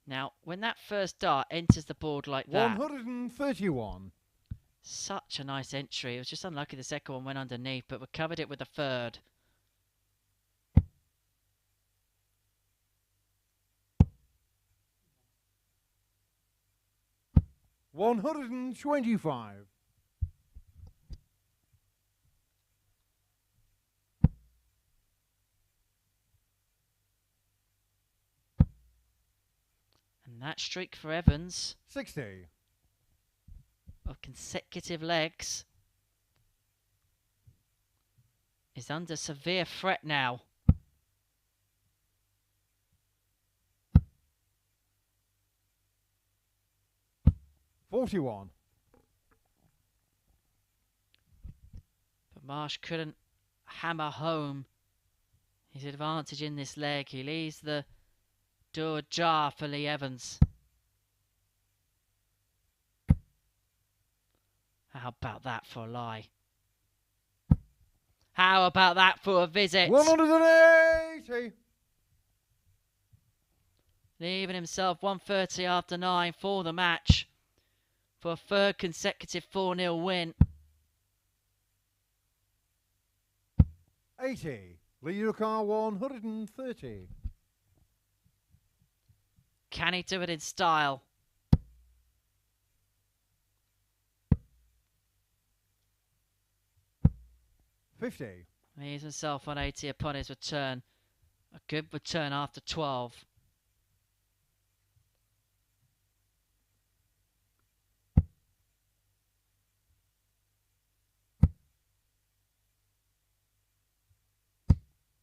Now, when that first dart enters the board like that, 131. such a nice entry. It was just unlucky the second one went underneath, but we covered it with the third. $125. And that streak for Evans 60. of consecutive legs is under severe threat now. $41. But Marsh couldn't hammer home his advantage in this leg. He leaves the door ajar for Leigh Evans. How about that for a lie? How about that for a visit? 180. Leaving himself 1:30 after 9 for the match, for a third consecutive 4-0 win. 80. Leigh Evans, 130. Can he do it in style? $50. He's himself 180 upon his return. A good return after 12.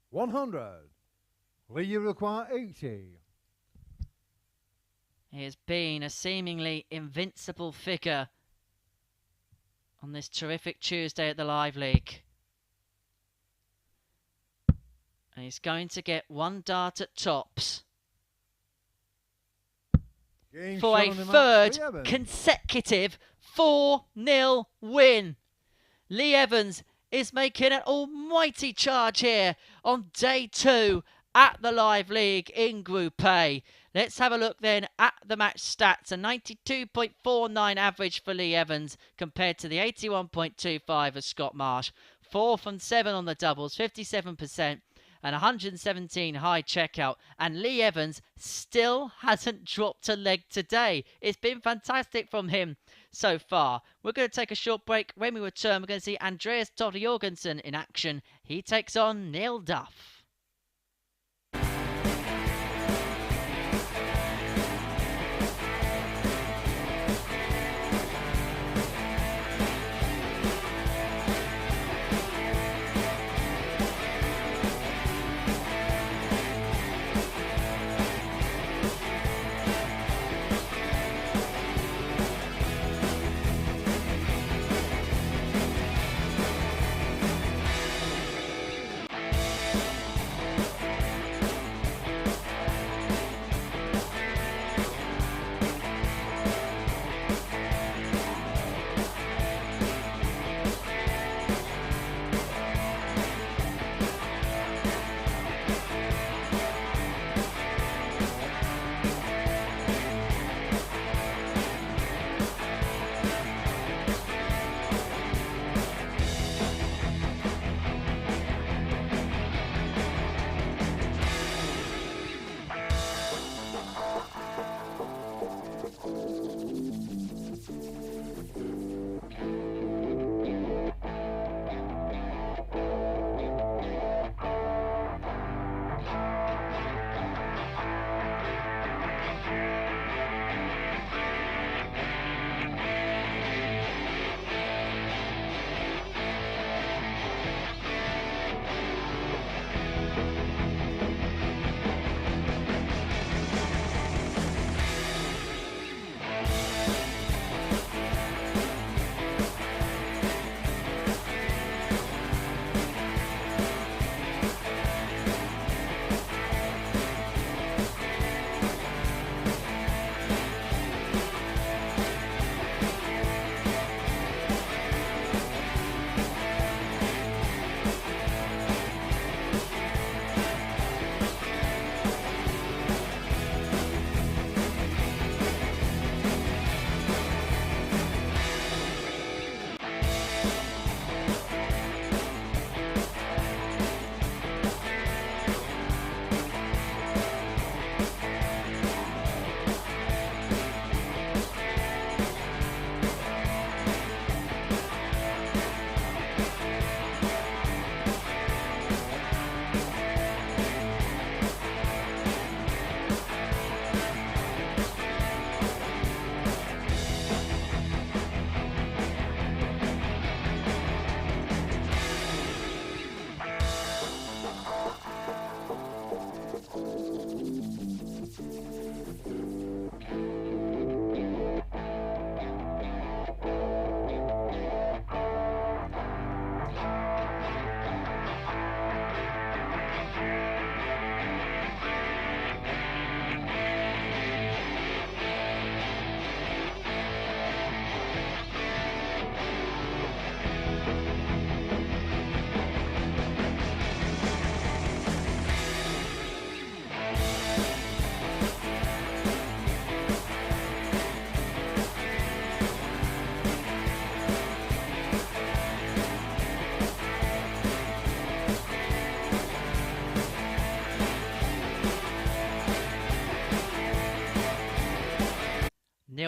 100. Leigh, you require 80. He has been a seemingly invincible figure on this terrific Tuesday at the Live League. And he's going to get one dart at tops for a third consecutive 4-0 win. Leigh Evans is making an almighty charge here on day 2 at the Live League in Group A. Let's have a look then at the match stats. A 92.49 average for Leigh Evans compared to the 81.25 of Scott Marsh. 4 from 7 on the doubles, 57%. And 117 high checkout. And Leigh Evans still hasn't dropped a leg today. It's been fantastic from him so far. We're going to take a short break. When we return, we're going to see Andreas Toft-Jørgensen in action. He takes on Duff.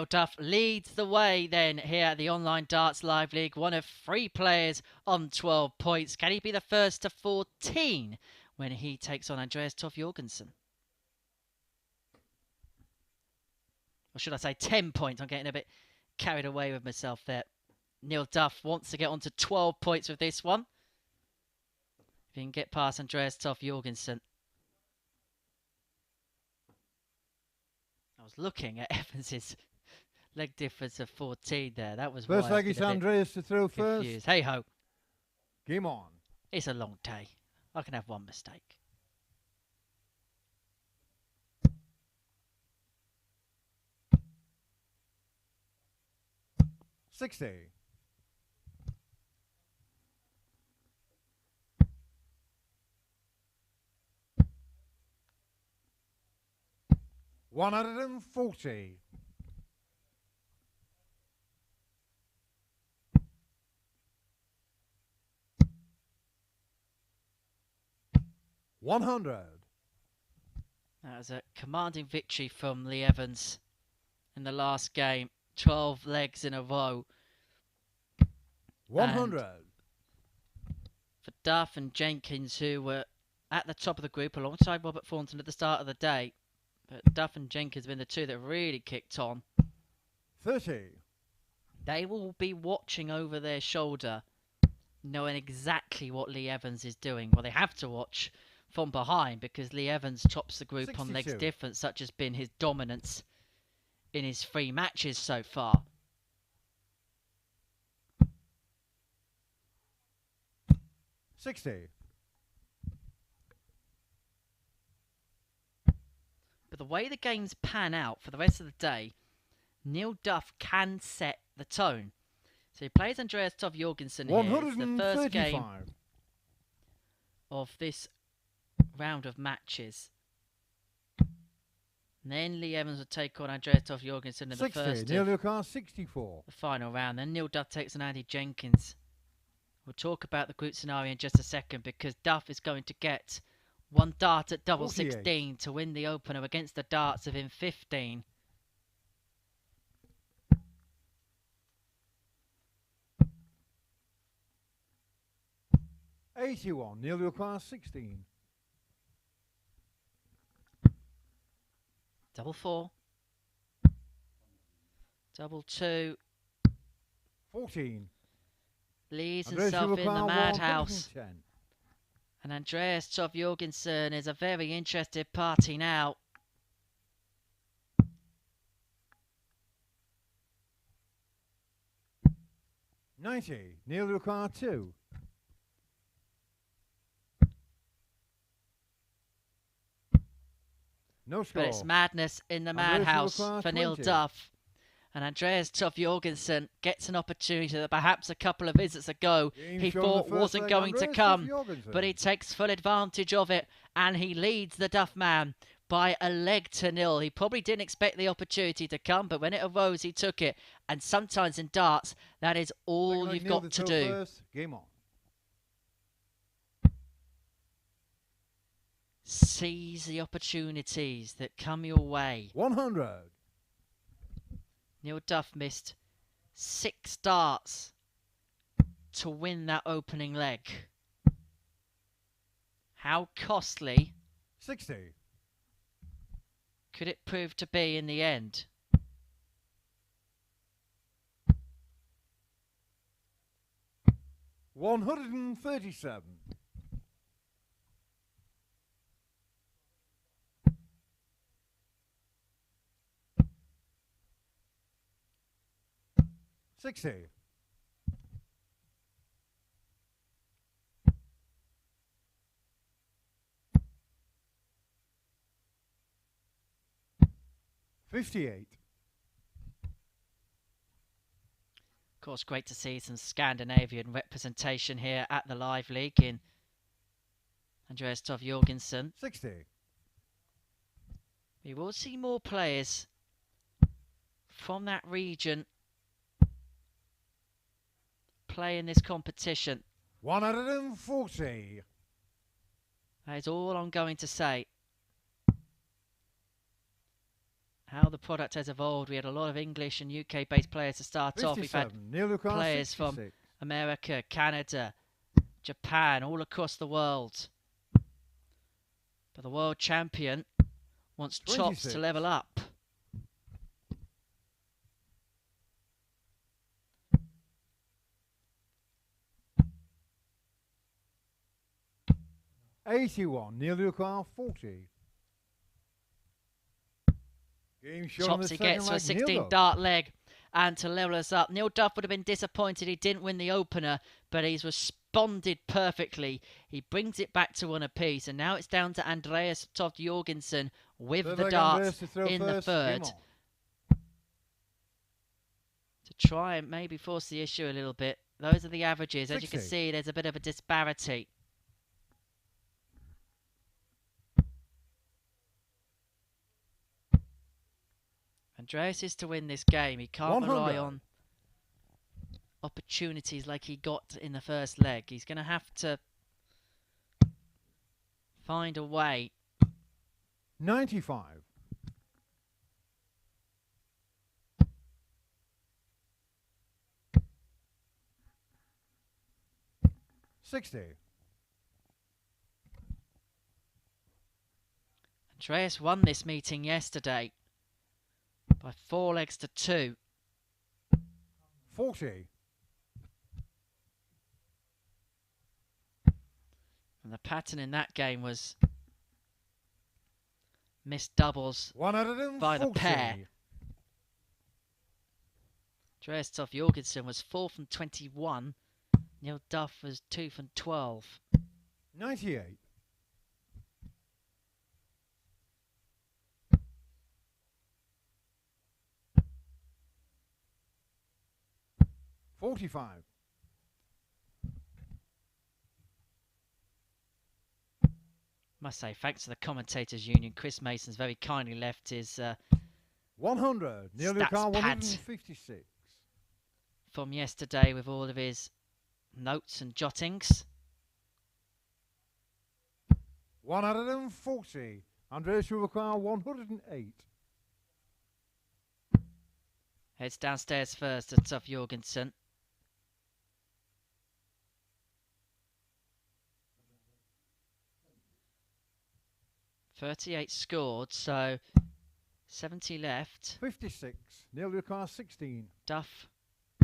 Duff leads the way then here at the Online Darts Live League. One of 3 players on 12 points. Can he be the first to 14 when he takes on Andreas Toft-Jørgensen? Or should I say 10 points? I'm getting a bit carried away with myself there. Duff wants to get on to 12 points with this one. If he can get past Andreas Toft-Jørgensen. I was looking at Evans's leg difference of 14 there. That was First leg is Andreas to throw confused. first. Hey ho. Game on. It's a long day. I can have one mistake. $60. $140. $100. That was a commanding victory from Leigh Evans in the last game. 12 legs in a row. 100. For Duff and Jenkins, who were at the top of the group alongside Robert Thornton at the start of the day. But Duff and Jenkins have been the two that really kicked on. 30. They will be watching over their shoulder, knowing exactly what Leigh Evans is doing. Well, they have to watch from behind because Leigh Evans tops the group 62. on legs difference, such has been his dominance in his 3 matches so far. $60. But the way the games pan out for the rest of the day, Neil Duff can set the tone. So he plays Andreas Toft-Jørgensen here. It's the first game of this round of matches. And then Leigh Evans will take on Andreas Toft-Jørgensen in the 60. first Neil of Duff 64. the final round. Then Neil Duff takes on Andy Jenkins. We'll talk about the group scenario in just a second because Duff is going to get one dart at double 48. 16 to win the opener against the darts of him 15. $81. Neil Duff 16. Double 4. Double 2. 14. Leaves Andreas himself in the madhouse. 110. And Andreas Toft-Jørgensen is a very interested party now. $90. Neil Duff 2. No score. But it's madness in the Andreas madhouse Toft for Neil 20. Duff. And Andreas Toft-Jørgensen gets an opportunity that perhaps a couple of visits ago he thought wasn't going to come. But he takes full advantage of it and he leads the Duff man by a leg to nil. He probably didn't expect the opportunity to come, but when it arose, he took it. And sometimes in darts, that is all you've got to do. First. Game on. Seize the opportunities that come your way. 100. Neil Duff missed 6 darts to win that opening leg. How costly 60. could it prove to be in the end? $137. $60. $58. Of course, great to see some Scandinavian representation here at the Live League in Andreas Toft-Jørgensen. 60. We will see more players from that region play in this competition. 140. That is all I'm going to say. How the product has evolved. We had a lot of English and UK based players to start off. We've had players from America, Canada, Japan, all across the world. But the world champion wants tops to level up. 81. Neil Lucar 40. Game shot on the Topsy second gets to a leg, 16 Neil Duff. dart leg and to level us up. Neil Duff would have been disappointed he didn't win the opener, but he's responded perfectly. He brings it back to one apiece, and now it's down to Andreas Toft-Jørgensen with Third the leg, darts Andreas to throw in first. the Game third on. to try and maybe force the issue a little bit. Those are the averages. As you can 60. see, there's a bit of a disparity. Andreas is to win this game. He can't 100. rely on opportunities like he got in the first leg. He's going to have to find a way. 95. Andreas won this meeting yesterday by 4 legs to 2. 40. And the pattern in that game was missed doubles 140. by the pair. Andreas Toft-Jørgensen was 4 from 21. Neil Duff was 2 from 12. 98. 45. Must say, thanks to the Commentators Union, Chris Mason's very kindly left his 100. Neil stats Lucar pad 156. from yesterday with all of his notes and jottings. 140. Andreas Lucar 108. Heads downstairs first to Toft-Jørgensen. .38 scored, so 70 left. 56. Neil Lucar 16. Duff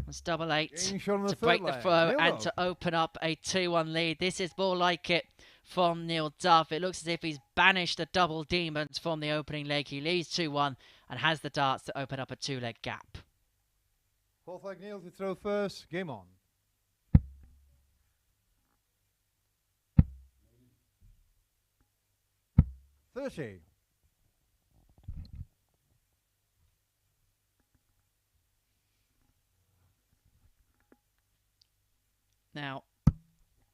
was double 8 Game shot on the to third break the leg. throw Neil and Duff. to open up a 2-1 lead. This is more like it from Neil Duff. It looks as if he's banished the double demons from the opening leg. He leads 2-1 and has the darts to open up a 2-leg gap. Fourth leg, Neil to throw first. Game on. 30. Now,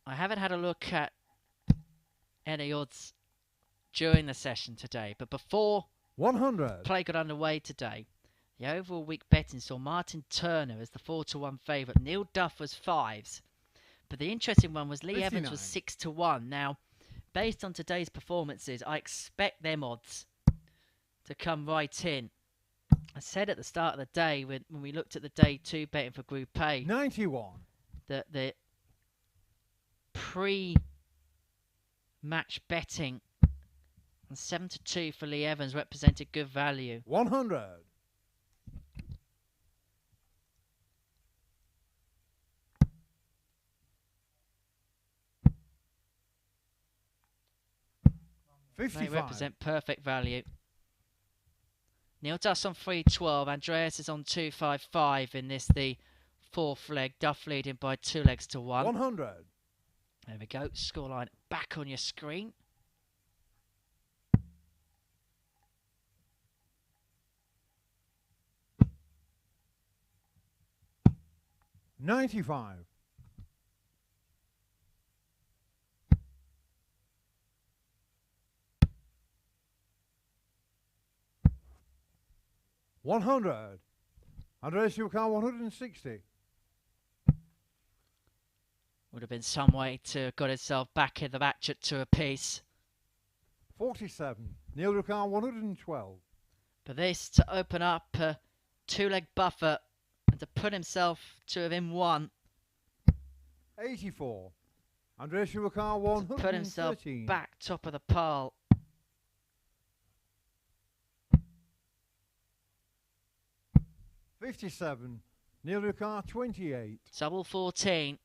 I haven't had a look at any odds during the session today, but before 100. play got underway today, the overall week betting saw Martin Turner as the 4-1 favourite. Neil Duff was 5s. But the interesting one was Leigh Evans was 6-1. Now, based on today's performances, I expect them odds to come right in. I said at the start of the day, when we looked at the day 2 betting for Group A, 91. that the pre-match betting on 7-2 for Leigh Evans represented good value. 100. 55. They represent perfect value. Neil Duff's on 3-12. Andreas is on 2-5-5 in this, the fourth leg. Duff leading by 2 legs to 1. 100. There we go. Scoreline back on your screen. $95. 100. Andreas Lucar 160. Would have been some way to have got himself back in the match at 2 apiece. 47. Neil Lucar 112. But this to open up a 2-leg buffer and to put himself to within 1. 84. Andreas Lucar To 113. put himself back top of the pile. 57. Neil Lucar 28. Double 14.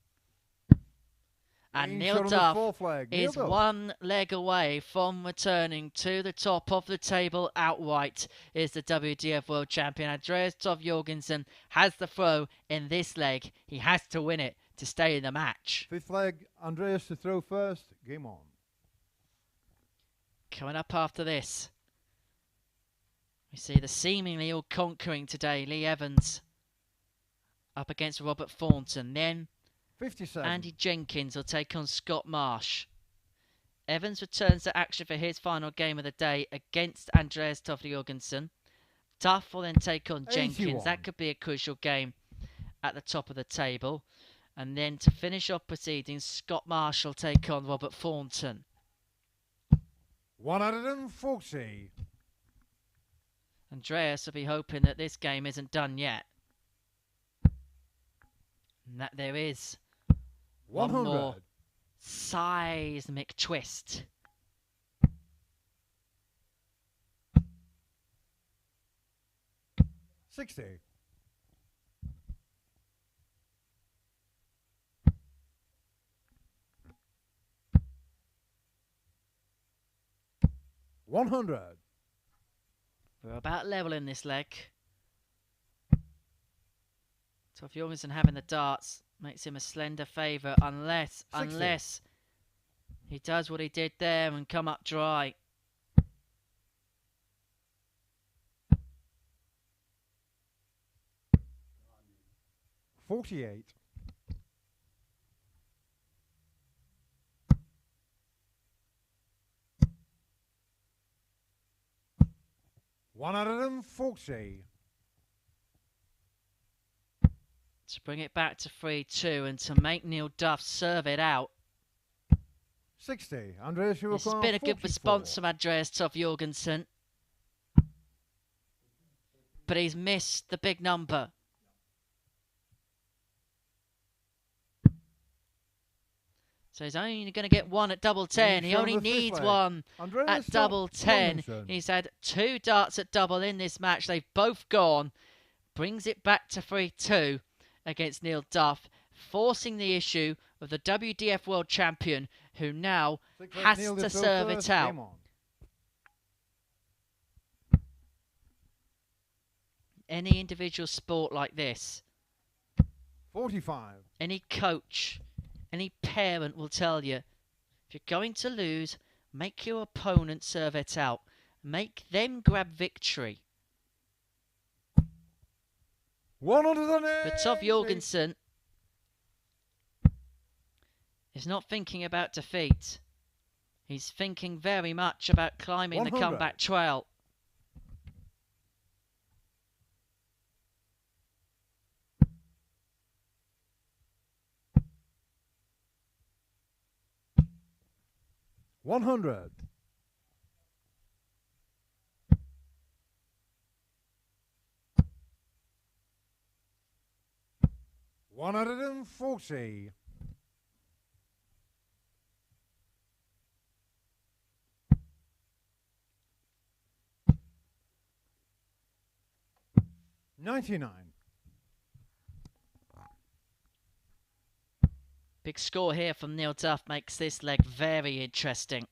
And Being Neil shot on the Duff fourth leg. Neil is Duff. one leg away from returning to the top of the table outright. Is the WDF World Champion. Andreas Toft-Jørgensen has the throw in this leg. He has to win it to stay in the match. Fifth leg, Andreas to throw first. Game on. Coming up after this, we see the seemingly all-conquering today, Leigh Evans up against Robert Thornton. Then 57. Andy Jenkins will take on Scott Marsh. Evans returns to action for his final game of the day against Andreas Toft-Jørgensen. Duff will then take on Jenkins. 81. That could be a crucial game at the top of the table. And then to finish off proceedings, Scott Marsh will take on Robert Thornton. 140. Andreas will be hoping that this game isn't done yet. And that there is 100. one more seismic twist. $60. 100. We're about level in this leg. Toff-Jørgensen having the darts makes him a slender favourite unless he does what he did there and come up dry. $48. 140. To bring it back to 3-2 and to make Neil Duff serve it out. 60. Andreas This has been a good response from Andreas Toff-Jørgensen. But he's missed the big number. So he's only going to get one at double 10. He only needs one at double 10. He's had two darts at double in this match. They've both gone. Brings it back to 3-2 against Neil Duff, forcing the issue of the WDF World Champion, who now has to serve it out. Any individual sport like this, 45. any coach, any parent will tell you, if you're going to lose, make your opponent serve it out. Make them grab victory. 180. But Toff-Jørgensen is not thinking about defeat. He's thinking very much about climbing 100. the comeback trail. $100. 140. 99. Big score here from Neil Duff makes this leg very interesting.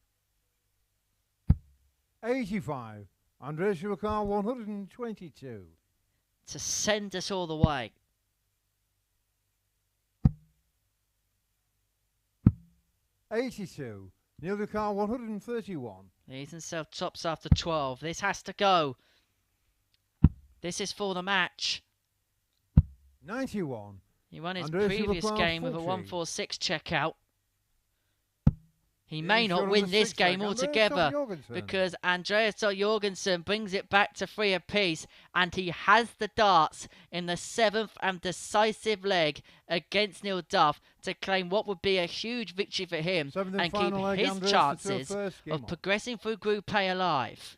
85. Andreas Toft-Jørgensen 122. To send us all the way. 82. Neil Toft-Jørgensen 131. He's himself tops after 12. This has to go. This is for the match. 91. He won his Andreas previous Toft-Jørgensen game with a 40. 146 checkout. He Yeah, may he's not short on win the this sixth game leg. Andreas altogether Toft-Jørgensen. because Andreas Toft-Jørgensen brings it back to 3 apiece and he has the darts in the 7th and decisive leg against Neil Duff to claim what would be a huge victory for him Seventh and keep final leg, his Andreas chances first. Game of on. progressing through Group A alive.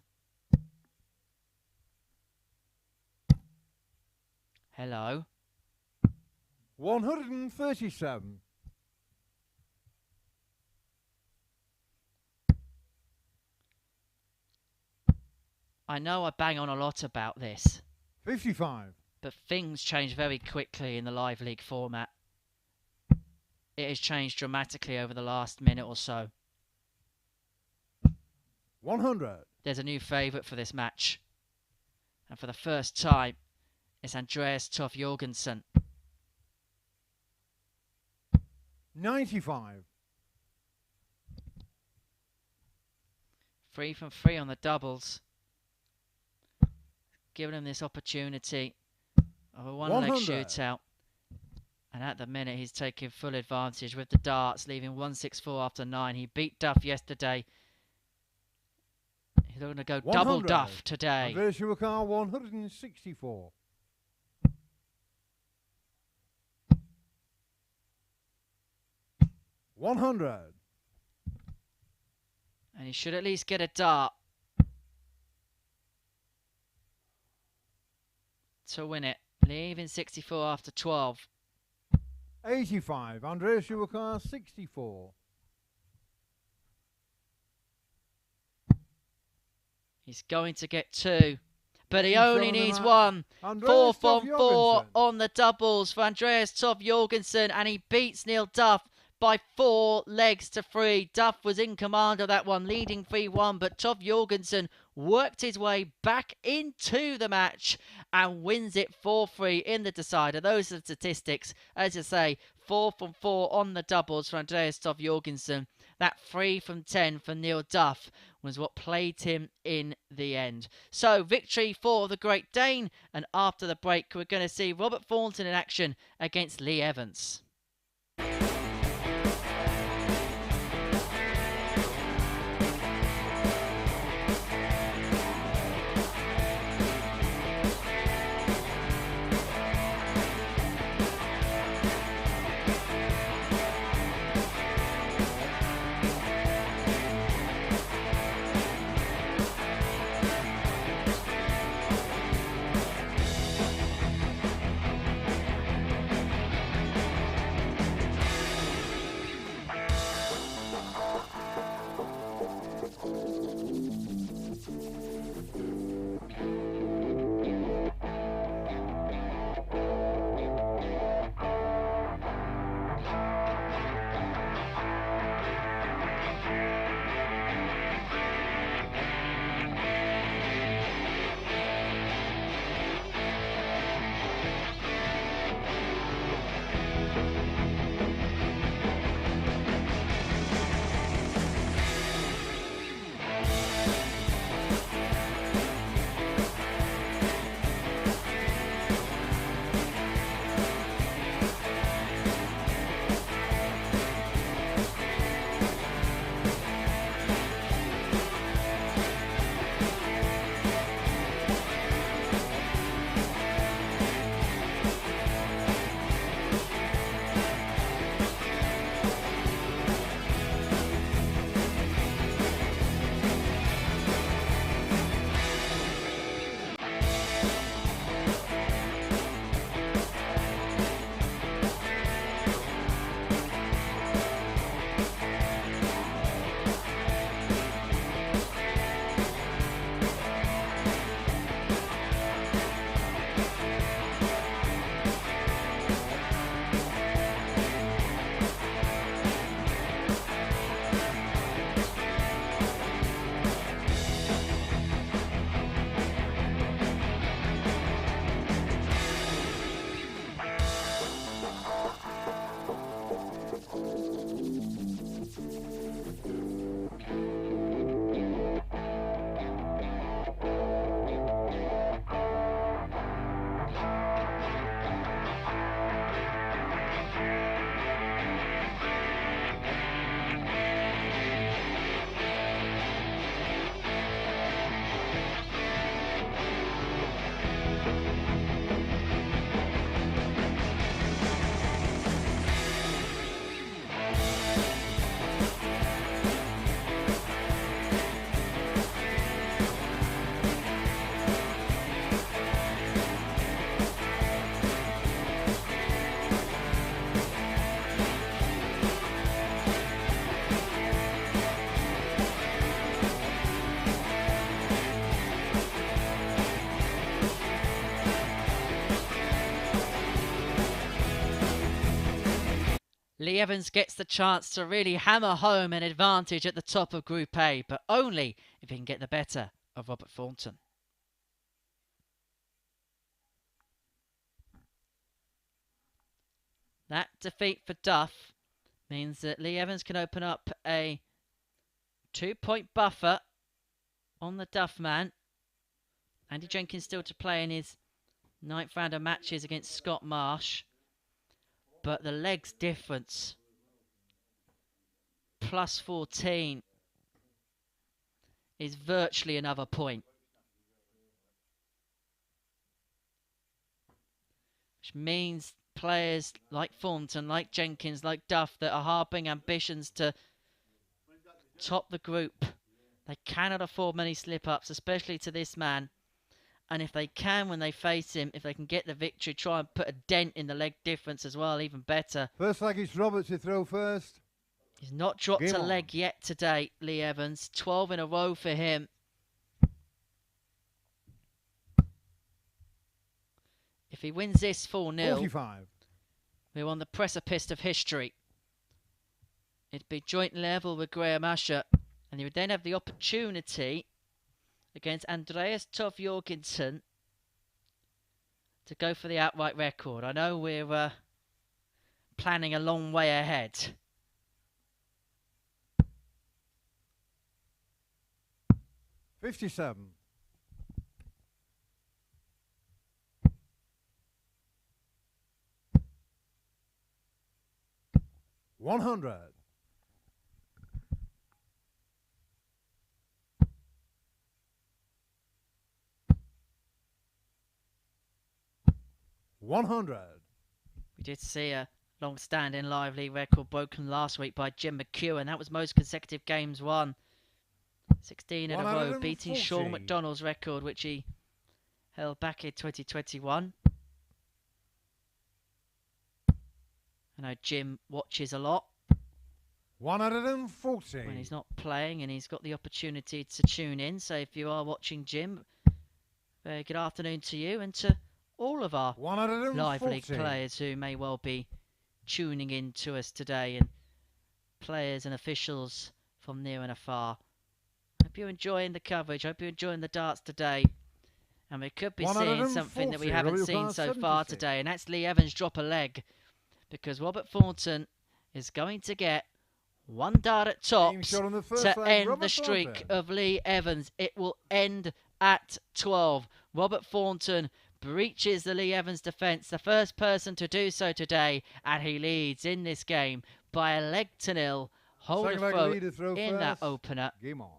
Hello. 137. I know I bang on a lot about this, 55. but things change very quickly in the live league format. it has changed dramatically over the last minute or so. 100. There's a new favourite for this match. And for the first time, it's Andreas Toft-Jørgensen. 95. 3 from 3 on the doubles. Giving him this opportunity of a one-leg 100. shootout. And at the minute, he's taking full advantage with the darts, leaving 164 after 9. He beat Duff yesterday. He's going to go 100. double Duff today. Andreas Toft-Jørgensen 164. 100. And he should at least get a dart to win it. Leaving 64 after 12. 85. Andreas Toft-Jørgensen 64. He's going to get 2, but he He's only showing the needs match. 1. Andreas 4 from 4 Toft-Jørgensen. on the doubles for Andreas Toft-Jørgensen, and he beats Neil Duff by 4 legs to 3. Duff was in command of that one, leading 3-1, but Toft-Jørgensen worked his way back into the match and wins it 4-3 in the decider. Those are the statistics. As I say, 4 from 4 on the doubles for Andreas Toft-Jørgensen. That 3 from 10 for Neil Duff was what played him in the end. So, victory for the Great Dane, and after the break, we're going to see Robert Thornton in action against Leigh Evans. Leigh Evans gets the chance to really hammer home an advantage at the top of Group A, but only if he can get the better of Robert Thornton. That defeat for Duff means that Leigh Evans can open up a 2-point buffer on the Duff man. Andy Jenkins still to play in his 9th round of matches against Scott Marsh. But the legs difference, plus 14, is virtually another point. Which means players like Thornton, like Jenkins, like Duff that are harbouring ambitions to top the group, they cannot afford many slip-ups, especially to this man. And if they can, when they face him, if they can get the victory, try and put a dent in the leg difference as well, even better. First leg is Robert to throw first. He's not dropped a leg yet today, Leigh Evans. 12 in a row for him. If he wins this 4-0, we're on the precipice of history. It'd be joint level with Graham Asher, and he would then have the opportunity against Andreas Toft-Jørgensen to go for the outright record. I know we're planning a long way ahead. $57. 100. 100. We did see a long-standing live league record broken last week by Jim McEwen. That was most consecutive games won. 16 in a row, beating Sean McDonald's record, which he held back in 2021. I know Jim watches a lot. 140. When he's not playing, and he's got the opportunity to tune in. So if you are watching Jim, very good afternoon to you and to all of our live league players who may well be tuning in to us today, and players and officials from near and afar. Hope you're enjoying the coverage. Hope you're enjoying the darts today. And we could be seeing something that we haven't seen so far today, and that's Leigh Evans drop a leg, because Robert Thornton is going to get one dart at tops to end the streak of Leigh Evans. It will end at 12. Robert Thornton breaches the Leigh Evans defence, the first person to do so today, and he leads in this game by a leg to nil. Hold a throw in that opener. Game on.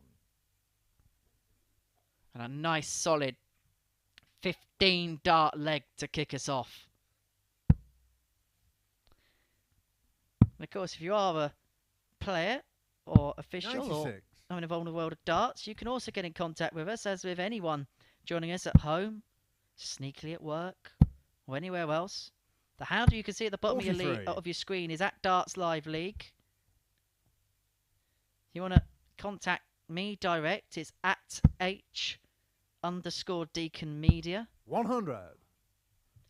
And a nice solid 15 dart leg to kick us off. And of course, if you are a player or official 96. or I'm involved in the world of darts, you can also get in contact with us, as with anyone joining us at home, sneakily at work, or anywhere else. The handle you can see at the bottom of your screen is at Darts Live League. If you want to contact me direct, it's at H_Deacon Media. 100.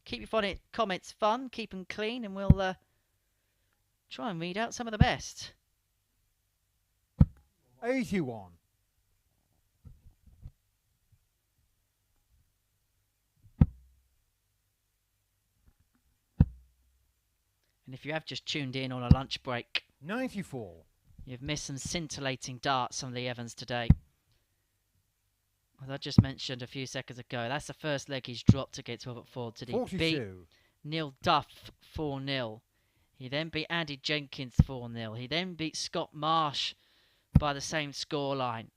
Keep your comments fun, keep them clean, and we'll try and read out some of the best. 81. 'And if you have just tuned in on a lunch break, 94. You've missed some scintillating darts from Leigh Evans today. As I just mentioned a few seconds ago, that's the first leg he's dropped against Robert Thornton. He beat Neil Duff 4-0. He then beat Andy Jenkins 4-0. He then beat Scott Marsh by the same scoreline.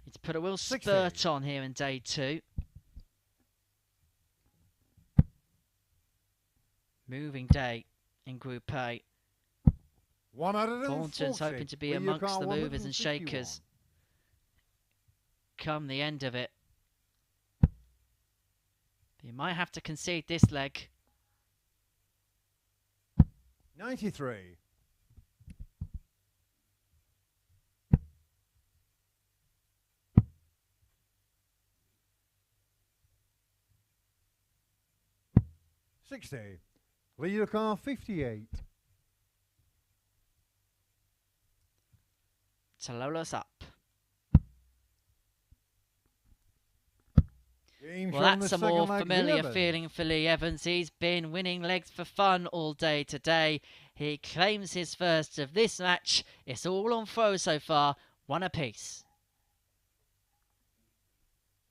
It's put a real spurt on here in day 2. Moving day in Group A. Thornton's hoping to be amongst the movers and shakers come the end of it. You might have to concede this leg. 93. 60. Leader car 58. to load us up. Well, that's a more familiar feeling for Leigh Evans. He's been winning legs for fun all day today. He claims his first of this match. It's all on throw so far, one apiece.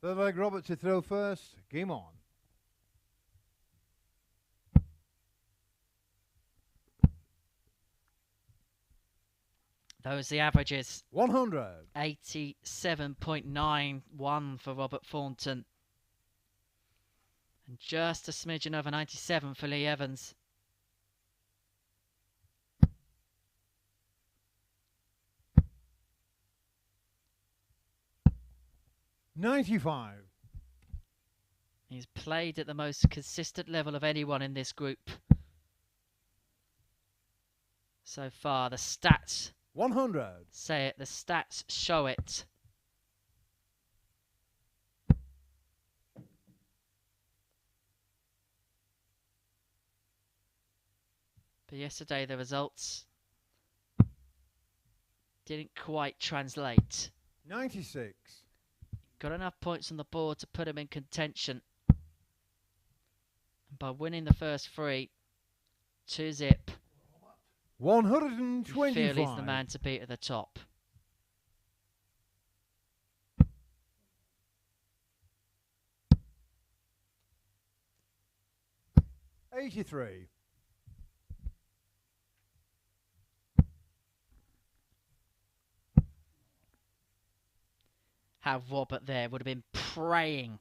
Third leg, Robert to throw first. Game on. Those are the averages. 100. 87.91 for Robert Thornton. And just a smidgen over 97 for Leigh Evans. $95. He's played at the most consistent level of anyone in this group so far. The stats 100. say it. The stats show it. But yesterday the results didn't quite translate. 96. Got enough points on the board to put him in contention. And by winning the first three, 2-zip, 125. you feel he's the man to beat at the top. $83. How Robert there would have been praying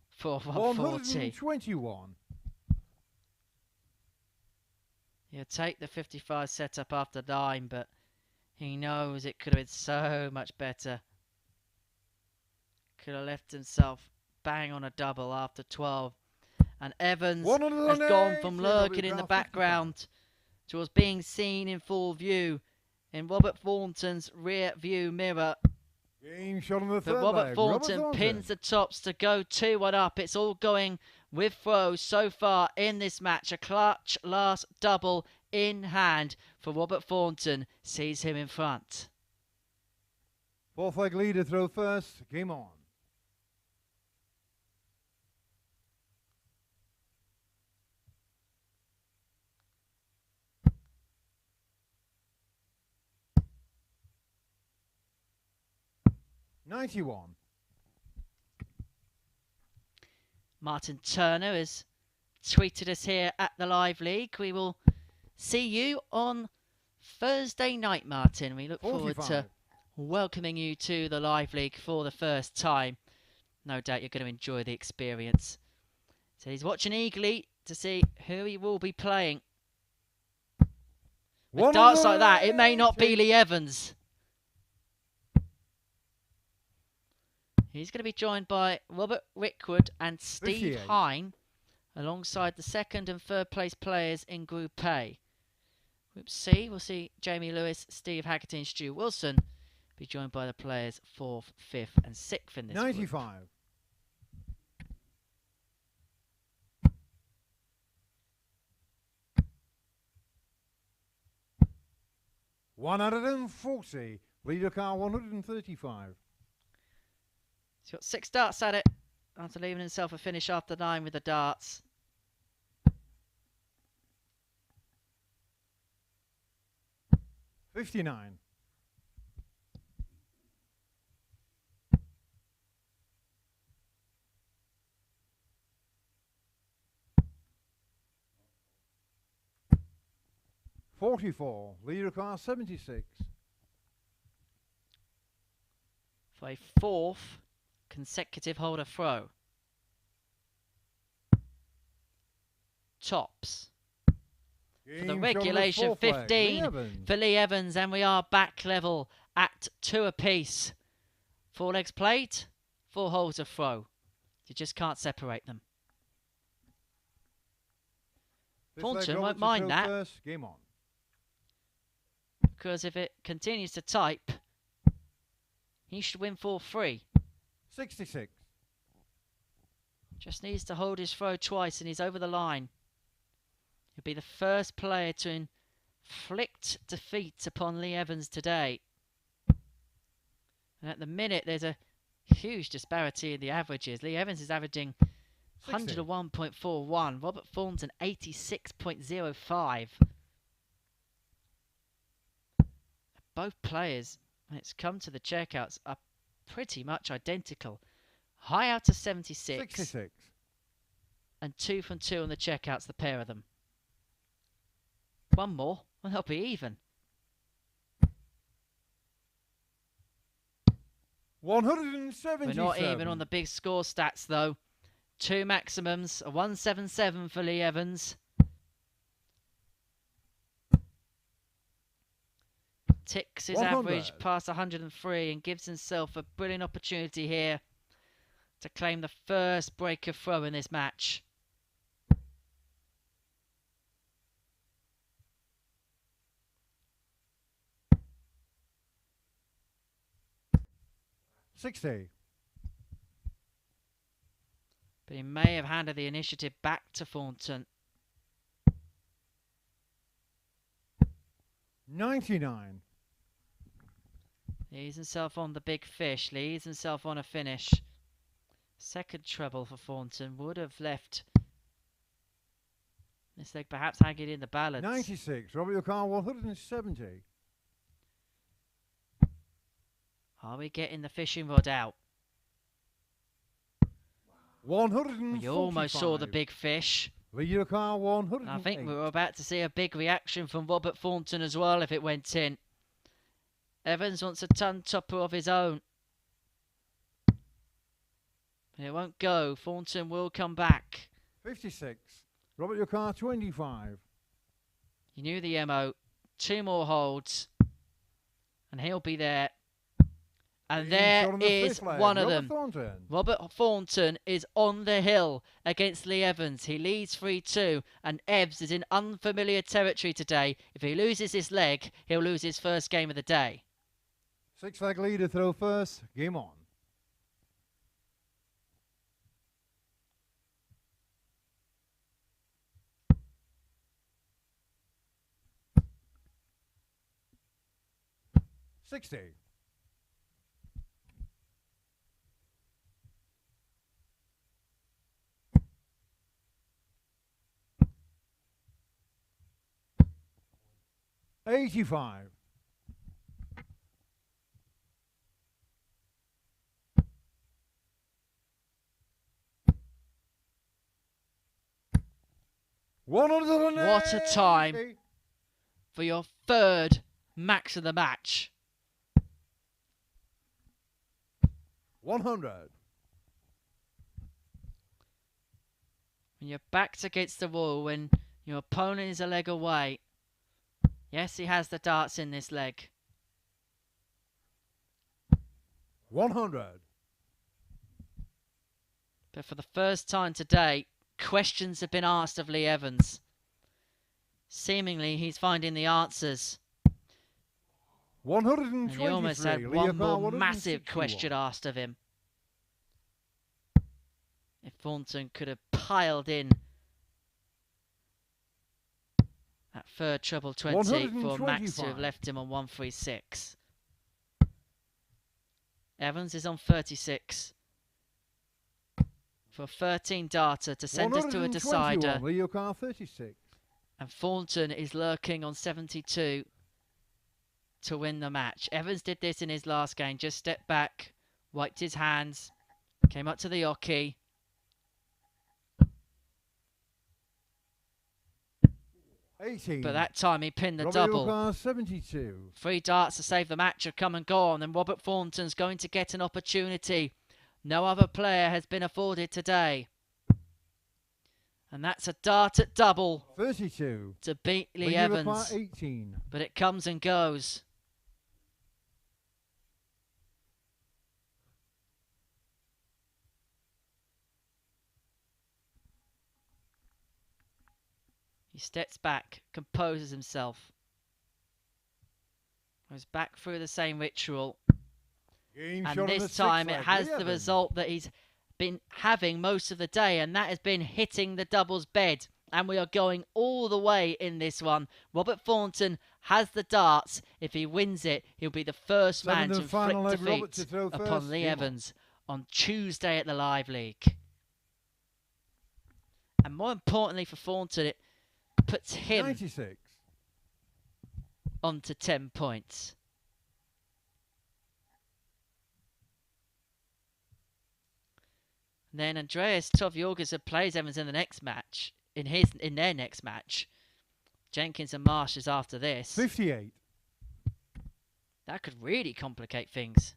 for 140. 121. He'll take the 55 setup after 9, but he knows it could have been so much better. Could have left himself bang on a double after 12. And Evans has gone from lurking in the background towards being seen in full view in Robert Thornton's rear view mirror. Game shot on the third But Robert leg. Thornton pins the tops to go 2-1 up. It's all going with throws so far in this match. A clutch last double in hand for Robert Thornton sees him in front. Fourth leg leader throw first. Game on. $91. Martin Turner has tweeted us here at the Live League. We will see you on Thursday night, Martin. We look 45. forward to welcoming you to the Live League for the first time. No doubt you're going to enjoy the experience. So he's watching eagerly to see who he will be playing. With darts like that, it may not be Leigh Evans. He's going to be joined by Robert Rickwood and Steve 58. Hine, alongside the second and third place players in Group A. Group C, we'll see Jamie Lewis, Steve Haggerty and Stu Wilson be joined by the players 4th, 5th and 6th in this 95. group. $140. Leader car 135. He's got 6 darts at it after leaving himself a finish after 9 with the darts. $59. $44. Leader car 76. For a 4th consecutive holder throw. Tops. For the regulation 15 for Leigh Evans, and we are back level at 2 apiece. 4 legs played, 4 holes of throw. You just can't separate them. Thornton won't mind that. First. Game on. Because if it continues to type, he should win 4-3. 66. Just needs to hold his throw twice and he's over the line. He'll be the first player to inflict defeat upon Leigh Evans today. And at the minute, there's a huge disparity in the averages. Leigh Evans is averaging 101.41. Robert Thornton, 86.05. Both players, when it's come to the checkouts, are pretty much identical. High out of 76. 66. And 2 from 2 on the checkouts, the pair of them. One more, and they'll be even. 177. We're not even on the big score stats, though. 2 maximums, a 177 for Leigh Evans. Ticks his 100. average past 103 and gives himself a brilliant opportunity here to claim the first breaker throw in this match. $60. But he may have handed the initiative back to Thornton. 99. Leaves himself on the big fish. Leaves himself on a finish. Second treble for Thornton. Would have left this leg perhaps hanging in the balance. 96. Robert Yukar, 170. Are we getting the fishing rod out? 145. You almost saw the big fish. Leigh Yukar, 100. I think we were about to see a big reaction from Robert Thornton as well if it went in. Evans wants a ton topper of his own. But it won't go. Thornton will come back. 56. Robert Yukar, 25. You knew the MO. 2 more holds. And he'll be there. And there is one of them. Robert Thornton is on the hill against Leigh Evans. He leads 3-2, and Evs is in unfamiliar territory today. If he loses this leg, he'll lose his first game of the day. 6-leg leader throw first. Game on. $60. 85. 180. What a time for your third max of the match. 100. When your back's against the wall, when your opponent is a leg away. Yes, he has the darts in this leg. 100. But for the first time today, questions have been asked of Leigh Evans. Seemingly, he's finding the answers. 123. And he almost had one more massive question asked of him. If Thornton could have piled in that third treble 20 for Max to have left him on 136. Evans is on 36. For 13 darter to send us to a decider. Leigh Yukar, 36. And Thornton is lurking on 72 to win the match. Evans did this in his last game. Just stepped back, wiped his hands, came up to the oche. But that time he pinned the double. Yukar, 72. 3 darts to save the match have come and gone, and Robert Thornton's going to get an opportunity no other player has been afforded today. And that's a dart at double 32 to beat Leigh Evans. 18. But it comes and goes. He steps back, composes himself. Goes back through the same ritual. And this time it has the result that he's been having most of the day, and that has been hitting the doubles bed and we are going all the way in this one. Robert Thornton has the darts. If he wins it, he'll be the first man to inflict defeat upon Leigh Evans on Tuesday at the Live League. And more importantly for Thornton, it puts him 96. onto 10 points. And then Andreas Toft-Jørgensen plays Evans in the next match, in their next match. Jenkins and Marsh is after this. 58. That could really complicate things.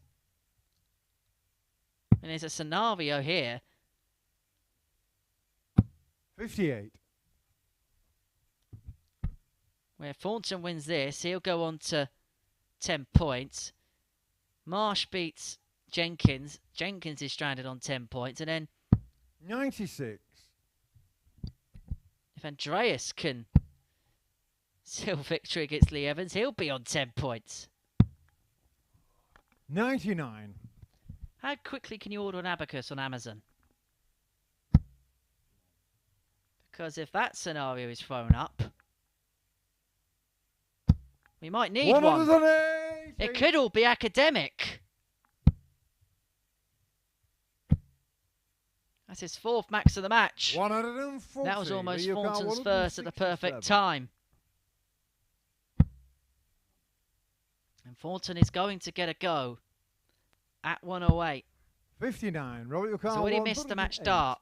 And there's a scenario here. 58. Where Thornton wins this, he'll go on to 10 points. Marsh beats Jenkins. Jenkins is stranded on 10 points. And then 96. if Andreas can seal victory against Leigh Evans, he'll be on 10 points. 99. How quickly can you order an abacus on Amazon? Because if that scenario is thrown up, we might need one. It could all be academic. That's his 4th max of the match. 140. That was almost Thornton's first at the perfect time. And Thornton is going to get a go at 108. 59. He's already missed the match dart.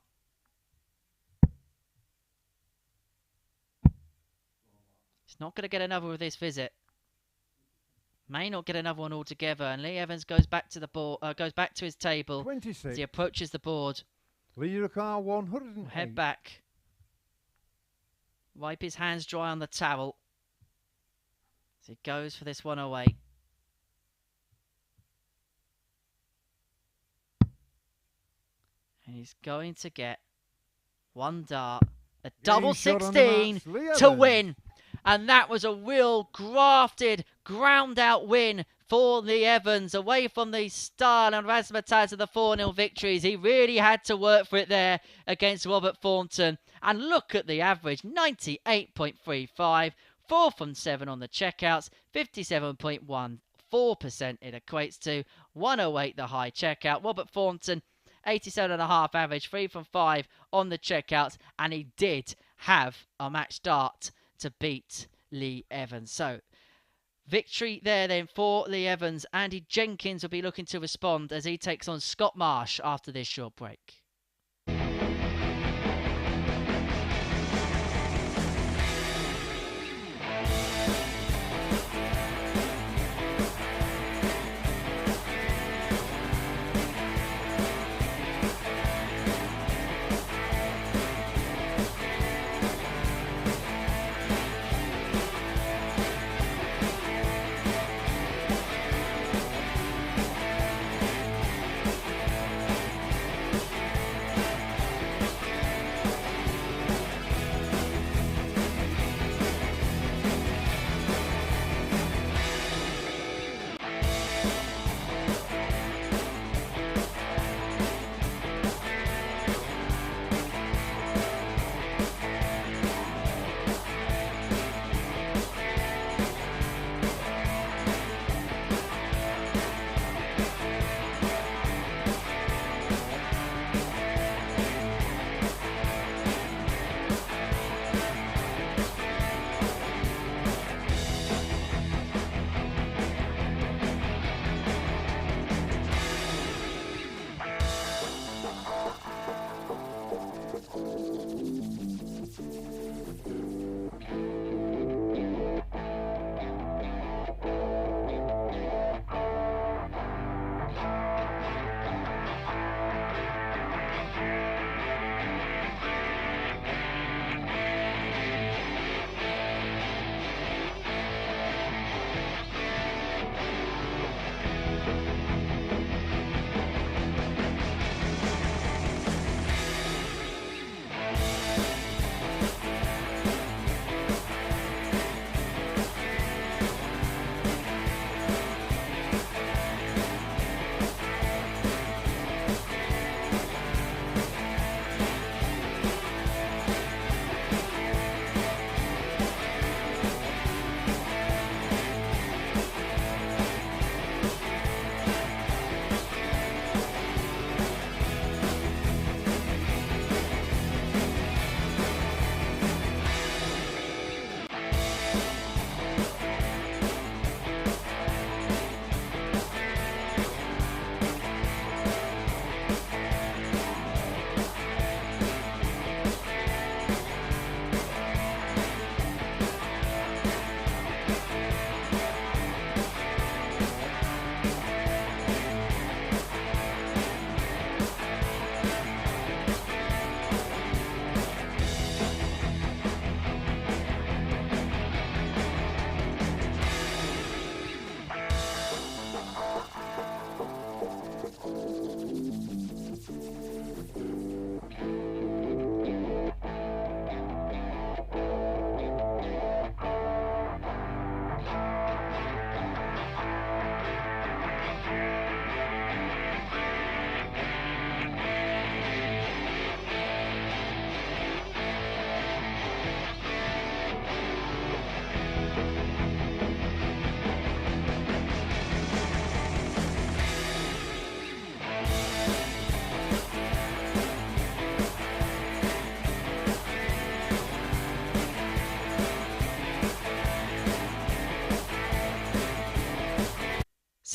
He's not going to get another with this visit. May not get another one altogether. And Leigh Evans goes back to the board, goes back to his table 26. as he approaches the board. Lead car 108. Head back. Wipe his hands dry on the towel as he goes for this 108. And he's going to get one dart, a double 16 to win. And that was a real grafted, ground out win for Leigh Evans, away from the style and razzmatazz of the 4-0 victories. He really had to work for it there against Robert Thornton. And look at the average, 98.35, 4 from 7 on the checkouts, 57.14% it equates to, 108 the high checkout. Robert Thornton, 87.5 average, 3 from 5 on the checkouts, and he did have a match dart to beat Leigh Evans. So, victory there then for Leigh Evans. Andy Jenkins will be looking to respond as he takes on Scott Marsh after this short break.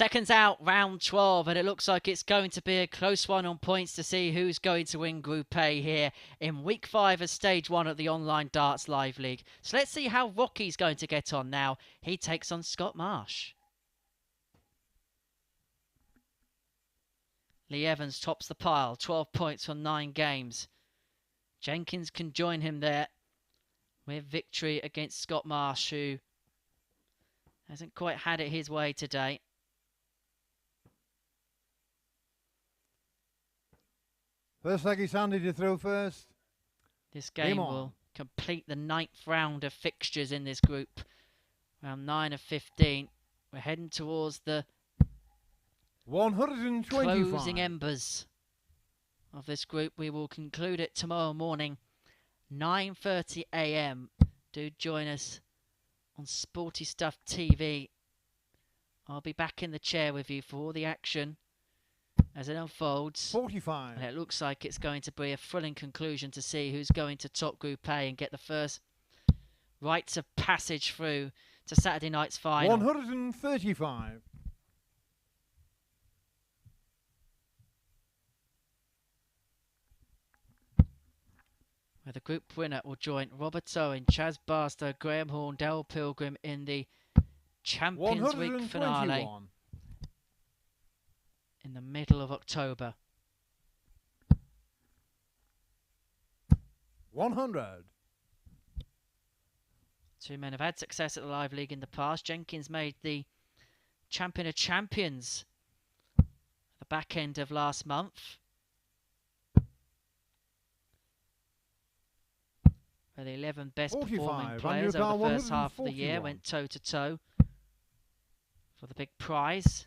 Seconds out, round 12, and it looks like it's going to be a close one on points to see who's going to win Group A here in Week 5 of Stage 1 at the Online Darts Live League. So let's see how Rocky's going to get on now. He takes on Scott Marsh. Leigh Evans tops the pile, 12 points from 9 games. Jenkins can join him there with victory against Scott Marsh, who hasn't quite had it his way today. First leg is Sandy to throw first. This game will complete the 9th round of fixtures in this group. Round 9 of 15. We're heading towards the 125. closing embers of this group. We will conclude it tomorrow morning, 9:30 AM. Do join us on Sporty Stuff TV. I'll be back in the chair with you for all the action as it unfolds. 45. And it looks like it's going to be a thrilling conclusion to see who's going to top Group A and get the first rites of passage through to Saturday night's final. 135. Where the group winner will join Robert Owen, Chaz Barstow, Graham Horn, Darryl Pilgrim in the Champions Week finale in the middle of October. 100. Two men have had success at the Live League in the past. Jenkins made the Champion of Champions at the back end of last month, where the 11 best performing players over the first half of the year went toe-to-toe for the big prize.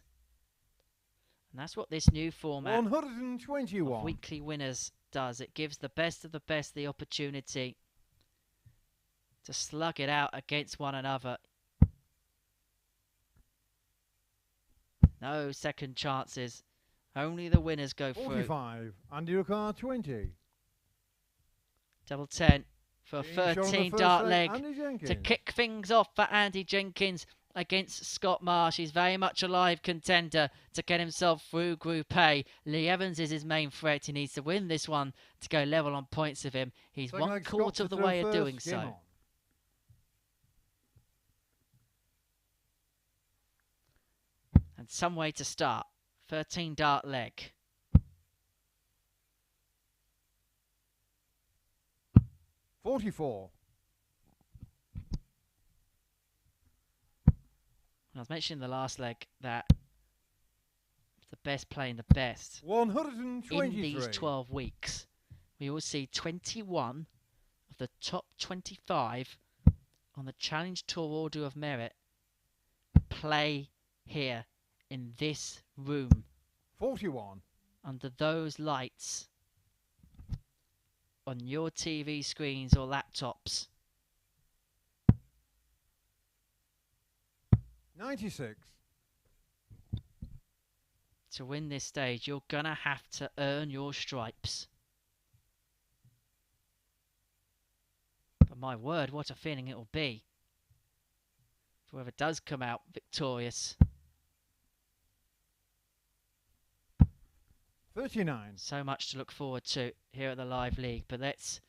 And that's what this new format 121 of weekly winners does. It gives the best of the best the opportunity to slug it out against one another. No second chances. Only the winners go 45. through. Andy Ricard 20. Double 10 for a 13 dart leg to kick things off for Andy Jenkins against Scott Marsh. He's very much a live contender to get himself through Group A. Leigh Evans is his main threat. He needs to win this one to go level on points with him. He's one quarter of the way of doing so. And some way to start. 13 dart leg. $44. I was mentioning the last leg that the best playing the best. 123. In these 12 weeks, we will see 21 of the top 25 on the Challenge Tour Order of Merit play here in this room. 41. Under those lights on your TV screens or laptops. 96. To win this stage, you're going to have to earn your stripes. But my word, what a feeling it will be for whoever does come out victorious. 39. So much to look forward to here at the Live League, but let's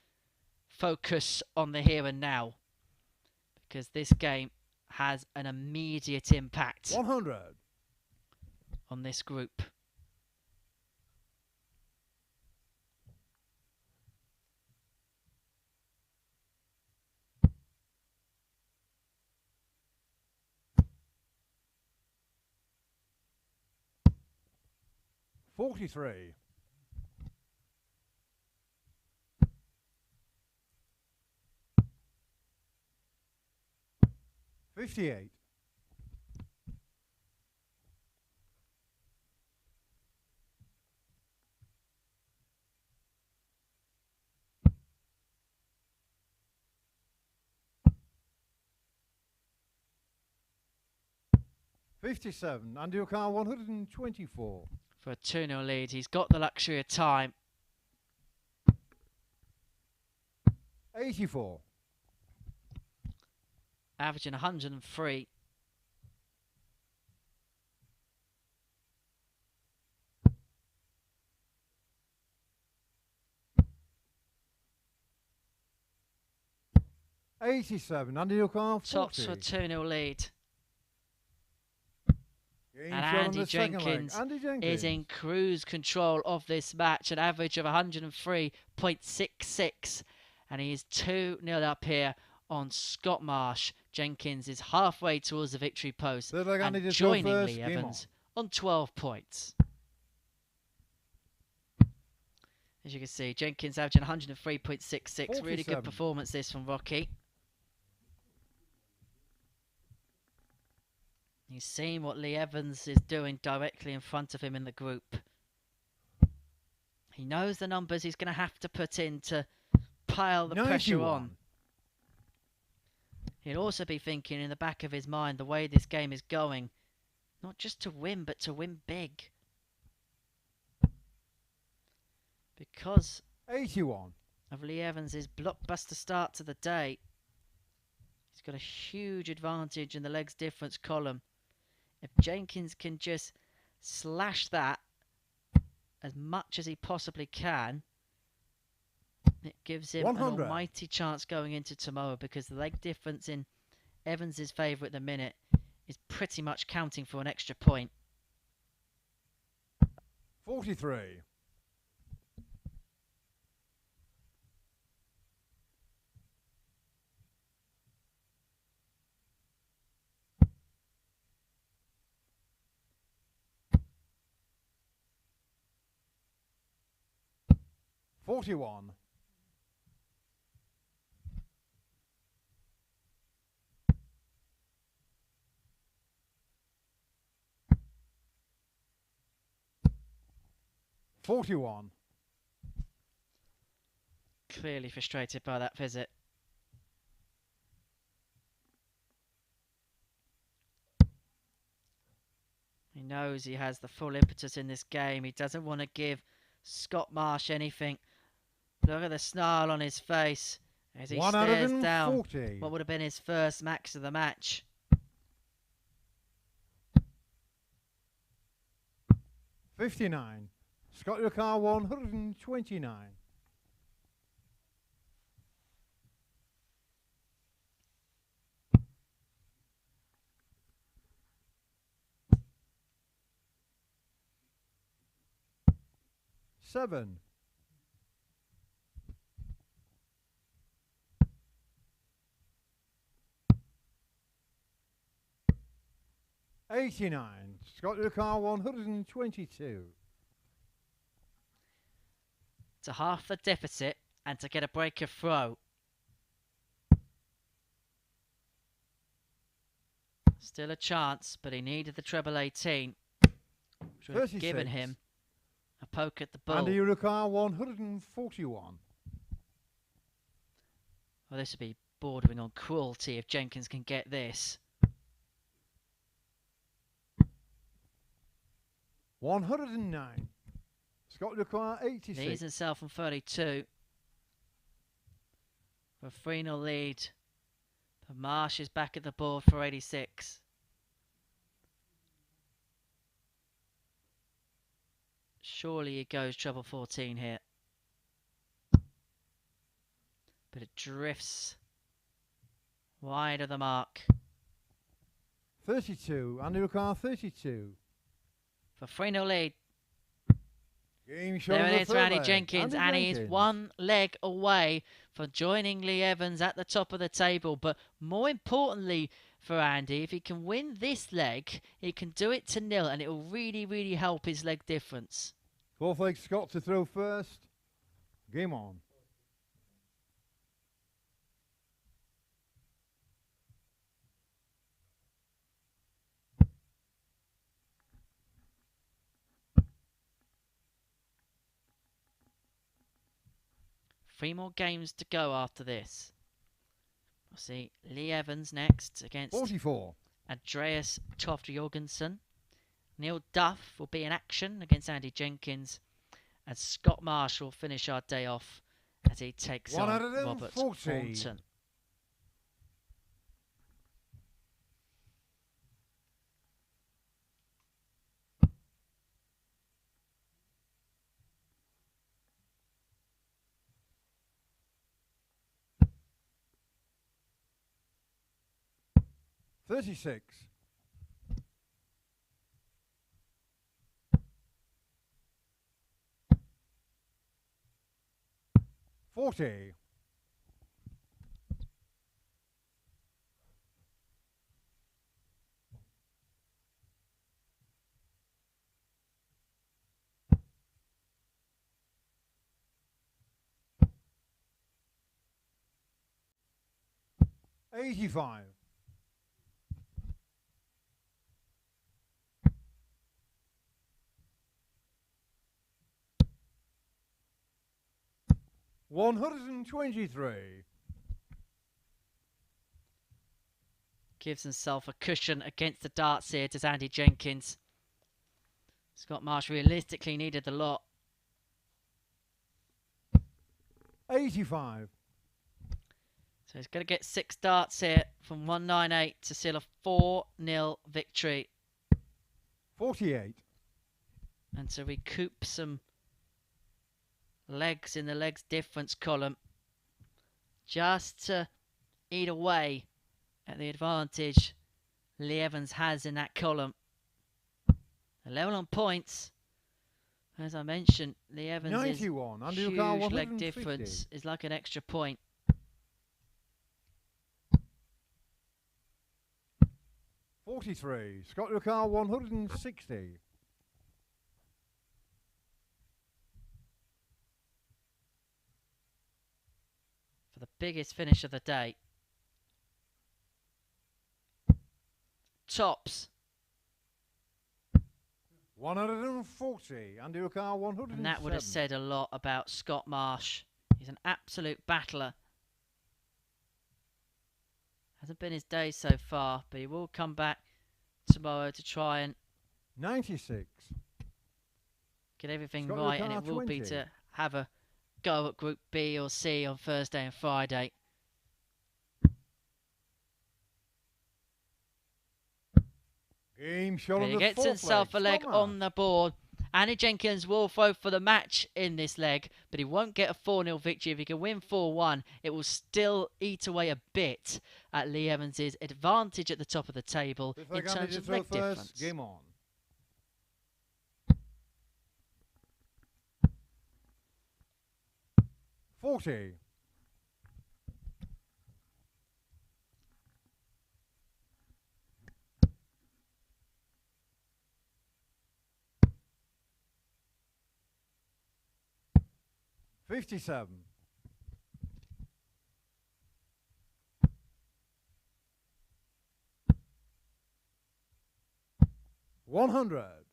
focus on the here and now, because this game has an immediate impact 100. on this group. $43. 58. 57. Andy O'Carr 124. For a 2-0 lead, he's got the luxury of time. 84. Averaging 103. 87. Andy O'Connor, 40. Tops for a 2-0 lead. Game And shot on Andy the second leg. Jenkins Andy Jenkins is in cruise control of this match, an average of 103.66. And he is 2-0 up here on Scott Marsh. Jenkins is halfway towards the victory post Third leg, Andy and just go joining first. Leigh Game Evans on 12 points. As you can see, Jenkins averaging 103.66. Really good 47. performance this from Rocky. He's seen what Leigh Evans is doing directly in front of him in the group. He knows the numbers he's going to have to put in to pile the 91. pressure on. He'll also be thinking in the back of his mind the way this game is going, not just to win, but to win big. Because 81. of Leigh Evans' blockbuster start to the day, he's got a huge advantage in the legs difference column. If Jenkins can just slash that as much as he possibly can, it gives him 100. an almighty chance going into tomorrow, because the leg difference in Evans' favour at the minute is pretty much counting for an extra point. 43. 41. 41. Clearly frustrated by that visit. He knows he has the full impetus in this game. He doesn't want to give Scott Marsh anything. Look at the snarl on his face as he stares down what would have been his first max of the match. 59. Scott your car 129. Seven. 89. Scott your car 122. To half the deficit and to get a break of throw. Still a chance, but he needed the treble 18, which would have given him a poke at the bull. Andy Urucar 141. Well, this would be bordering on cruelty if Jenkins can get this. 109. Scott Urucar 86. Leaves himself on 32. For a 3-0 lead. But Marsh is back at the board for 86. Surely he goes treble 14 here. But it drifts wide of the mark. 32. Andy Urucar 32. For 3-0 lead. Game shot There of it the is for third Andy leg. Jenkins, Andy and he is Jenkins. one leg away from joining Leigh Evans at the top of the table. But more importantly for Andy, if he can win this leg, he can do it to 0, and it will really, really help his leg difference. Fourth leg Scott to throw first. Game on. Three more games to go after this. We'll see Leigh Evans next against 44. Andreas Toft-Jørgensen. Neil Duff will be in action against Andy Jenkins. And Scott Marsh will finish our day off as he takes on Robert 140. Thornton. 36. 40. 85. 123. Gives himself a cushion against the darts here, does Andy Jenkins. Scott Marsh realistically needed the lot. 85. So he's going to get 6 darts here from 198 to seal a 4-0 victory. 48. And to recoup some legs in the legs difference column, just to eat away at the advantage Leigh Evans has in that column. A level on points. As I mentioned, Leigh Evans' 91. huge leg difference is like an extra point. 43. Scott Lucar 160. For the biggest finish of the day. Tops. 140. Andy Lucar 107. And that would have said a lot about Scott Marsh. He's an absolute battler. Hasn't been his day so far, but he will come back tomorrow to try and 96. get everything Scott right, and Lucar, it will 20. be to have a go at Group B or C on Thursday and Friday. Game shot But on he the gets fourth himself a leg Scott on Marsh. the board. Andy Jenkins will throw for the match in this leg, but he won't get a 4-0 victory. If he can win 4-1, it will still eat away a bit at Leigh Evans' advantage at the top of the table Fifth in leg Andy terms to of throw leg first. difference. Game on. 40. 57. 100.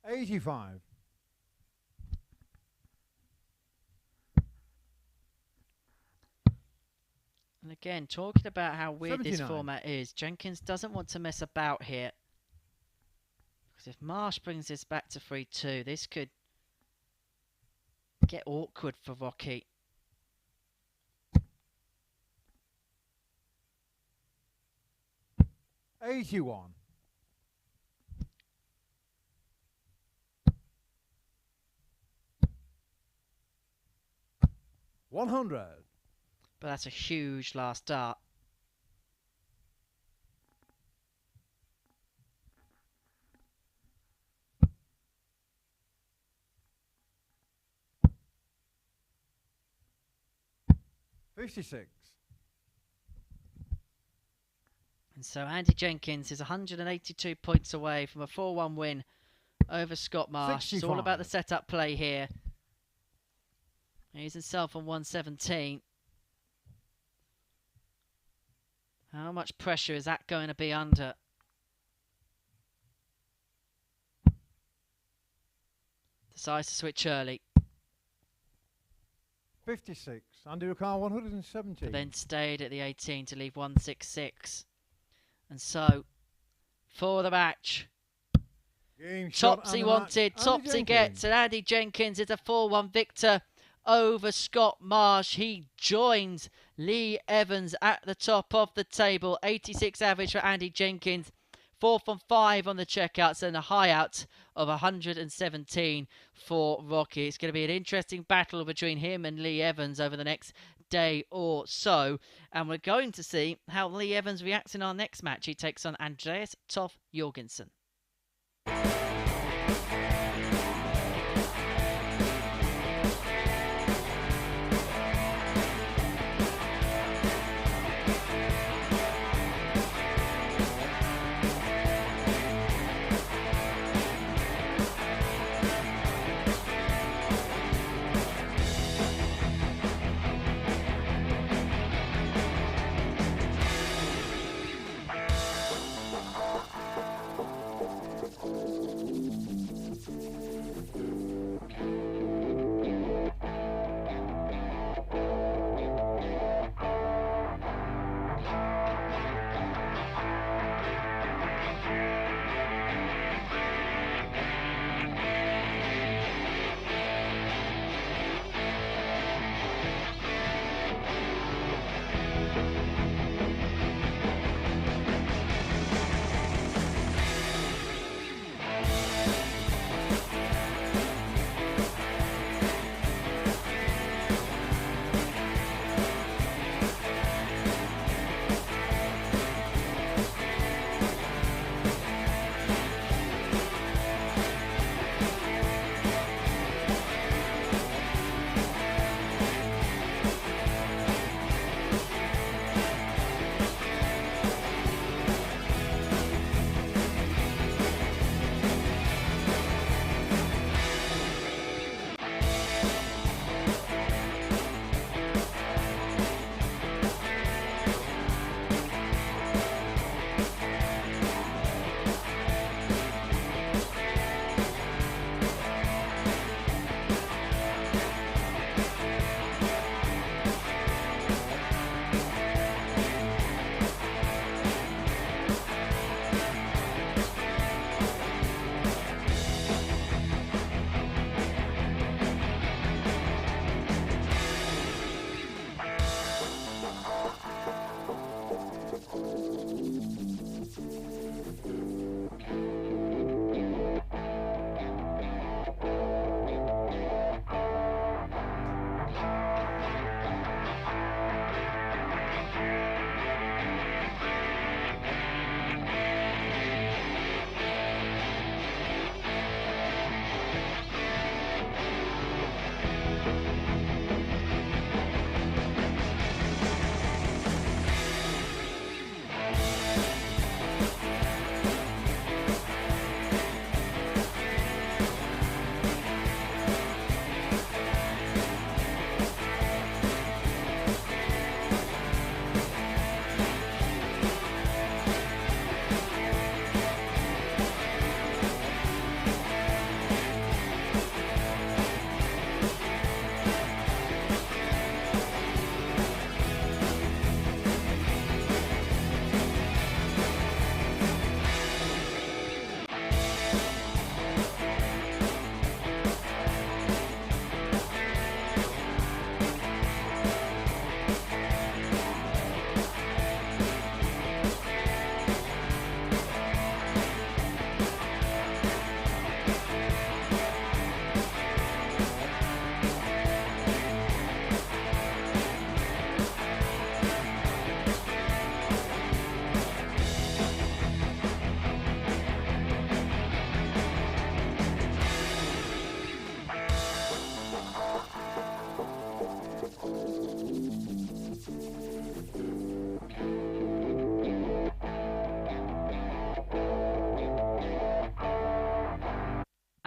85. 'And again, talking about how weird this 79. format is, Jenkins doesn't want to mess about here. Because if Marsh brings this back to 3-2, this could get awkward for Rocky. 81. 100. But that's a huge last dart. 56. And so Andy Jenkins is 182 points away from a 4-1 win over Scott Marsh. It's all about the 65. setup play here. He's himself on 117. How much pressure is that going to be under? Decides to switch early. 56. Andy Lucar 170. But then stayed at the 18 to leave 166. And so, for the match, Game shot Topsy and the wanted, match. Topsy Andy gets, Jenkins. and Andy Jenkins is a 4-1 victor over Scott Marsh. He joins Leigh Evans at the top of the table. 86 average for Andy Jenkins. 4 from 5 on the checkouts and a high out of 117 for Rocky. It's going to be an interesting battle between him and Leigh Evans over the next day or so. And we're going to see how Leigh Evans reacts in our next match. He takes on Andreas Toft-Jørgensen.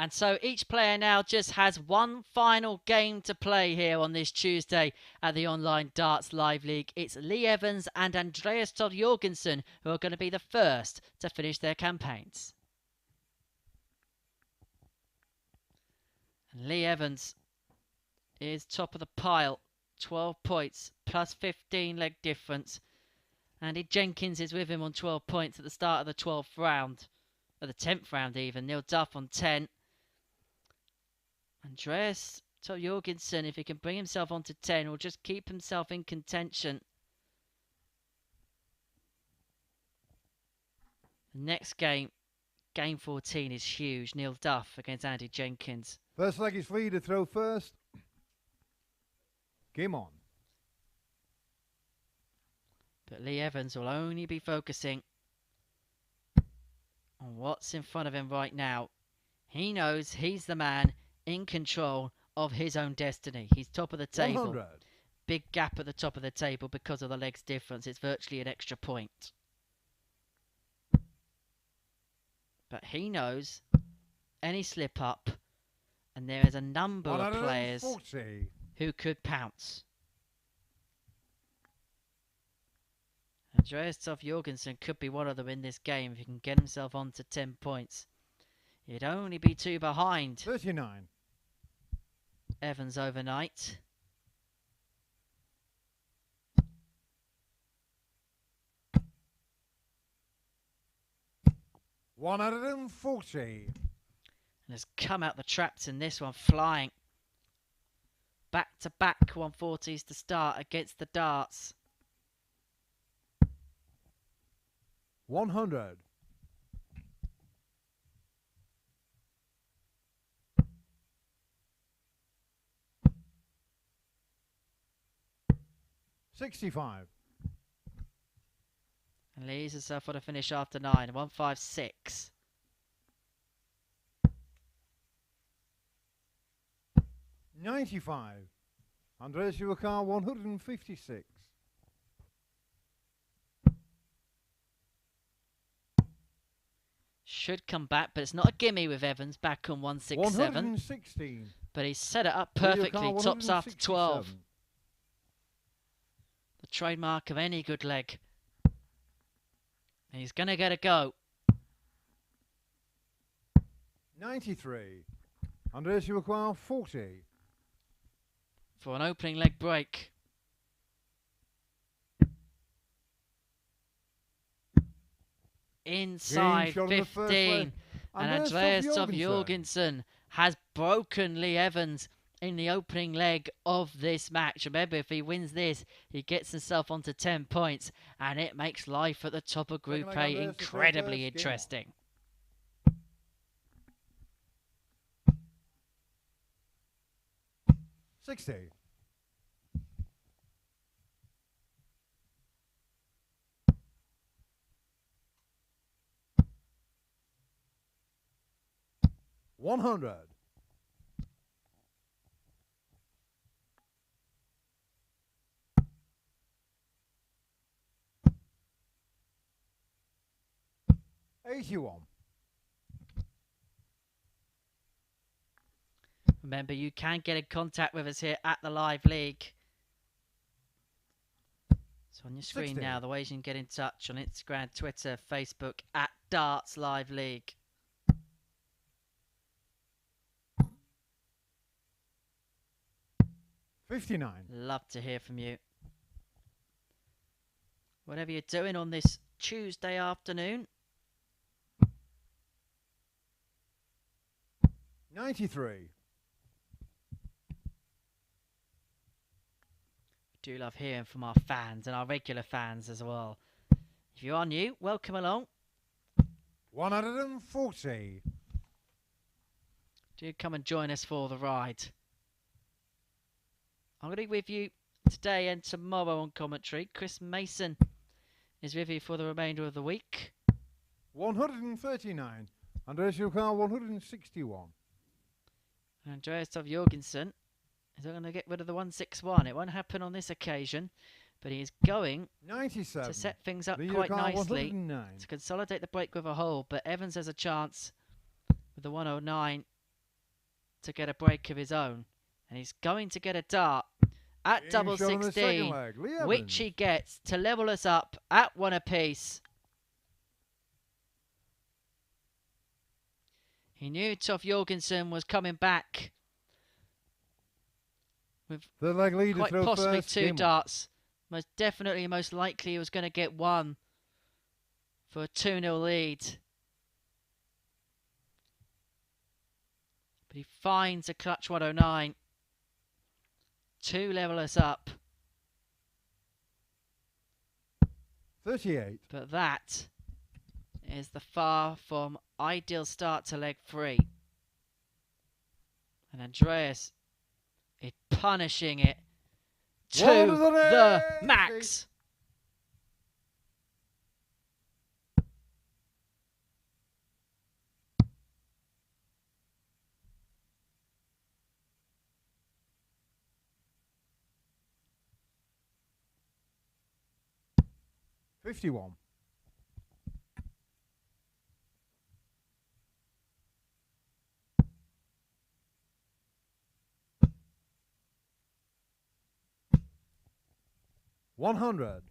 And so each player now just has one final game to play here on this Tuesday at the online Darts Live League. It's Leigh Evans and Andreas Toft-Jørgensen who are going to be the first to finish their campaigns. And Leigh Evans is top of the pile, 12 points, plus 15 leg difference. Andy Jenkins is with him on 12 points at the start of the 12th round, or the 10th round even. Duff on 10. Andreas Toft-Jørgensen, if he can bring himself onto 10, will just keep himself in contention. The next game, game 14, is huge. Neil Duff against Andy Jenkins. First leg is Leigh to throw first. Game on. But Leigh Evans will only be focusing on what's in front of him right now. He knows he's the man in control of his own destiny. He's top of the table. 100. Big gap at the top of the table because of the legs difference. It's virtually an extra point. But he knows any slip up, and there is a number of players who could pounce. Andreas Toft-Jørgensen could be one of them in this game if he can get himself onto 10 points. He'd only be 2 behind 39. Evans overnight. $140. And has come out the traps in this one, flying. Back-to-back 140s to start against the darts. 100. $65. And leaves herself for the finish after 9. 156. $95. Andreas Toft-Jørgensen, 156. Should come back, but it's not a gimme with Evans back on 167. 116. But he's set it up perfectly. Tops after 12. The trademark of any good leg. He's going to get a go. 93. Andreas Toft-Jørgensen, 40. For an opening leg break. Inside 15. And Andreas Toft-Jørgensen has broken Leigh Evans in the opening leg of this match. Remember, if he wins this, he gets himself onto 10 points, and it makes life at the top of Group A incredibly interesting. $60. $100. $81. Remember, you can get in contact with us here at the Live League. It's on your screen 60. now, the ways you can get in touch on Instagram, Twitter, Facebook, at Darts Live League. $59. Love to hear from you. Whatever you're doing on this Tuesday afternoon. 93. Do love hearing from our fans and our regular fans as well. If you are new, welcome along. 140. Do come and join us for the ride. I'm going to be with you today and tomorrow on commentary. Chris Mason is with you for the remainder of the week. 139. Andreas Toft-Jørgensen, 161. Andreas Toft-Jørgensen is going to get rid of the 161. It won't happen on this occasion, but he is going 97. to set things up quite nicely to consolidate the break with a hole. But Evans has a chance with the 109 to get a break of his own. And he's going to get a dart at double 16, which he gets to level us up at 1 apiece. He knew Toft-Jørgensen was coming back with quite possibly 2 darts. Most definitely, most likely, he was going to get 1 for a 2-0 lead. But he finds a clutch 109. to level us up. 38. But that is the far from ideal start to leg 3. And Andreas is punishing it to the max. $51. $100.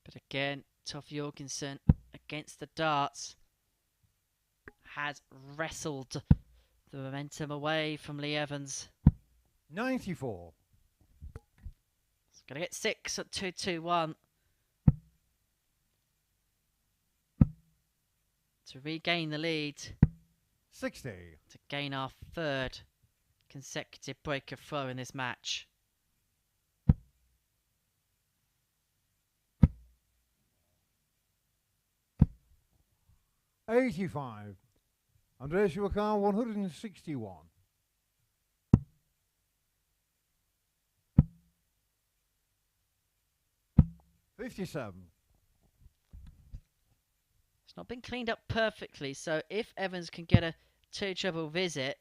But again, Toff-Jørgensen against the darts has wrestled the momentum away from Leigh Evans. 94. He's going to get 6 at 2-2-1 to regain the lead. 60. To gain our 3rd consecutive break of throw in this match. $85. Andreas Toft-Jørgensen, 161. $57. It's not been cleaned up perfectly, so if Evans can get a 2-treble visit,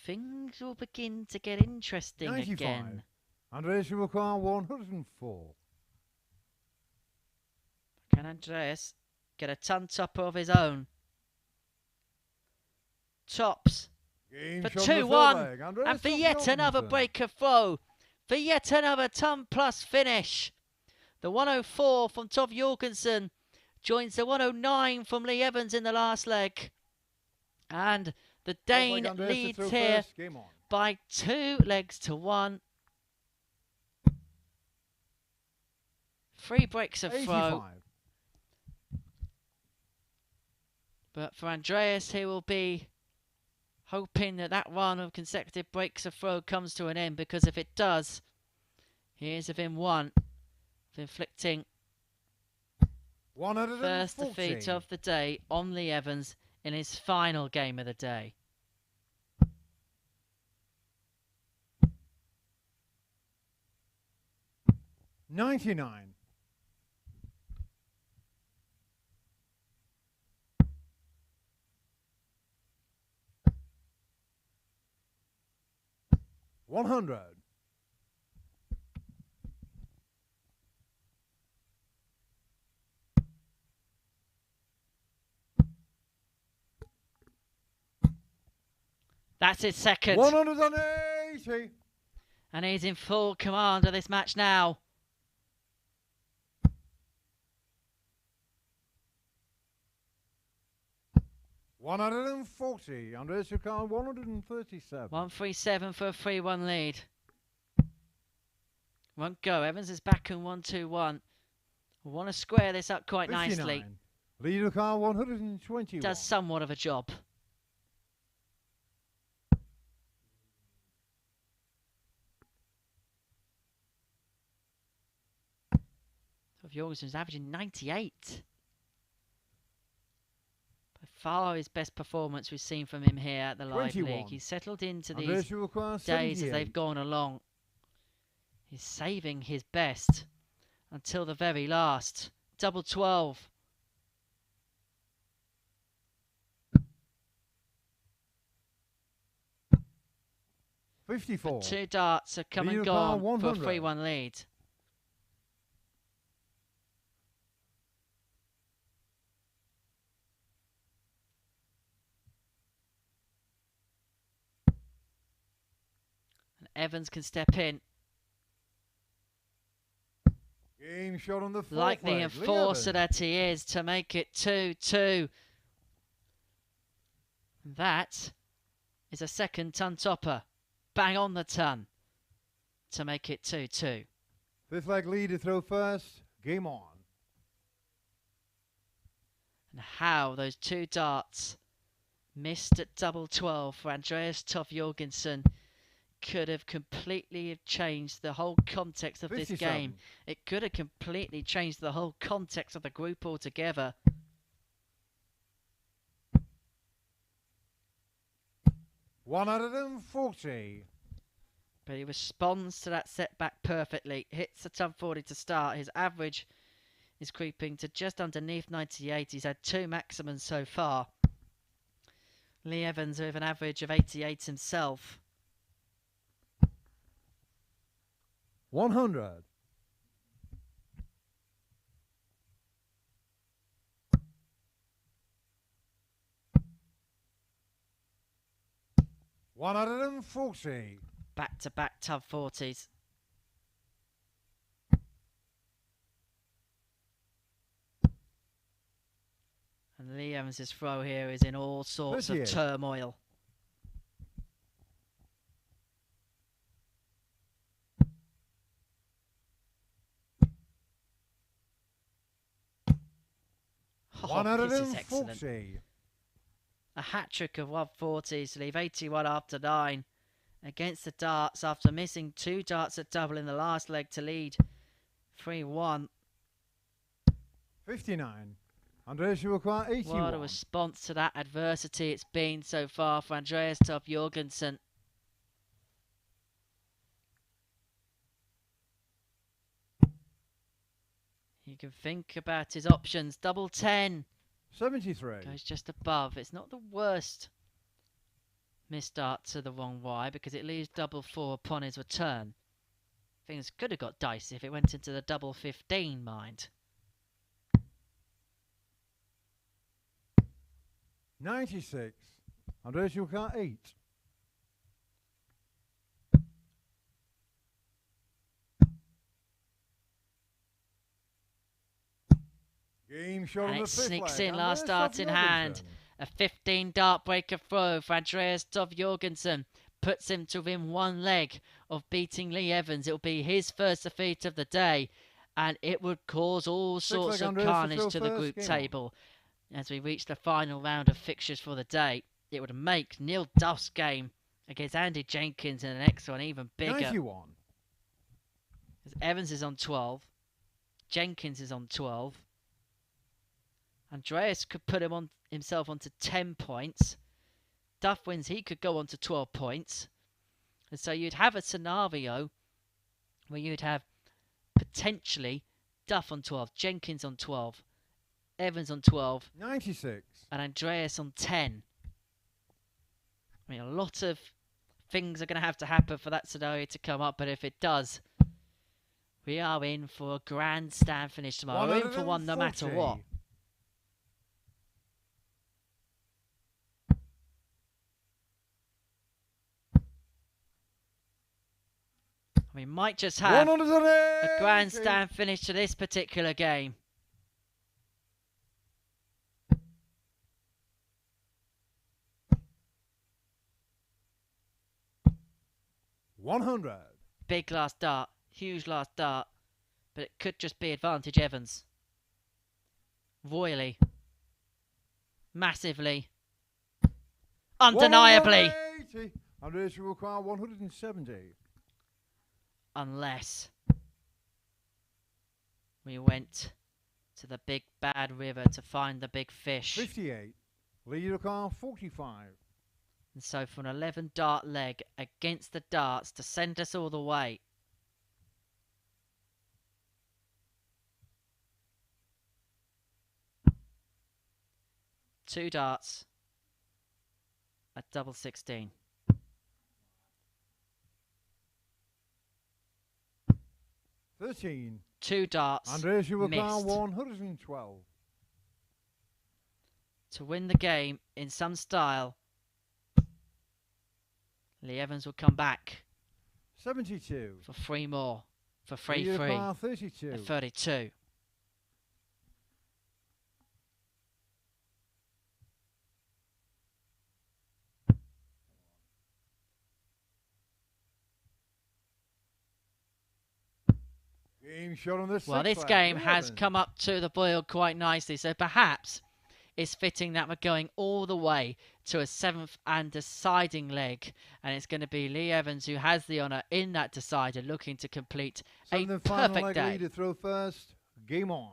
things will begin to get interesting 95. again. Andreas Toft-Jørgensen, 104. Can Andreas get a ton topper of his own? Tops Game for shot on the 2-1, third leg. Andreas and for yet another Toft-Jørgensen. break of throw, for yet another ton plus finish. The 104 from Toff-Jørgensen joins the 109 from Leigh Evans in the last leg. And the Dane Andreas to leads throw here first. Game on. by 2 legs to 1. 3 breaks of 85. throw. But for Andreas, he will be hoping that that run of consecutive breaks of throw comes to an end, because if it does, he is within 1 of inflicting first defeat of the day on Leigh Evans in his final game of the day. $99. $100. That's his second. 180. And he's in full command of this match now. $140. Andreas Toft-Jørgensen, 137. 137 for a 3-1 lead. Won't go. Evans is back in 1-2-1. We want to square this up quite 59. nicely. Leigh Evans, 121. Does somewhat of a job. Toff-Jørgensen's averaging 98. By far his best performance we've seen from him here at the Live 21. League. He's settled into Andreas these Toft-Jørgensen, days as 78. they've gone along. He's saving his best until the very last. Double 12. $54. 2 darts have come Leigh and Evans, gone for a 100. 3-1 lead. And Evans can step in. Game shot on the fourth Like the leg. Leigh enforcer Evans. that he is, to make it 2-2. That is a second ton topper. Bang on the ton to make it 2-2. Fifth leg lead to throw first. Game on. And how those 2 darts Missed at double 12 for Andreas Toft-Jørgensen. Could have completely changed the whole context of this 57. game. It could have completely changed the whole context of the group altogether. $140. But he responds to that setback perfectly. Hits a ton 40 to start. His average is creeping to just underneath 98. He's had 2 maximums so far. Leigh Evans with an average of 88 himself. 100. $140. Back-to-back tub 40s. And Leigh Evans' throw here is in all sorts of turmoil. Oh, this is excellent. A hat-trick of 140s to leave 81 after 9 against the darts after missing 2 darts at double in the last leg to lead 3-1. 59. Andreas, you require 81. What a response to that adversity it's been so far for Andreas Toft-Jørgensen. You can think about his options. Double 10. 73. Goes just above. It's not the worst misstart to the wrong wire because it leaves double 4 upon his return. Things could have got dicey if it went into the double 15, mind. 96. Andreas, you require 8. Game shot And on the it fifth sneaks leg. in last Andreas dart in hand. A 15 dart breaker throw for Andreas Toft-Jørgensen. Puts him to within 1 leg of beating Leigh Evans. It will be his first defeat of the day. And it would cause all sorts of carnage to the group table. As we reach the final round of fixtures for the day, it would make Neil Duff's game against Andy Jenkins in the next one even bigger. 91. Because Evans is on 12. Jenkins is on 12. Andreas could put himself onto 10 points. Duff wins, he could go on to 12 points. And so you'd have a scenario where you'd have potentially Duff on 12, Jenkins on 12, Evans on 12, 96. and Andreas on 10. I mean, a lot of things are going to have to happen for that scenario to come up, but if it does, we are in for a grand stand finish tomorrow. We're in for one no matter what. We might just have a grandstand finish to this particular game. $100. Big last dart, huge last dart, but it could just be advantage Evans. Royally. Massively. Undeniably. Andreas, you require 170. Unless we went to the big bad river to find the big fish. 58. Leigh, you require 45. And so for an 11 dart leg against the darts to send us all the way. Two darts at double 16. 13. 2 darts. Andreas, you require missed. 112. To win the game in some style, Leigh Evans will come back 72. for 3 more. For Leigh, you 3-3 require 32. at 32. Game shot on the Well, this sixth game leg. has Evans. come up to the boil quite nicely, so perhaps it's fitting that we're going all the way to a 7th and deciding leg. And it's going to be Leigh Evans who has the honour in that decider, looking to complete a perfect day. Leigh to throw first. Game on.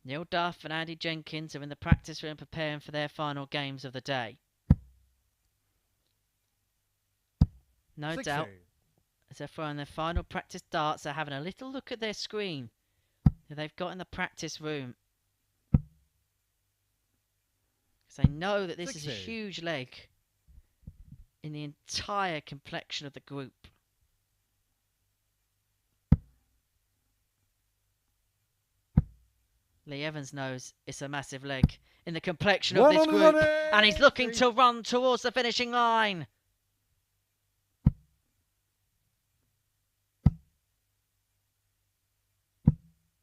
Neil Duff and Andy Jenkins are in the practice room preparing for their final games of the day. No doubt, as they're throwing their final practice darts, they're having a little look at their screen that they've got in the practice room. Because they know that this is a huge leg in the entire complexion of the group. Leigh Evans knows it's a massive leg in the complexion of this group. And he's looking to run towards the finishing line.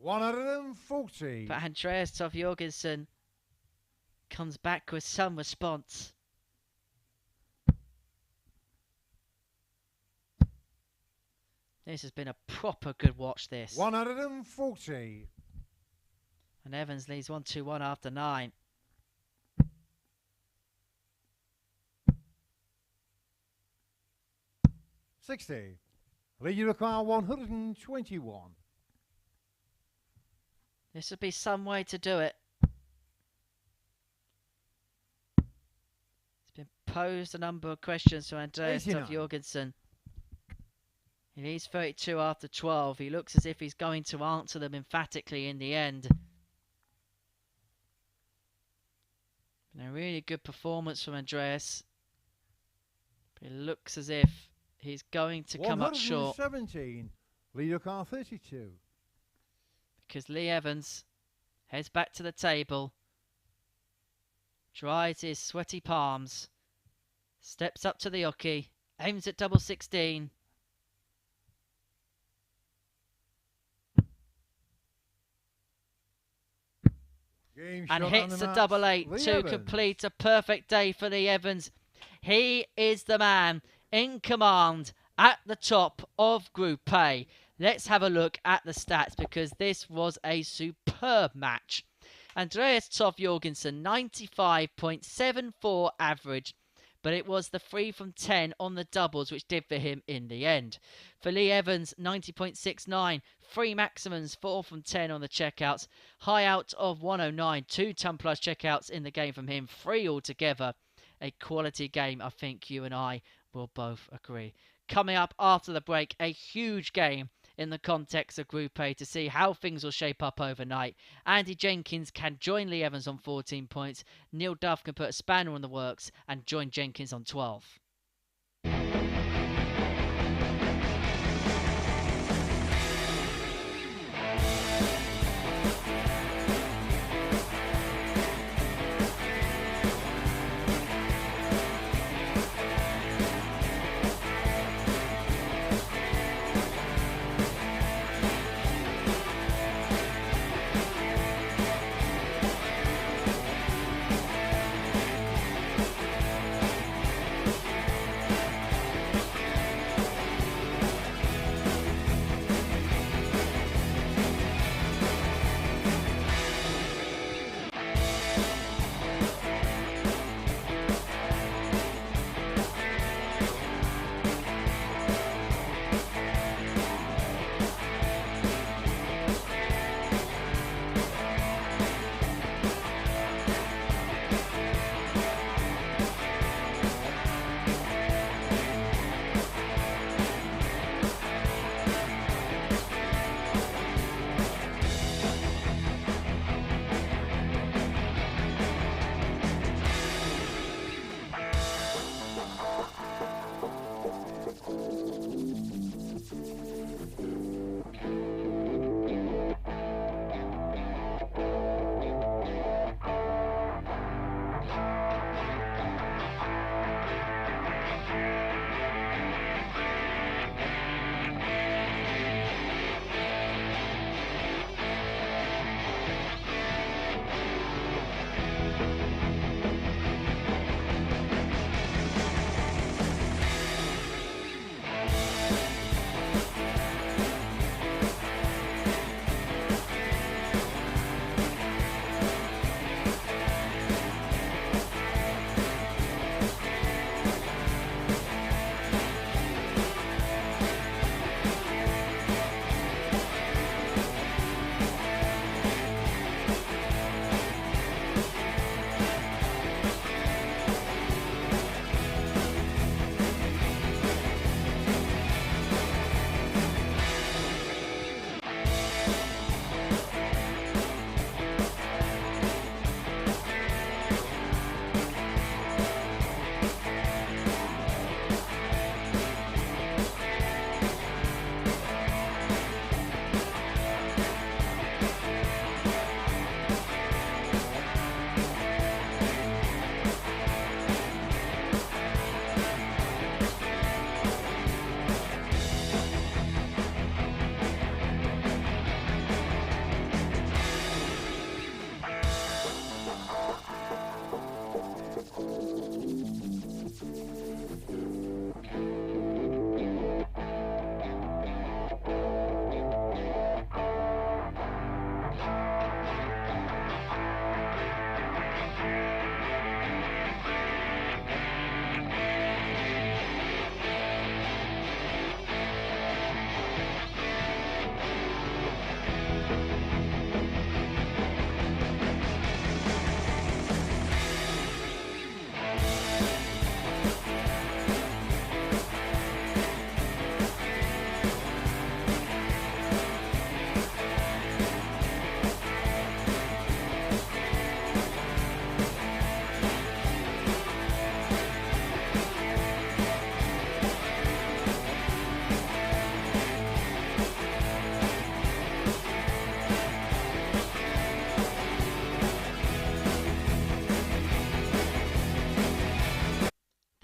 $140. But Andreas Toft-Jørgensen comes back with some response. This has been a proper good watch, this. 140. And Evans leads 1-2-1 after 9. $60. Leigh, you require 121. This would be some way to do it. It's been posed a number of questions to Andreas Toft-Jørgensen. He leads 32 after 12. He looks as if he's going to answer them emphatically in the end. Been a really good performance from Andreas. But it looks as if he's going to come up short. 117. Leigh car 32. Because Leigh Evans heads back to the table, dries his sweaty palms, steps up to the hockey, aims at double 16. And hits a double 8 to complete a perfect day for Leigh Evans. He is the man in command at the top of Group A. Let's have a look at the stats, because this was a superb match. Andreas Toft-Jørgensen, 95.74 average, but it was the 3 from 10 on the doubles which did for him in the end. For Leigh Evans, 90.69, 3 maximums, 4 from 10 on the checkouts, high out of 109, 2 ton plus checkouts in the game from him, 3 altogether. A quality game, I think you and I will both agree. Coming up after the break, a huge game in the context of Group A to see how things will shape up overnight. Andy Jenkins can join Leigh Evans on 14 points. Neil Duff can put a spanner in the works and join Jenkins on 12.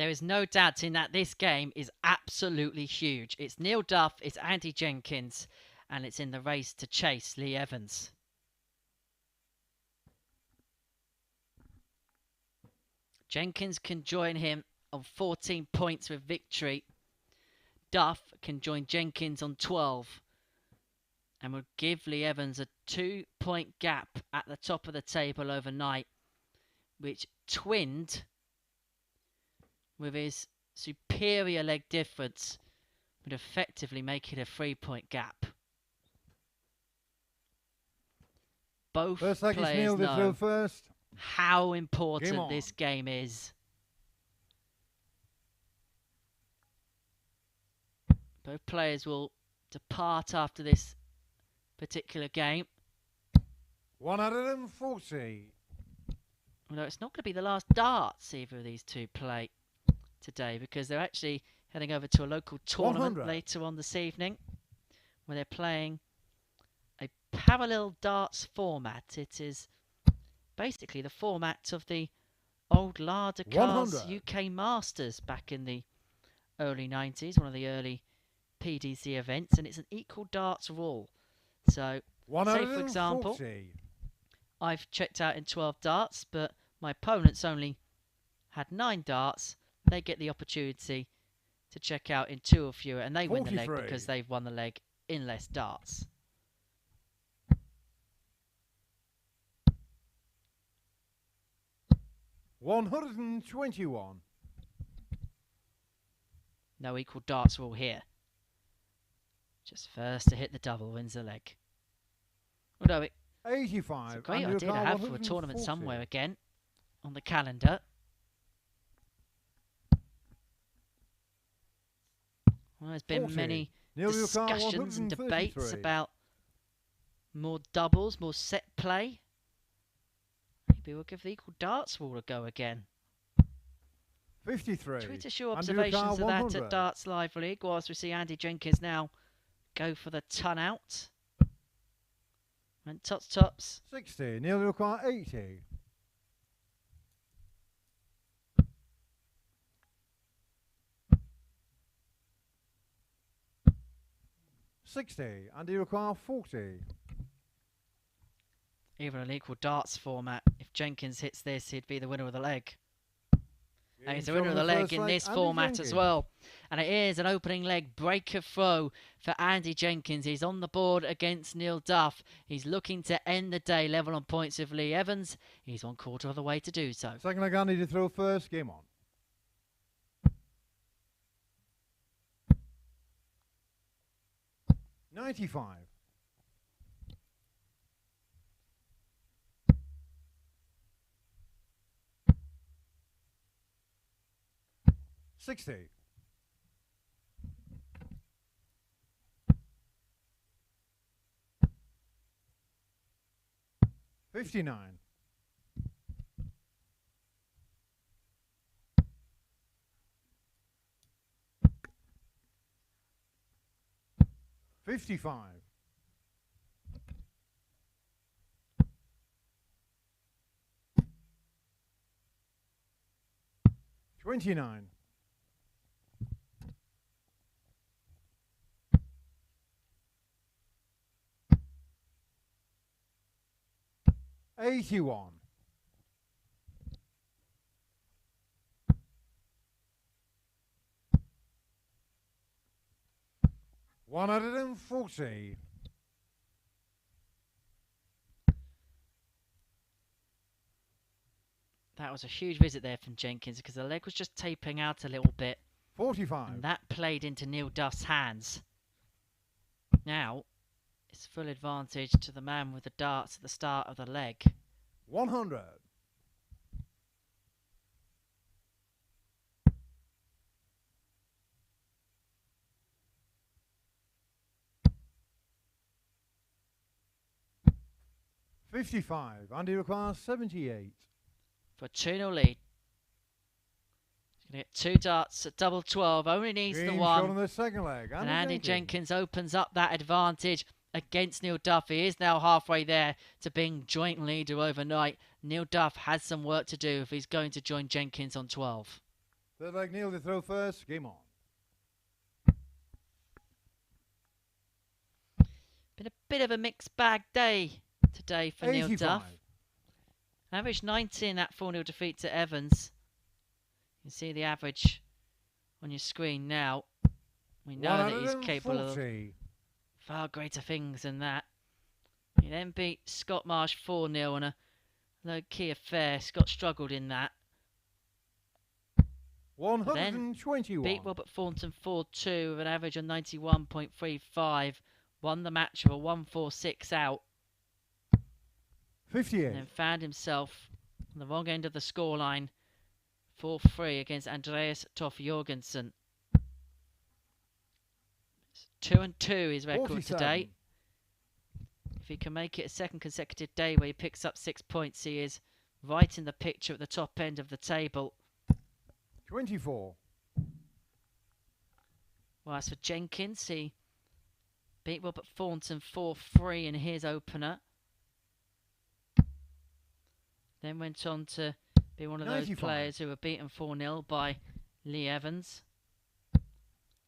There is no doubting that this game is absolutely huge. It's Neil Duff, it's Andy Jenkins, and it's in the race to chase Leigh Evans. Jenkins can join him on 14 points with victory. Duff can join Jenkins on 12 and will give Leigh Evans a 2-point gap at the top of the table overnight, which twinned with his superior leg difference would effectively make it a 3-point gap. Both players know how important this game is. Both players will depart after this particular game. 140. Although it's not going to be the last darts either of these two play today, because they're actually heading over to a local tournament 100. later on this evening where they're playing a parallel darts format. It is basically the format of the old Larder Cars UK Masters back in the early 90s, one of the early PDC events, and it's an equal darts rule. So, say for example, I've checked out in 12 darts, but my opponents only had 9 darts. They get the opportunity to check out in 2 or fewer, and they win the leg because they've won the leg in less darts. $121. No equal darts rule here. Just first to hit the double wins the leg. Although it's 85. a great idea to have for a tournament somewhere again on the calendar. Well, there's been many discussions and debates about more doubles, more set play. Maybe we'll give the equal darts rule a go again. 53. Tweet us your observations of that at Darts Live League, whilst we see Andy Jenkins now go for the ton out. And tops. 60. Neil require 80. $60. Andy require 40. Even an equal darts format. If Jenkins hits this, he'd be the winner of the leg. And he's the winner of the leg in this format as well. And it is an opening leg breaker throw for Andy Jenkins. He's on the board against Neil Duff. He's looking to end the day level on points with Leigh Evans. He's 1/4 of the way to do so. Second leg Andy to throw first. Game on. $95. $60. $59. $55. $29. $81. $140. That was a huge visit there from Jenkins because the leg was just tapering out a little bit. 45. And that played into Neil Duff's hands. Now, it's full advantage to the man with the darts at the start of the leg. 100. $55. Andy requires 78. For 2-0 lead. He's going to get 2 darts at double 12. Only needs the one. On the second leg. And Andy Jenkins opens up that advantage against Neil Duff. He is now halfway there to being joint leader overnight. Neil Duff has some work to do if he's going to join Jenkins on 12. Third leg, Neil to throw first. Game on. Been a bit of a mixed bag day today for Neil 85. Duff. Average 90 in that 4-0 defeat to Evans. You can see the average on your screen now. We know that he's capable of far greater things than that. He then beat Scott Marsh 4-0 on a low-key affair. Scott struggled in that. 121. Beat Robert Thornton 4-2 with an average of 91.35. Won the match with a 1-4-6 out. 58. And then found himself on the wrong end of the scoreline. 4-3 against Andreas Toft-Jørgensen. 2-2 his record 47. today. If he can make it a second consecutive day where he picks up 6 points, he is right in the picture at the top end of the table. 24. Well, as for Jenkins, he beat Robert Thornton 4-3 in his opener. Then went on to be one of 95. those players who were beaten 4-0 by Leigh Evans.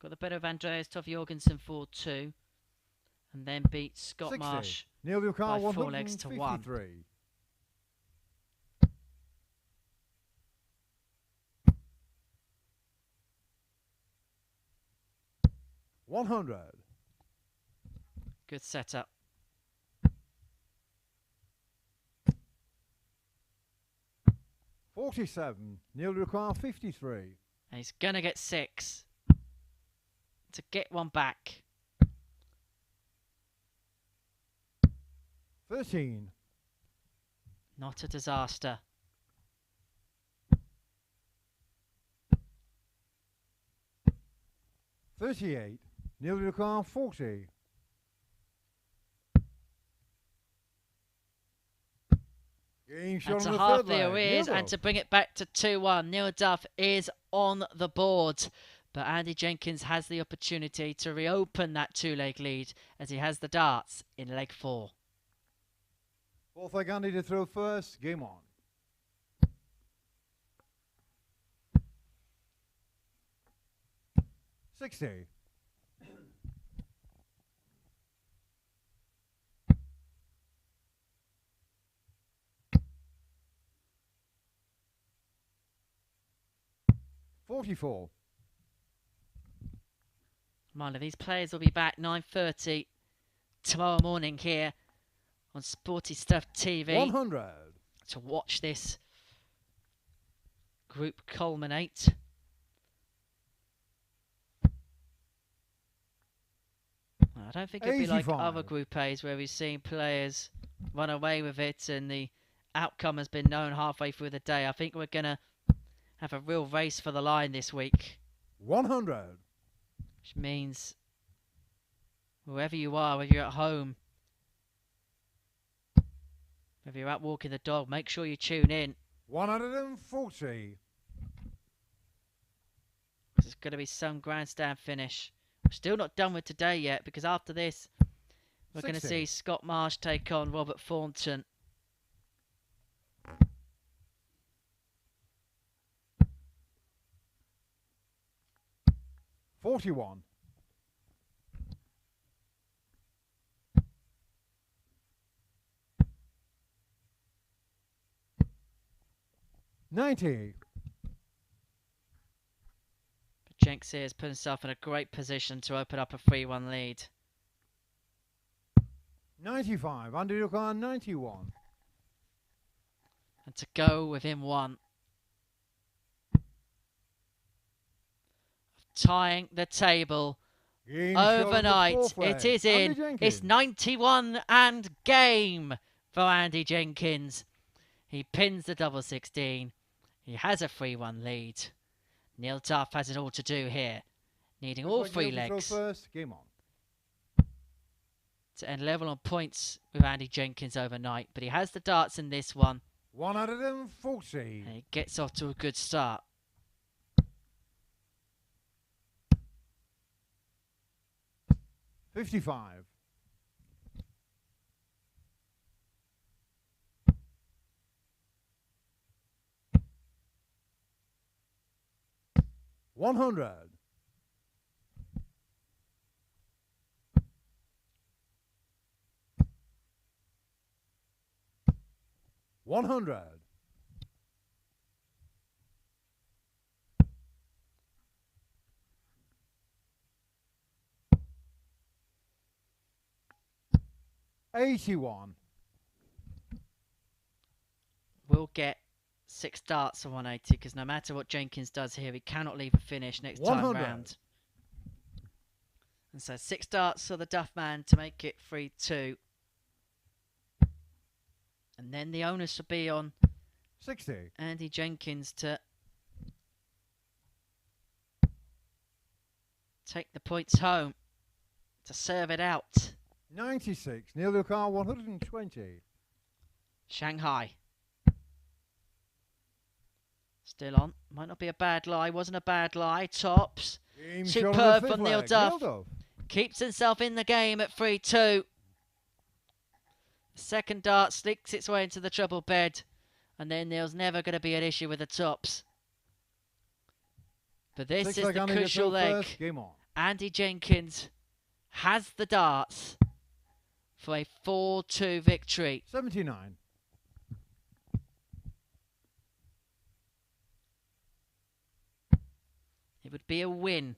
Got the better of Andreas Toft-Jørgensen 4-2. And then beat Scott 60. Marsh Neil by 4 4 legs to 1. 100. Good setup. $47. Neil require 53. And he's going to get 6 to get one back. 13. Not a disaster. 38. Neil require 40. Game shot And to on the halve third the leg. arrears Neil and Duff. to bring it back to 2-1. Neil Duff is on the board. But Andy Jenkins has the opportunity to reopen that 2-leg lead as he has the darts in leg 4. Fourth leg, Andy to throw first. Game on. $60. $44. Reminder, these players will be back 9:30 tomorrow morning here on Sporty Stuff TV 100. to watch this group culminate. I don't think it'll be like 85. other Group A's where we've seen players run away with it and the outcome has been known halfway through the day. I think we're going to have a real race for the line this week. 100. Which means wherever you are, whether you're at home, whether you're out walking the dog, make sure you tune in. 140. There's going to be some grandstand finish. We're still not done with today yet because after this, we're going to 60. see Scott Marsh take on Robert Thornton. $41. $90. But Jenks here has put himself in a great position to open up a 3-1 lead. 95. Andy require 91. And to go within 1. Tying the table Game shot on the overnight. fourth It leg. is in. Andy It's Jenkins. 91 and game for Andy Jenkins. He pins the double 16. He has a 3-1 lead. Neil Duff has it all to do here, needing all Looks like 3 Neil to throw legs first. Game on. to end level on points with Andy Jenkins overnight. But he has the darts in this one, 140. and he gets off to a good start. $55. 100. 100. 81. We'll get 6 darts for 180 because no matter what Jenkins does here, he cannot leave a finish next time 100. round. And so 6 darts for the Duff man to make it 3-2. And then the onus will be on 60. Andy Jenkins to take the points home, to serve it out. 96. Neil Lucar, 120. Shanghai. Still on. Might not be a bad lie. Wasn't a bad lie. Tops. Game shot on the Superb fifth from Neil leg. Duff. Neil Duff. Keeps himself in the game at 3-2. The second dart slicks its way into the treble bed. And then there's never going to be an issue with the tops. But this Six is leg the Andy to crucial throw leg. first. Game on. Andy Jenkins has the darts for a 4-2 victory. 79. It would be a win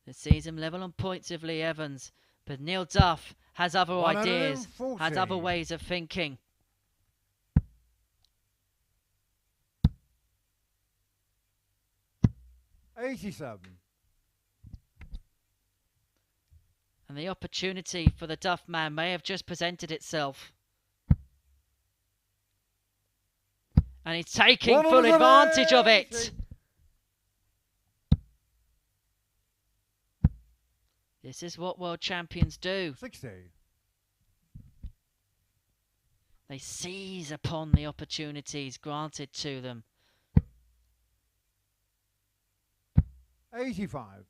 that sees him level on points with Leigh Evans. But Neil Duff has other ideas, 140. has other ways of thinking. $87. And the opportunity for the Duff man may have just presented itself. And he's taking full advantage of it. This is what world champions do. 60. They seize upon the opportunities granted to them. 85.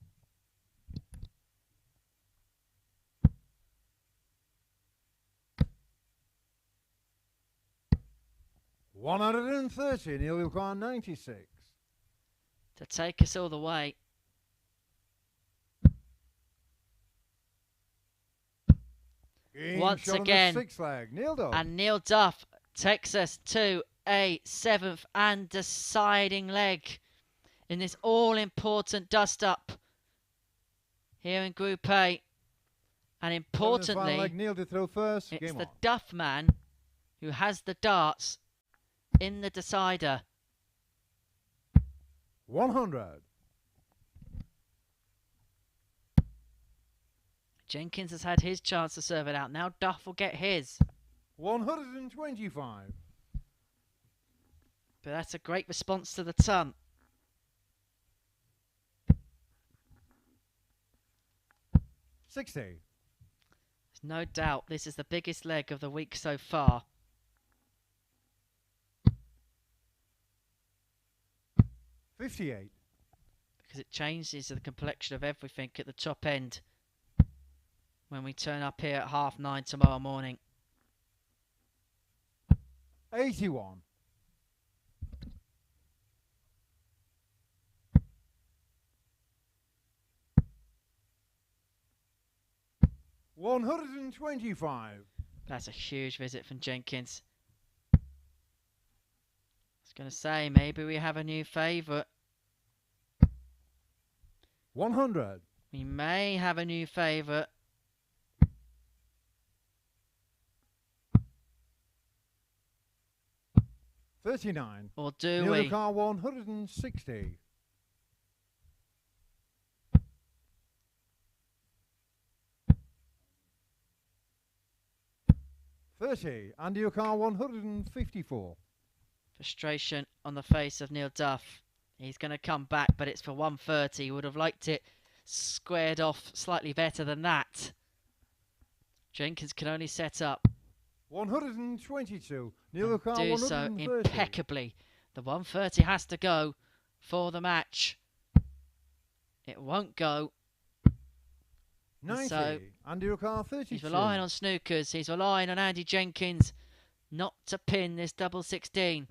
130. Neil Lucar, 96. To take us all the way. Game Once shot on the again, sixth leg. Neil Duff. And Neil Duff takes us to a 7th and deciding leg in this all-important dust-up here in Group A. And importantly, leg. Neil to throw first. it's Game the on. Duff man who has the darts in the decider. 100. Jenkins has had his chance to serve it out. Now Duff will get his. 125. But that's a great response to the ton. $60. There's no doubt this is the biggest leg of the week so far. $58. Because it changes the complexion of everything at the top end when we turn up here at 9:30 tomorrow morning. 81. 125. That's a huge visit from Jenkins. I was going to say, maybe we have a new favourite. 100. We may have a new favourite. $39. Or do Neil we? Lucar, 160. $30. Andy Lucar, 154. Frustration on the face of Neil Duff. He's going to come back, but it's for 130. He would have liked it squared off slightly better than that. Jenkins can only set up. 122. Neil And Lucar, do so 130. impeccably. The 130 has to go for the match. It won't go. 90. So, Andy Lucar, 32. He's relying on snookers. He's relying on Andy Jenkins not to pin this double 16.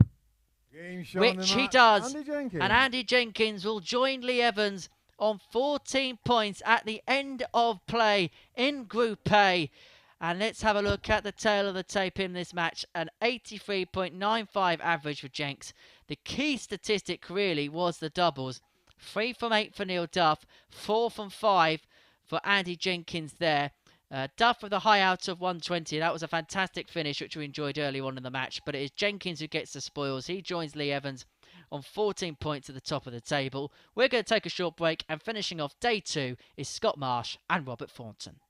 Game shot on Which the he mat. does. Andy Jenkins. And Andy Jenkins will join Leigh Evans on 14 points at the end of play in Group A. And let's have a look at the tail of the tape in this match. An 83.95 average for Jenks. The key statistic really was the doubles. 3 from 8 for Neil Duff, 4 from 5 for Andy Jenkins there. Duff with a high out of 120. That was a fantastic finish, which we enjoyed early on in the match. But it is Jenkins who gets the spoils. He joins Leigh Evans on 14 points at the top of the table. We're going to take a short break, and finishing off day 2 is Scott Marsh and Robert Thornton.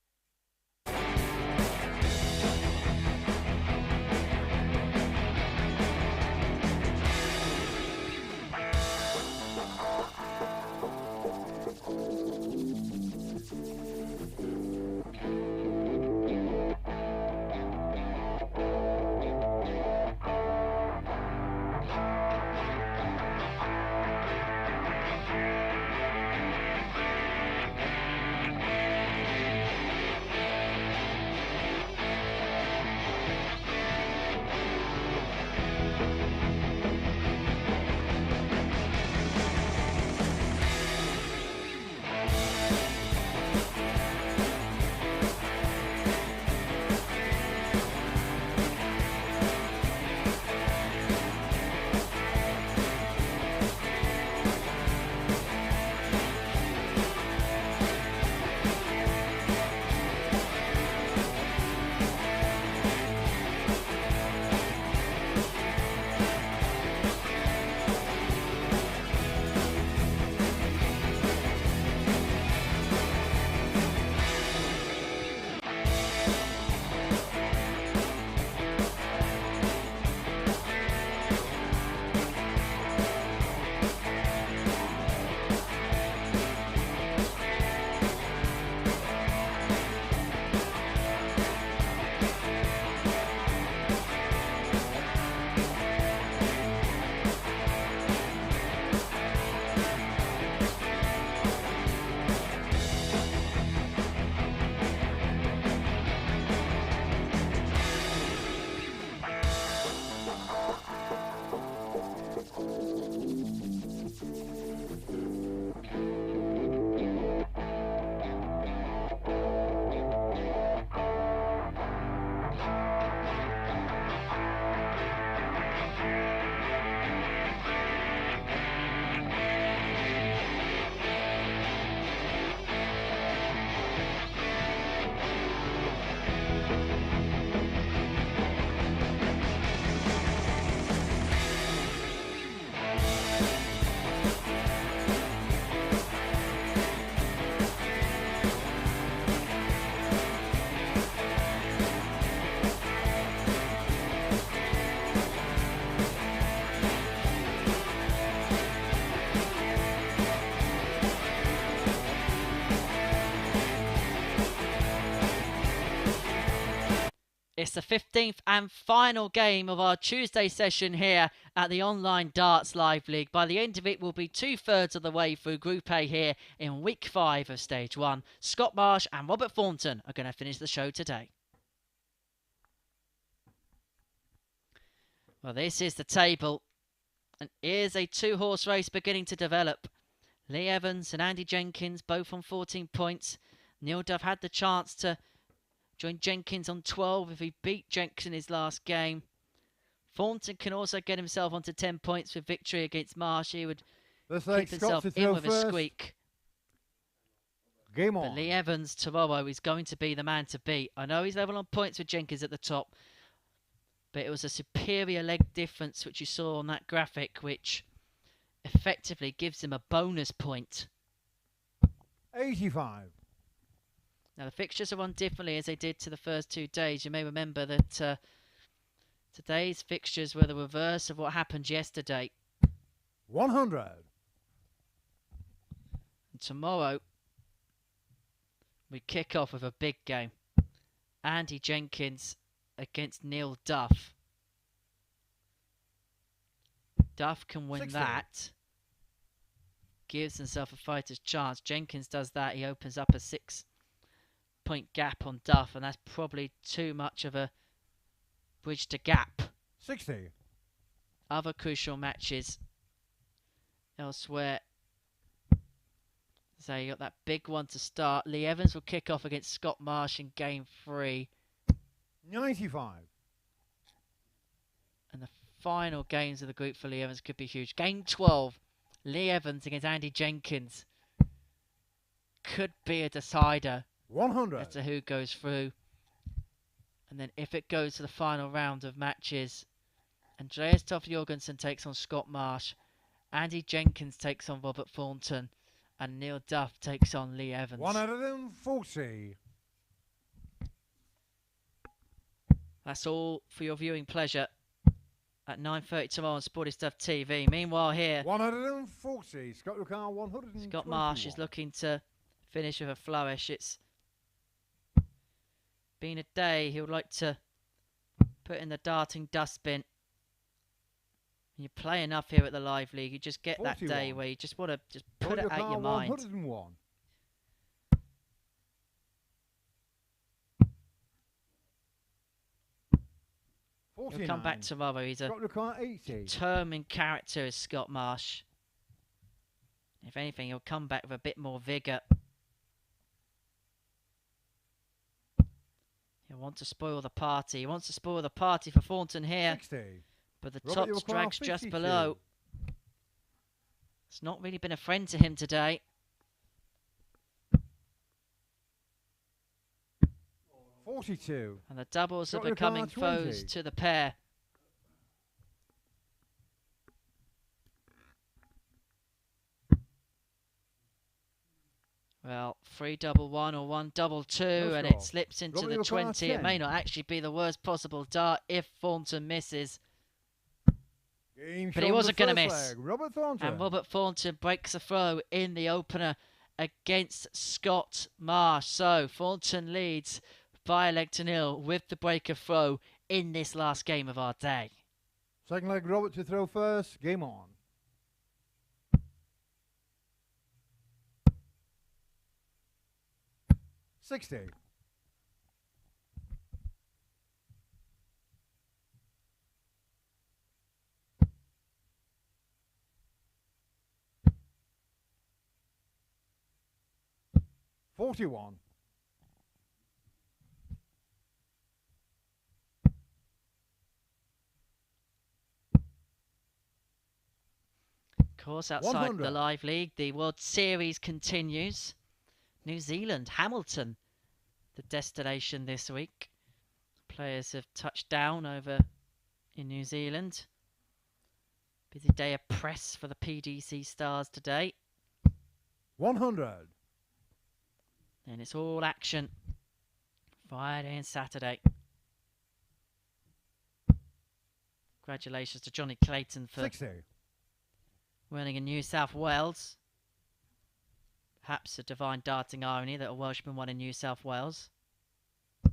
It's the 15th and final game of our Tuesday session here at the online Darts Live League. By the end of it, we'll be 2/3 of the way through Group A here in Week 5 of Stage 1. Scott Marsh and Robert Thornton are going to finish the show today. Well, this is the table, and here's a 2-horse race beginning to develop. Leigh Evans and Andy Jenkins both on 14 points. Neil Duff had the chance to join Jenkins on 12 if he beat Jenkins in his last game. Thornton can also get himself onto 10 points with victory against Marsh. He would keep himself in with a squeak. Game on. But Leigh Evans tomorrow is going to be the man to beat. I know he's level on points with Jenkins at the top, but it was a superior leg difference which you saw on that graphic, which effectively gives him a bonus point. 85. Now the fixtures are run differently as they did to the first 2 days. You may remember that today's fixtures were the reverse of what happened yesterday. 100. And tomorrow we kick off with a big game. Andy Jenkins against Neil Duff. Duff can win 60. that. Gives himself a fighter's chance. Jenkins does that. He opens up a 6-point gap on Duff, and that's probably too much of a bridge to gap. 60. Other crucial matches elsewhere. So you got that big one to start. Leigh Evans will kick off against Scott Marsh in game 3. 95. And the final games of the group for Leigh Evans could be huge. Game 12, Leigh Evans against Andy Jenkins. Could be a decider 100. as to who goes through. And then if it goes to the final round of matches, Andreas Toft-Jørgensen takes on Scott Marsh. Andy Jenkins takes on Robert Thornton. And Neil Duff takes on Leigh Evans. 140. That's all for your viewing pleasure at 9:30 tomorrow on Sporty Stuff TV. Meanwhile here, 140. Scott Ricard, 121. Scott Marsh is looking to finish with a flourish. It's been a day he would like to put in the darting dustbin. You play enough here at the Live League, you just get 41. That day where you just want to just put it out your mind. 101. He'll come back tomorrow. He's a determined character, is Scott Marsh. If anything, he'll come back with a bit more vigour. He'll want to spoil the party. He wants to spoil the party for Thornton here. 60. But the top drag's just below. It's not really been a friend to him today. 42. And the doubles are becoming foes to the pair. Well, 3-1-1 or 1-2-2, and it slips into the 20. It may not actually be the worst possible dart if Thornton misses. But he wasn't going to miss. And Robert Thornton breaks a throw in the opener against Scott Marsh. So Thornton leads by a leg to nil with the breaker throw in this last game of our day. Second leg, Robert to throw first. Game on. $60. 41. Of course, outside 100. the Live League, the World Series continues. New Zealand, Hamilton, the destination this week. Players have touched down over in New Zealand. Busy day of press for the PDC Stars today. 100. And it's all action Friday and Saturday. Congratulations to Johnny Clayton for 60. winning in New South Wales. Perhaps a divine darting irony that a Welshman won in New South Wales. Of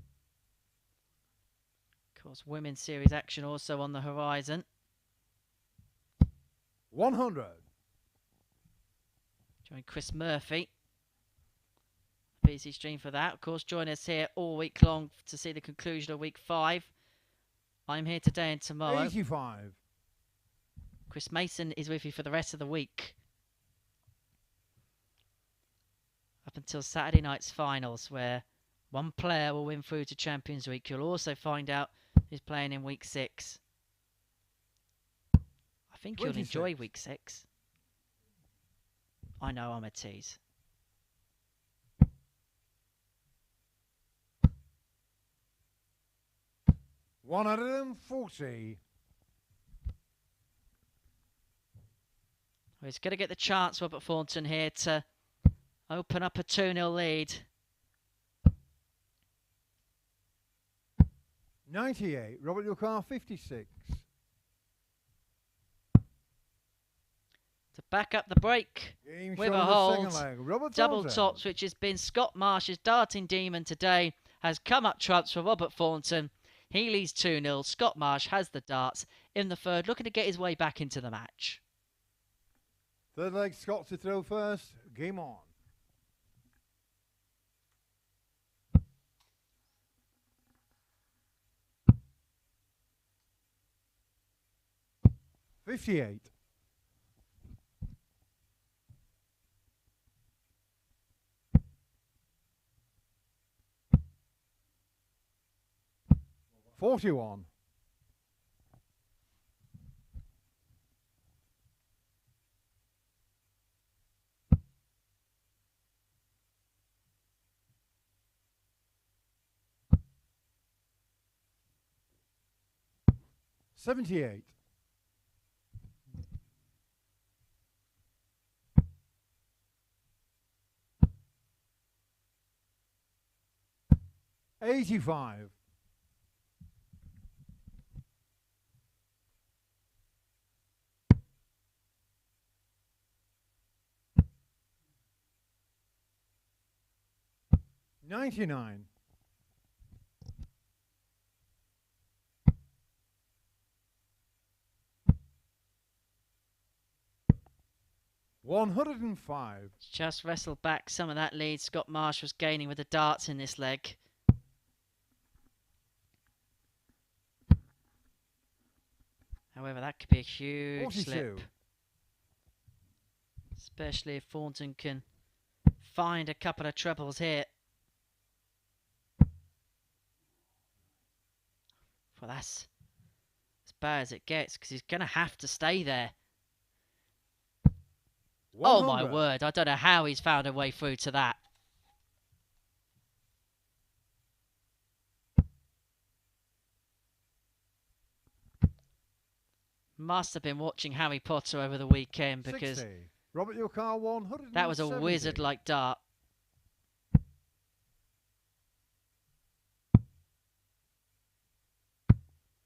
course, Women's Series action also on the horizon. 100. Join Chris Murphy. PC stream for that. Of course, join us here all week long to see the conclusion of week 5. I'm here today and tomorrow. 85. Chris Mason is with you for the rest of the week. Up until Saturday night's finals, where one player will win through to Champions Week. You'll also find out who's playing in week 6. I think 26. You'll enjoy week 6. I know I'm a tease. $140. He's going to get the chance, Robert Thornton, here to open up a 2-0 lead. 98. Robert, your car, 56. To back up the break with a hold. Double Thornton. tops, which has been Scott Marsh's darting demon today, has come up trumps for Robert Thornton. He leads 2-0. Scott Marsh has the darts in the third, looking to get his way back into the match. Third leg, Scott to throw first. Game on. 58. 41. $78. $85. $99. $105. Just wrestled back some of that lead Scott Marsh was gaining with the darts in this leg. However, that could be a huge 42. slip. Especially if Thornton can find a couple of trebles here. Well, that's as bad as it gets because he's going to have to stay there. 100. Oh my word, I don't know how he's found a way through to that. Must have been watching Harry Potter over the weekend because 60. Robert, your car 170. that was a wizard-like dart.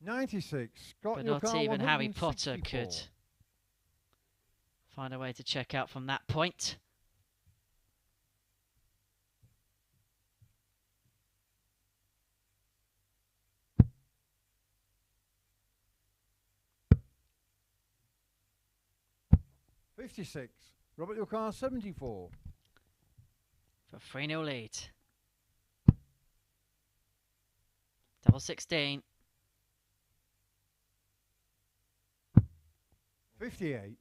$96. Scott, But your not car even Harry Potter 164. could find a way to check out from that point. $56. Robert, your car 74. For 3-0 lead. Double 16. 58.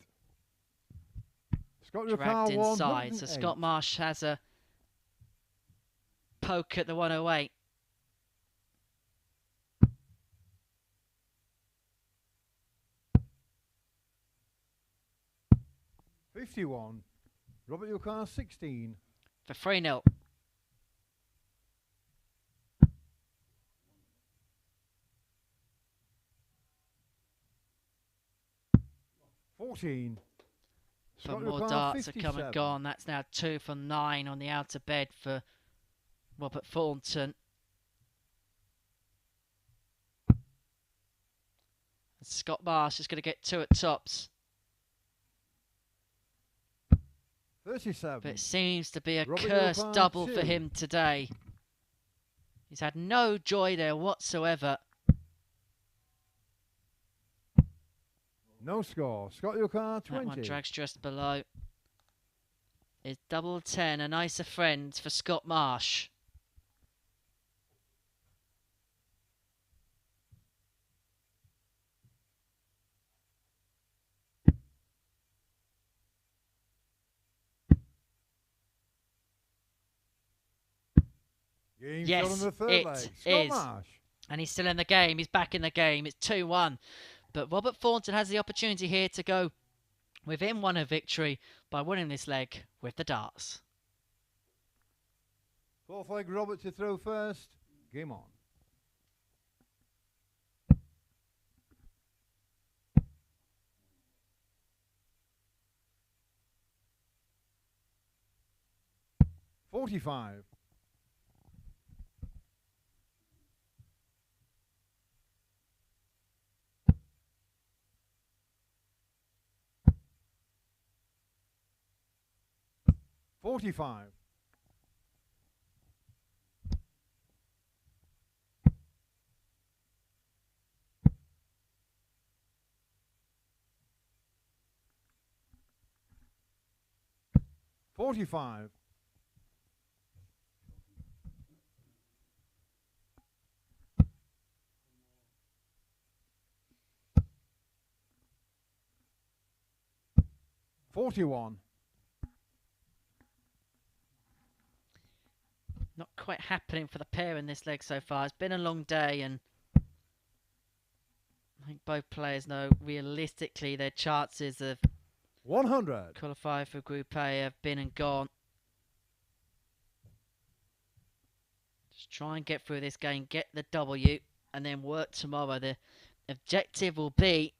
Scott, your car Dragged inside. So 108. Scott Marsh has a poke at the 108. $51. Robert, your car 16. For 3-0. $14. But Scott, your more car darts are 57. come and gone. That's now 2 for 9 on the outer bed for Robert Thornton. And Scott Marsh is going to get 2 at tops. 37. But it seems to be a Robert, cursed your double car for 2. him today. He's had no joy there whatsoever. No score. Scott, your car 20. That one drags just below. Is double 10 a nicer friend for Scott Marsh? Game Yes, shot on the third it leg. Scott is. Marsh. And he's still in the game. He's back in the game. It's 2-1. But Robert Thornton has the opportunity here to go within one of victory by winning this leg with the darts. Fourth leg, Robert to throw first. Game on. $45. $45. $45. $41. Not quite happening for the pair in this leg so far. It's been a long day and think both players know realistically their chances of 100. qualifying for Group A have been and gone. Just try and get through this game, get the W, and then work tomorrow. The objective will be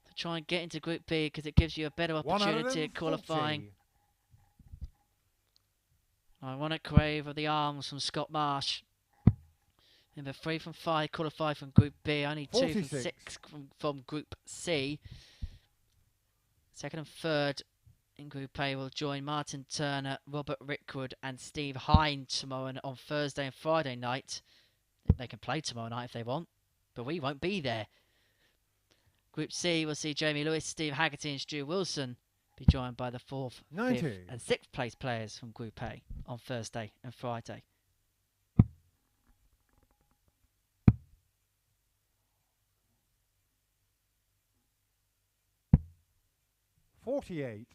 to try and get into Group B because it gives you a better opportunity at qualifying. I want to crave of the arms from Scott Marsh. In the 3 from 5 qualified from Group B, only 2 from 6 from Group C. Second and third in Group A will join Martin Turner, Robert Rickwood and Steve Hine tomorrow on Thursday and Friday night. They can play tomorrow night if they want, but we won't be there. Group C will see Jamie Lewis, Steve Haggerty and Stu Wilson be joined by the 4th, 5th and 6th place players from Group A on Thursday and Friday. 48.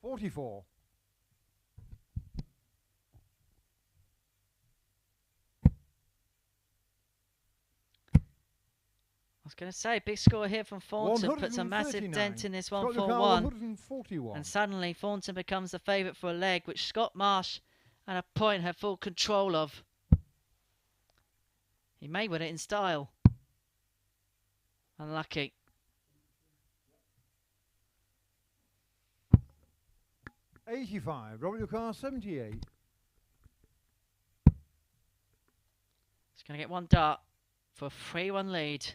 44. 'Was going to say, big score here from Thornton puts a massive dent in this 1-4-1. And suddenly Thornton becomes the favourite for a leg, which Scott Marsh at a point had full control of. He may win it in style. Unlucky. $85. Robert your car, 78. He's going to get one dart for a 3-1 lead.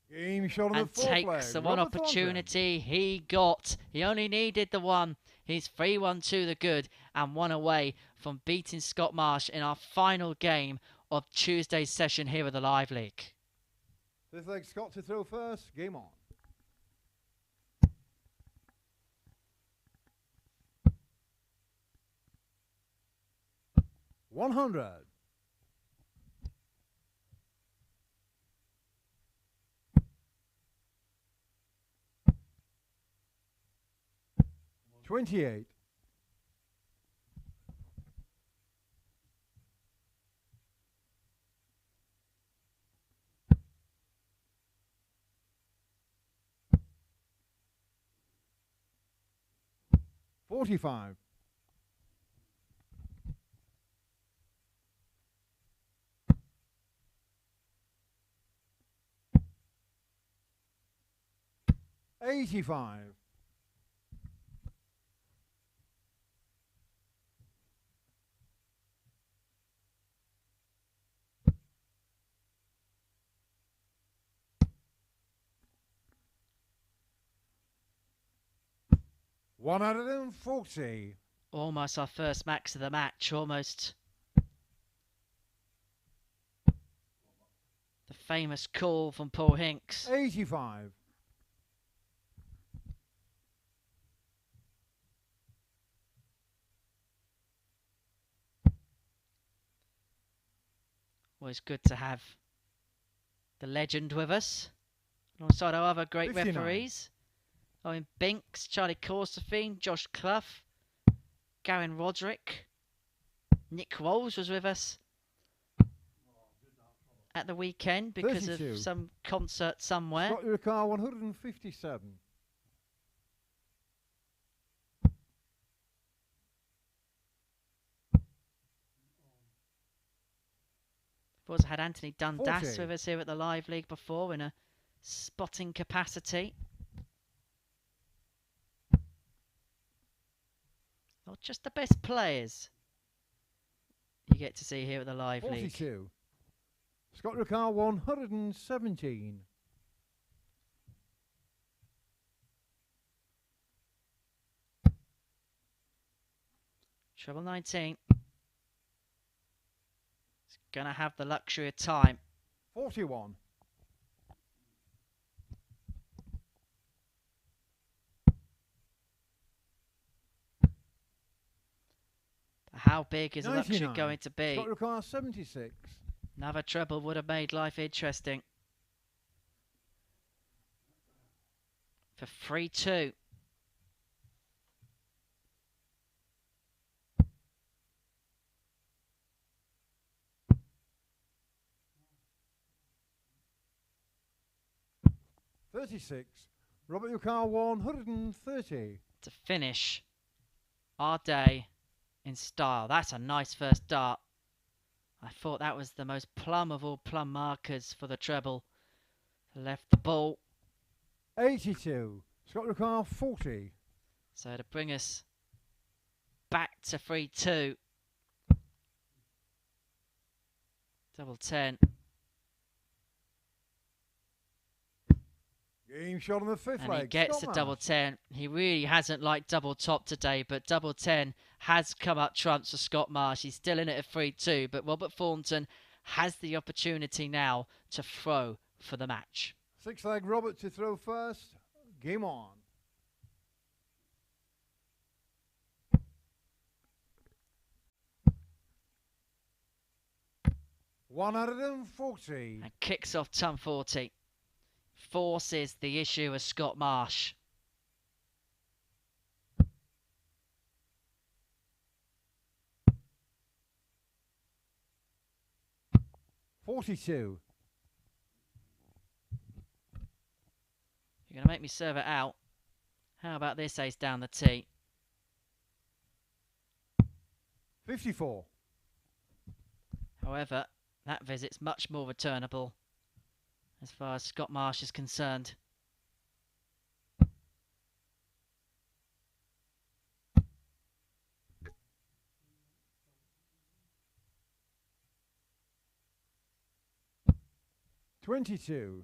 Game shot on and the takes the one opportunity he got. He only needed the one. He's 3-1 to the good and 1 away from beating Scott Marsh in our final game of Tuesday's session here at the Live League. This leg Scott to throw first. Game on. 100. 28. 45. 85. 140. Almost our first max of the match, almost. The famous call from Paul Hinks. 85. 'Always good to have the legend with us, alongside our other great 59. referees. Owen Binks, Charlie Corsafine, Josh Clough, Garen Roderick, Nick Walls was with us at the weekend because 32. of some concert somewhere. Scott your car, 157. We've also had Anthony Dundas 40. with us here at the Live League before in a spotting capacity. Not just the best players you get to see here at the Live 42. League. Scott Ricard, 117. Treble 19. It's going to have the luxury of time. 41. How big is the luxury 99. going to be? Scott Ricard, 76. Another treble would have made life interesting. For 3-2. $36. Robert, your car 130. To finish our day in style. That's a nice first dart. I thought that was the most plum of all plum markers for the treble. Left the ball. 82. Scott Ricard 40. So to bring us back to 3-2. Double 10. Game shot on the fifth And leg. he gets Scott a double Marsh. 10. He really hasn't liked double top today, but double 10 has come up trumps for Scott Marsh. He's still in it at 3-2, but Robert Thornton has the opportunity now to throw for the match. Sixth leg, Robert to throw first. Game on. $140. And kicks off ton 40. Forces the issue of Scott Marsh. $42. You're going to make me serve it out. How about this ace down the tee? 54. However, that visit's much more returnable as far as Scott Marsh is concerned. $22.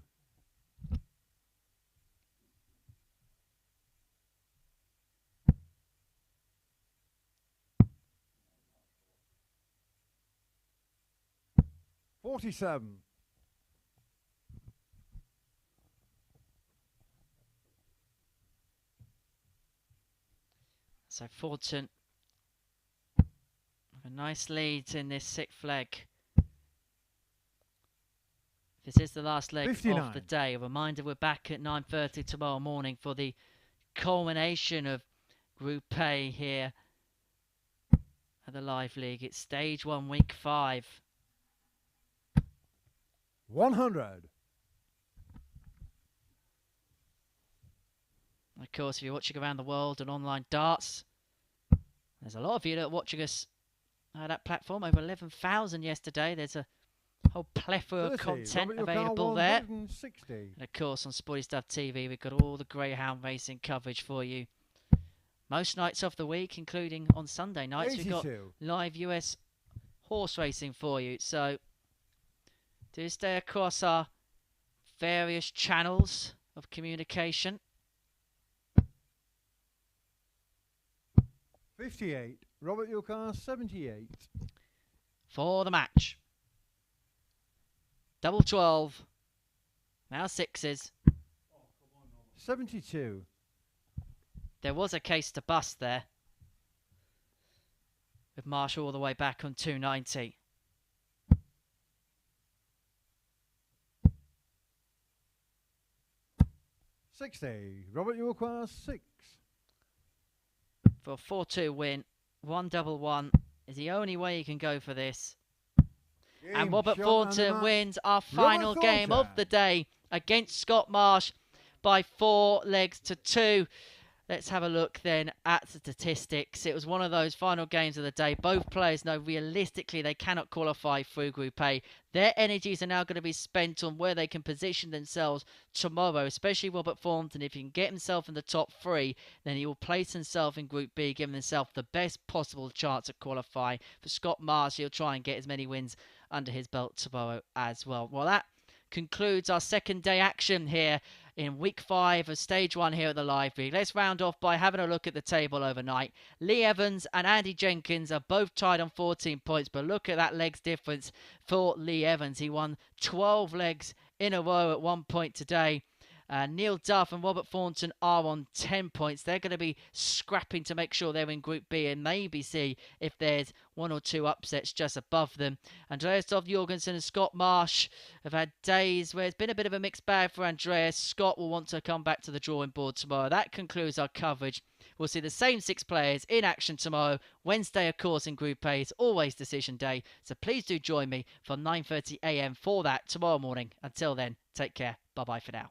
$47. So Thornton with a nice lead in this sixth leg. This is the last leg 59. of the day. A reminder, we're back at 9:30 tomorrow morning for the culmination of Group A here at the Live League. It's stage 1, week 5. 100. Of course, if you're watching around the world on online darts, there's a lot of you that are watching us on that platform. Over 11,000 yesterday. There's a whole plethora of 30. content Robert, your car available there. 160. And of course, on Sporty Stuff TV, we've got all the greyhound racing coverage for you. Most nights of the week, including on Sunday nights, we've got 82. live US horse racing for you. So do stay across our various channels of communication. 58. Robert, your car 78. For the match. Double 12. Now sixes. 72. There was a case to bust there, with Marsh all the way back on 290. $60. Robert, your car 6. For a 4-2 win, 1-1-1 is the only way you can go for this. And Robert Thornton wins our final game of the day against Scott Marsh by 4 legs to 2. Let's have a look then at the statistics. It was one of those final games of the day. Both players know realistically they cannot qualify through Group A. Their energies are now going to be spent on where they can position themselves tomorrow, especially Robert Thornton. If he can get himself in the top 3, then he will place himself in Group B, giving himself the best possible chance of qualifying. For Scott Marsh, he'll try and get as many wins under his belt tomorrow as well. Well, that concludes our second day action here in week 5 of stage 1 here at the Live League. Let's round off by having a look at the table overnight. Leigh Evans and Andy Jenkins are both tied on 14 points, but look at that legs difference for Leigh Evans. He won 12 legs in a row at one point today. Neil Duff and Robert Thornton are on 10 points. They're going to be scrapping to make sure they're in Group B and maybe see if there's one or two upsets just above them. Andreas Toft-Jørgensen and Scott Marsh have had days where it's been a bit of a mixed bag for Andreas. Scott will want to come back to the drawing board tomorrow. That concludes our coverage. We'll see the same 6 players in action tomorrow. Wednesday, of course, in Group A. It's always decision day. So please do join me for 9:30 a.m. for that tomorrow morning. Until then, take care. Bye-bye for now.